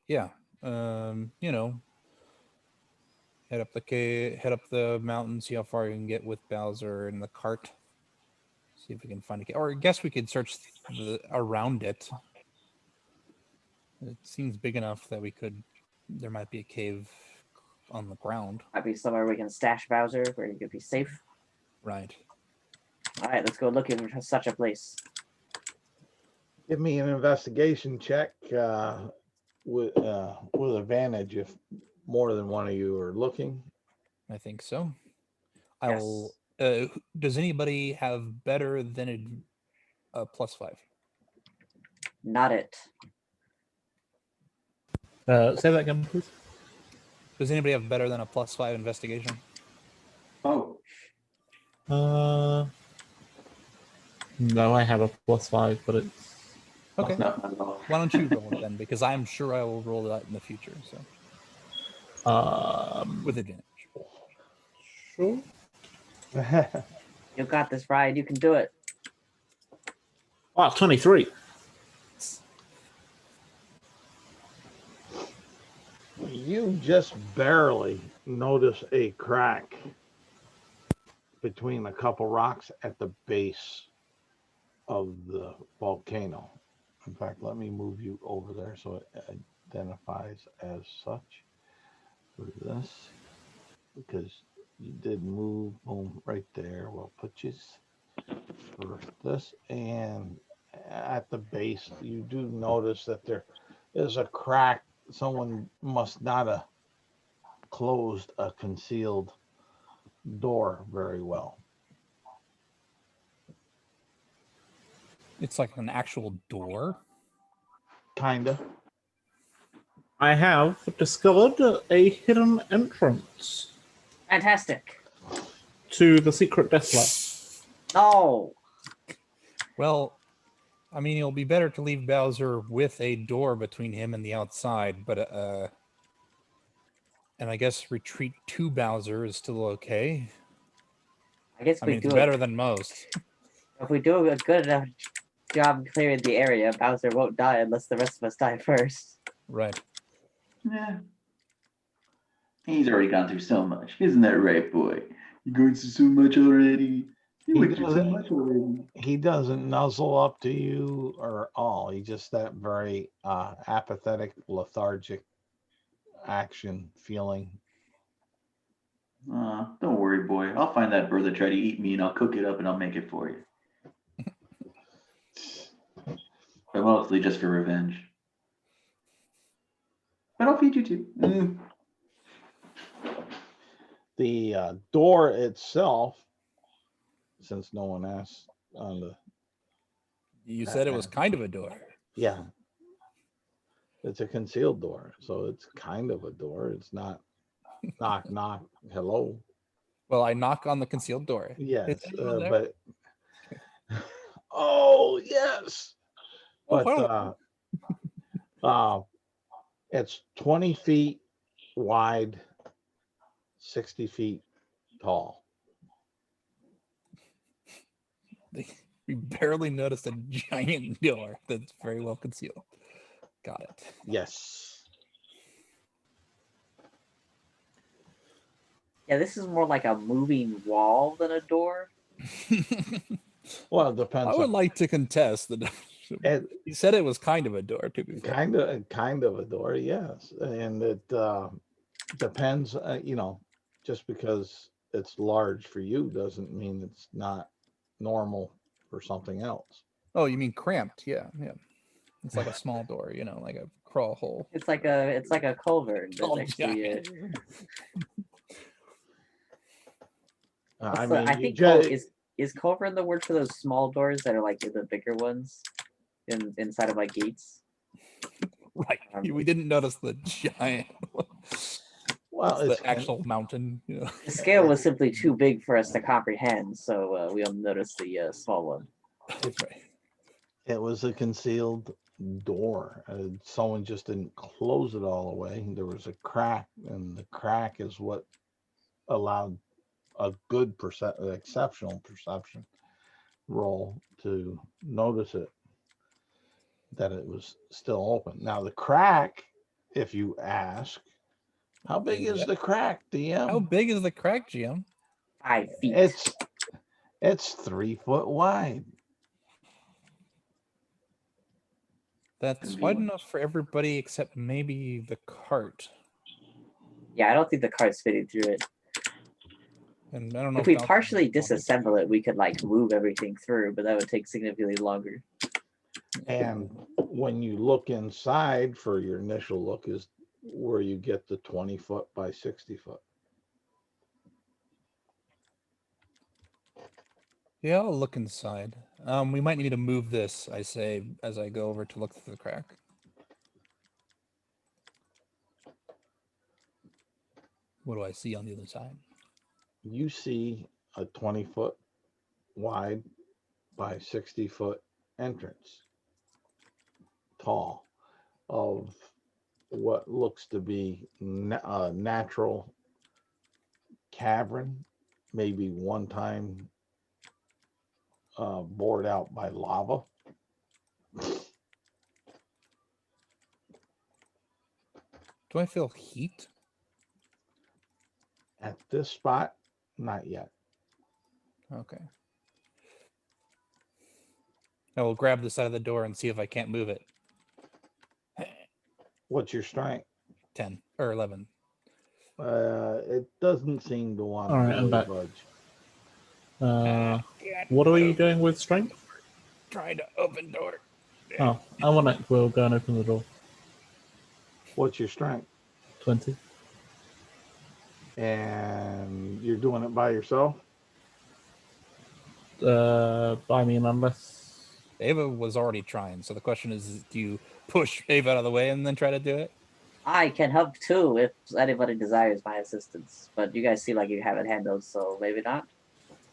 yeah, head up the cave, head up the mountain, see how far you can get with Bowser in the cart. See if we can find a cave, or I guess we could search around it. It seems big enough that there might be a cave on the ground. Might be somewhere we can stash Bowser where he could be safe. Right. All right, let's go looking for such a place. Give me an investigation check with advantage if more than one of you are looking. I think so. Yes. I will. Does anybody have better than a +5? Not it. Say that again, please. Does anybody have better than a +5 investigation? Oh, No, I have a +5, but it's Okay. no, not at all. Why don't you roll it then? Because I'm sure I will roll that in the future. So with advantage. sure. You got this, Ryan. You can do it. Wow, 23. You just barely notice a crack between a couple rocks at the base of the volcano. In fact, let me move you over there so it identifies as such for this, because you did move, boom, right there. We'll put you for this, and at the base, you do notice that there is a crack. Someone must not have closed a concealed door very well. It's like an actual door. Kinda. I have discovered a hidden entrance Fantastic. to the secret death lab. No. Well, I mean, it'll be better to leave Bowser with a door between him and the outside, but and I guess retreat to Bowser is still okay. I guess I we mean, do it's better than most. If we do a good enough job clearing the area, Bowser won't die unless the rest of us die first. Right. Yeah. He's already gone through so much. Isn't that right, boy? You're going through so much already. You went through so much already. He doesn't nuzzle up to you or all. He's just that very apathetic, lethargic action feeling. Don't worry, boy. I'll find that bird that tried to eat me and I'll cook it up and I'll make it for you. But mostly just for revenge. But I'll feed you too. The door itself, since no one asked on the... You said it was kind of a door. Yeah. It's a concealed door, so it's kind of a door. It's not knock, knock, hello. Well, I knock on the concealed door. Yes, Is anyone there? but... Oh, yes! Oh, But it's 20 feet wide, 60 feet tall. We barely noticed a giant door that's very well concealed. Got it. Yes. Yeah, this is more like a moving wall than a door. Well, it depends. I would like to contest that. He said it was kind of a door, to be fair. Kind of a door, yes. And it depends, just because it's large for you doesn't mean it's not normal for something else. Oh, you mean cramped? Yeah. It's like a small door, like a crawl hole. It's like a culvert. Oh, Next to you. I think is culvert the word for those small doors that are like the bigger ones inside of like gates? Right. We didn't notice the giant one. Well, It's it's the actual mountain. You know? The scale was simply too big for us to comprehend, so we only noticed the small one. That's right. It was a concealed door. Someone just didn't close it all the way. There was a crack, and the crack is what allowed a good exceptional perception roll to notice it, that it was still open. Now the crack, if you ask, how big is the crack, DM? How big is the crack, GM? 5 feet. It's 3 foot wide. That's wide enough for everybody except maybe the cart. Yeah, I don't think the cart's fitting through it. And I don't know If we Falcon partially wanted to- disassemble it, we could like move everything through, but that would take significantly longer. And when you look inside for your initial look is where you get the 20 foot by 60 foot. Yeah, I'll look inside. We might need to move this, I say, as I go over to look through the crack. What do I see on the other side? You see a 20 foot wide by 60 foot entrance, tall, of what looks to be a natural cavern, maybe one time bored out by lava. Do I feel heat? At this spot, not yet. Okay. I will grab the side of the door and see if I can't move it. What's your strength? 10 or 11. It doesn't seem to want All right, to I'm really back. budge. What are we doing with strength? Trying to open door. Oh, I want it. We'll go and open the door. What's your strength? 20. And you're doing it by yourself? I mean, unless Ava was already trying, so the question is, do you push Ava out of the way and then try to do it? I can help too if anybody desires my assistance, but you guys seem like you have it handled, so maybe not.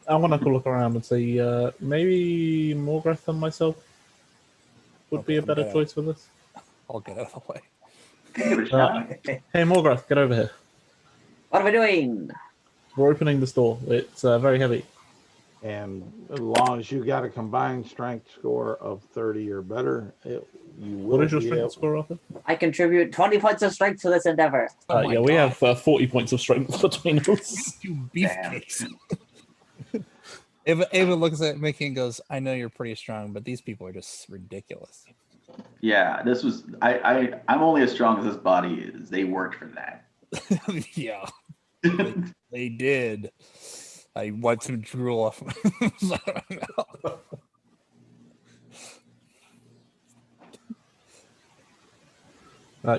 I want to look around and see. Maybe Morgrath than myself would be a better choice for this. I'll get out of the way. Give it a shot. Hey, Morgrath, get over here. What are we doing? We're opening this door. It's very heavy. And as long as you got a combined strength score of 30 or better, you will What is your be strength able- score, Arthur? I contribute 20 points of strength to this endeavor. Oh my Yeah, we God. have 40 points of strength between us. You beefcakes. Ava looks at Micky and goes, I know you're pretty strong, but these people are just ridiculous. Yeah, this was I'm only as strong as this body is. They worked for that. Yeah, they did. I wiped some drool off.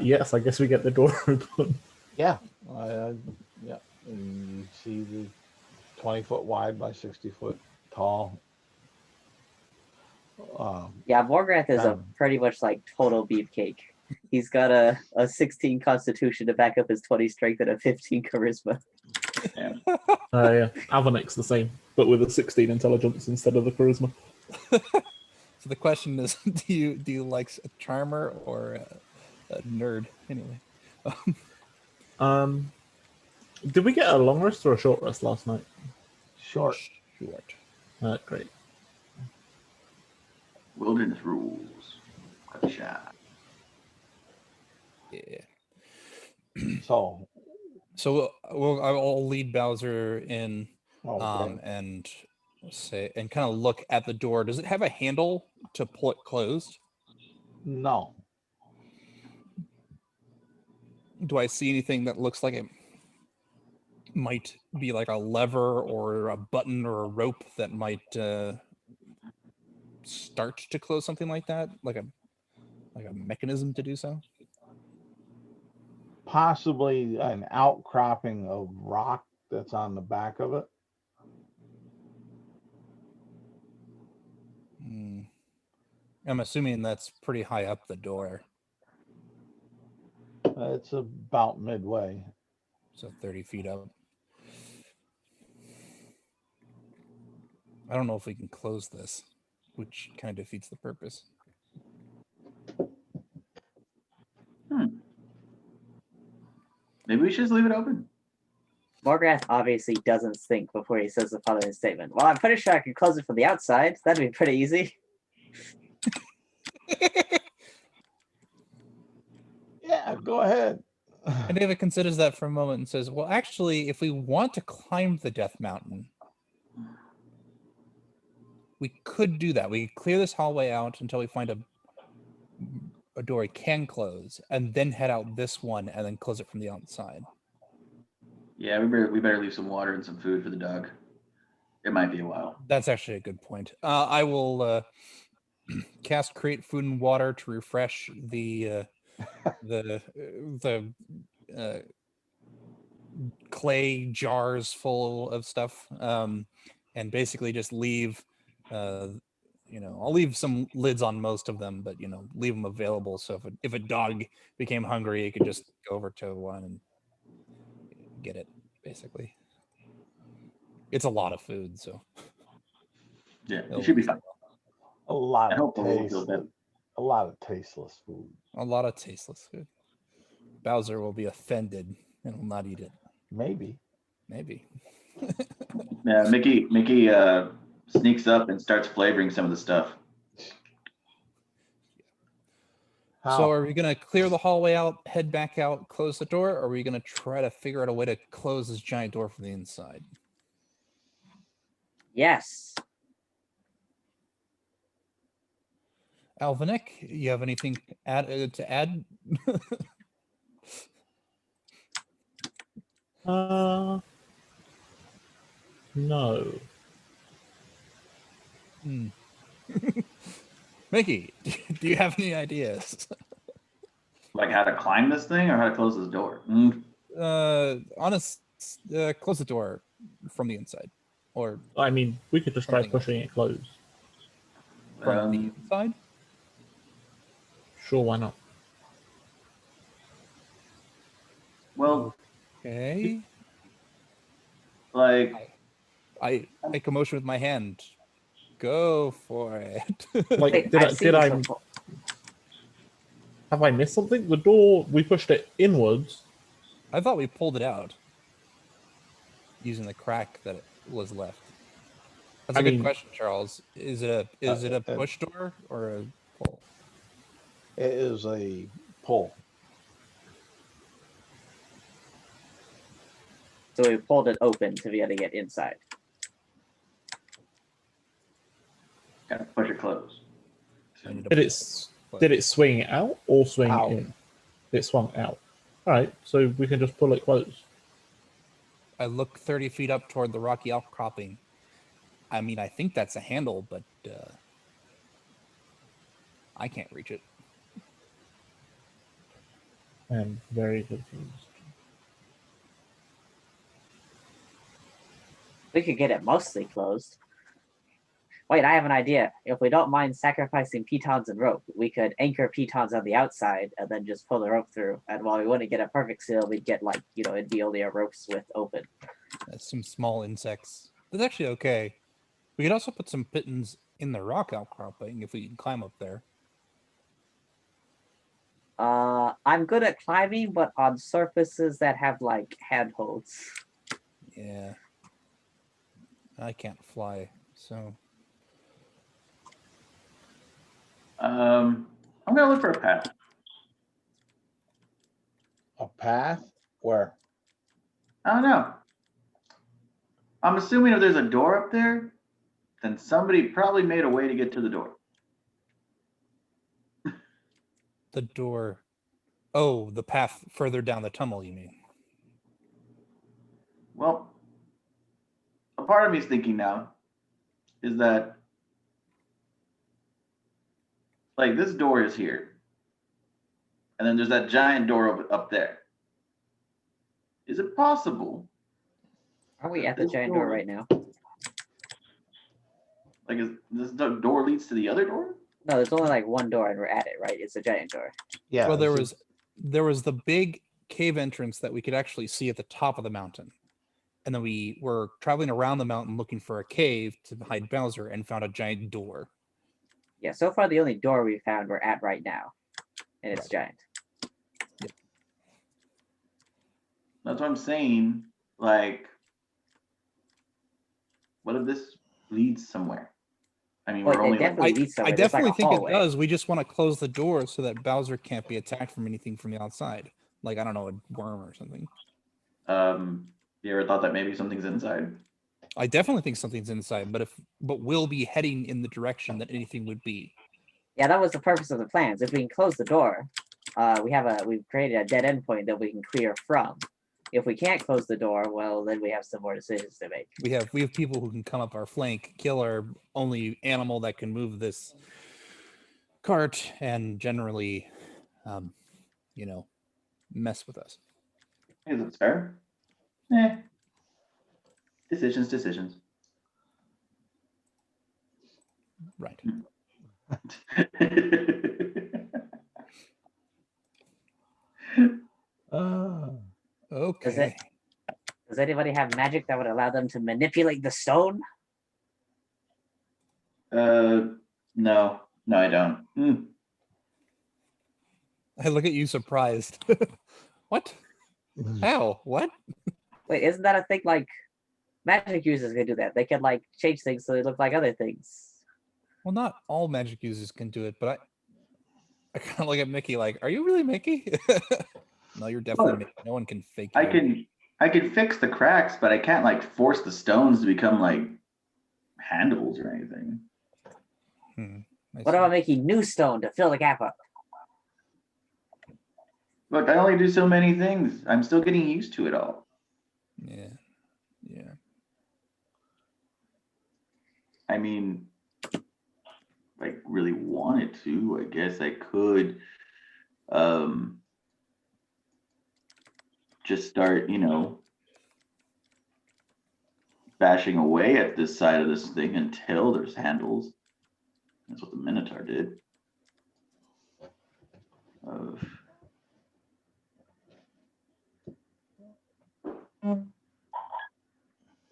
Yes, I guess we get the door open. Yeah. Yeah. And you see the 20 foot wide by 60 foot tall. Yeah, Morgrath is a Um, pretty much like total beefcake. He's got a 16 constitution to back up his 20 strength and a 15 charisma. Yeah, Avanic's the same, but with a 16 intelligence instead of the charisma. So the question is, do you like a charmer or a nerd? Anyway. Did we get a long rest or a short rest last night? short. Short. Great. Wilderness rules. Cut the shot. Yeah. So, I'll lead Bowser in, okay. and say, and kind of look at the door. Does it have a handle to pull it closed? No. Do I see anything that looks like it might be like a lever or a button or a rope that might start to close something like that, like a mechanism to do so? Possibly an outcropping of rock that's on the back of it. I'm assuming that's pretty high up the door. It's about midway. So 30 feet up. I don't know if we can close this, which kind of defeats the purpose. Maybe we should just leave it open. Morgrath obviously doesn't think before he says the following statement. Well, I'm pretty sure I can close it from the outside. That'd be pretty easy. Yeah, go ahead. And David considers that for a moment and says, well, actually, if we want to climb the Death Mountain, we could do that. We could clear this hallway out until we find a door we can close, and then head out this one and then close it from the outside. Yeah, we better leave some water and some food for the dog. It might be a while. That's actually a good point. I will cast Create Food and Water to refresh the clay jars full of stuff, and basically just leave. I'll leave some lids on most of them, but leave them available. So if a dog became hungry, it could just go over to one and get it. Basically, it's a lot of food, so yeah, it should be fine. A lot I hope of the wolves feel better. a lot of tasteless food. a lot of tasteless food. Bowser will be offended and will not eat it. Maybe. Yeah, Mickey sneaks up and starts flavoring some of the stuff. How? So are we going to clear the hallway out, head back out, close the door, or are we going to try to figure out a way to close this giant door from the inside? Yes. Alvinic, you have anything to add? No. Mickey, do you have any ideas? Like how to climb this thing or how to close this door? Close the door from the inside, or I mean, we could just try Something else. pushing it closed. from the inside. Sure, why not? Well, Okay. like I make a motion with my hand. Go for it. Like, Wait, did I've seen I this before. have I missed something? The door, we pushed it inwards. I thought we pulled it out using the crack that was left. That's a I good mean- question, Charles. Is it a push door or a pull? It is a pull. So we pulled it open to be able to get inside. gotta push it close. I need to Did pull it did it swing out or swing Out. in? It swung out. All right, so we can just pull it closed. I look 30 feet up toward the rocky outcropping. I mean, I think that's a handle, but I can't reach it. I am very confused. We could get it mostly closed. Wait, I have an idea. If we don't mind sacrificing pitons and rope, we could anchor pitons on the outside and then just pull the rope through. And while we wouldn't get a perfect seal, we'd get like, it'd be only a rope's width open. Some small insects. That's actually okay. We could also put some pittons in the rock outcropping if we can climb up there. I'm good at climbing, but on surfaces that have like handholds. Yeah. I can't fly, so I'm gonna look for a path. A path? Where? I don't know. I'm assuming if there's a door up there, then somebody probably made a way to get to the door. the door. Oh, the path further down the tunnel, you mean? Well, a part of me is thinking now is that like this door is here. And then there's that giant door up there. Is it possible? Are we at the This giant door door- right now? Like, is this door leads to the other door? No, there's only like one door and we're at it, right? It's a giant door. Yeah. Well, this is- there was the big cave entrance that we could actually see at the top of the mountain. And then we were traveling around the mountain looking for a cave to hide Bowser and found a giant door. Yeah, so far the only door we found we're at right now. And it's Right. giant. That's what I'm saying. Like, what if this leads somewhere? I mean, Well, we're it only like, definitely leads I somewhere. There's like definitely a think hallway. it does. We just want to close the door so that Bowser can't be attacked from anything from the outside. Like, I don't know, a worm or something. you ever thought that maybe something's inside? I definitely think something's inside, but we'll be heading in the direction that anything would be. Yeah, that was the purpose of the plans. If we can close the door, we've created a dead end point that we can clear from. If we can't close the door, well, then we have some more decisions to make. We have people who can come up our flank, kill our only animal that can move this cart, and generally, you know, mess with us. I guess that's fair. Decisions. Right. Okay. Does anybody have magic that would allow them to manipulate the stone? No, I don't. I look at you surprised. What? How? What? Wait, isn't that a thing? Like, magic users can do that. They can like change things so they look like other things. Well, not all magic users can do it, but I kind of look at Mickey like, are you really Mickey? No, you're definitely Look, Mickey. No one can fake I you. can fix the cracks, but I can't like force the stones to become like handles or anything. What about making new stone to fill the gap up? Look, I only do so many things. I'm still getting used to it all. Yeah. I mean, if I really wanted to, I guess I could just start, bashing away at this side of this thing until there's handles. That's what the Minotaur did.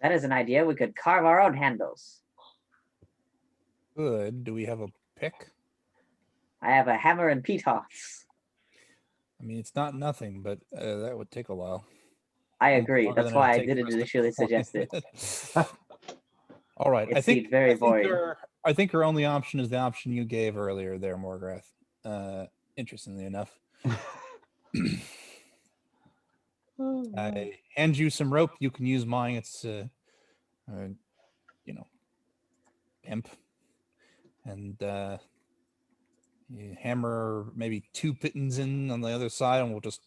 That is an idea. We could carve our own handles. Good. Do we have a pick? I have a hammer and peat hops. I mean, it's not nothing, but that would take a while. I agree. Longer That's than why I it'd take didn't for us to initially suggest it. All right. It seemed very boring. I think our only option is the option you gave earlier there, Morgrath. Interestingly enough. I hand you some rope. You can use mine. It's, imp. And you hammer maybe 2 pittons in on the other side, and we'll just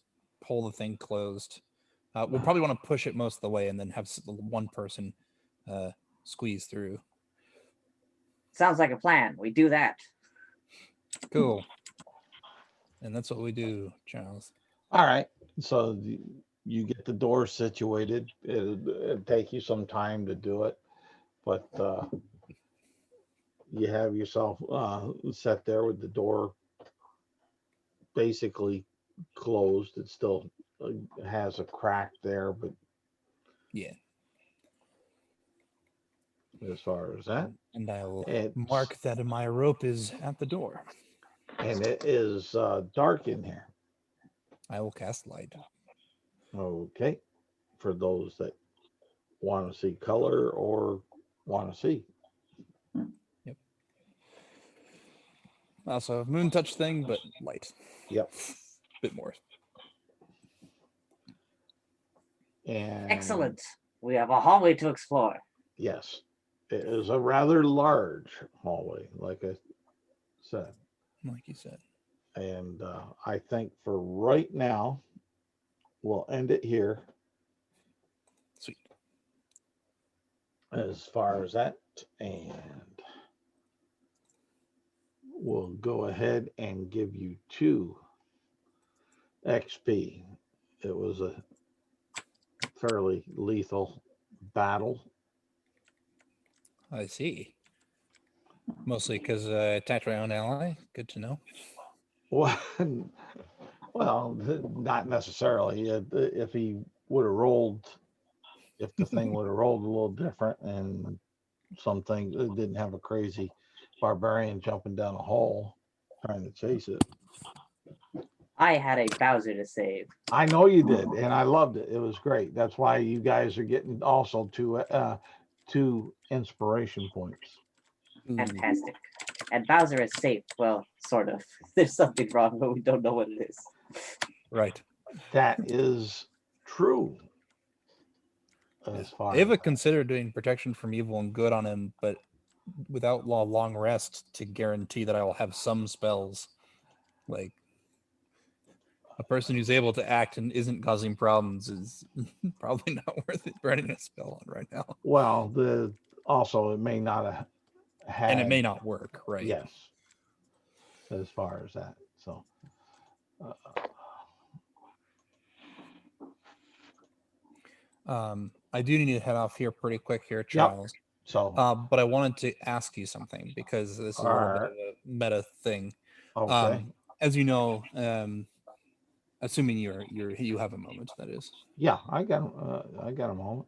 pull the thing closed. We'll probably want to push it most of the way and then have one person squeeze through. Sounds like a plan. We do that. Cool. And that's what we do, Charles. All right. So you get the door situated. It'll take you some time to do it, but you have yourself set there with the door basically closed. It still has a crack there, but yeah. As far as that, and I'll mark that my rope is at the door. And it is dark in here. I will cast light. Okay. For those that want to see color or want to see. Yep. Also a moon touch thing, but light. Yep. Bit more. And excellent. We have a hallway to explore. Yes. It is a rather large hallway, like I said. Like you said. And I think for right now, we'll end it here. Sweet. As far as that, and we'll go ahead and give you 2 XP. It was a fairly lethal battle. I see. Mostly because I attacked my own ally. Good to know. Well, not necessarily. If he would have rolled, if the thing would have rolled a little different and something it didn't have a crazy barbarian jumping down a hole trying to chase it. I had a Bowser to save. I know you did, and I loved it. It was great. That's why you guys are getting also two inspiration points. Ooh. Fantastic. And Bowser is safe. Well, sort of. There's something wrong, but we don't know what it is. Right. That is true. As far Ava as considered doing protection from evil and good on him, but without long rest to guarantee that I will have some spells. Like a person who's able to act and isn't causing problems is probably not worth it burning a spell on right now. well, also it may not have had, And it may not work, right? Yes. As far as that, so. I do need to head off here pretty quick here, Yep. Charles. So But I wanted to ask you something because this is a little bit of a meta thing. okay. As you know, assuming you have a moment, that is. Yeah, I got a moment.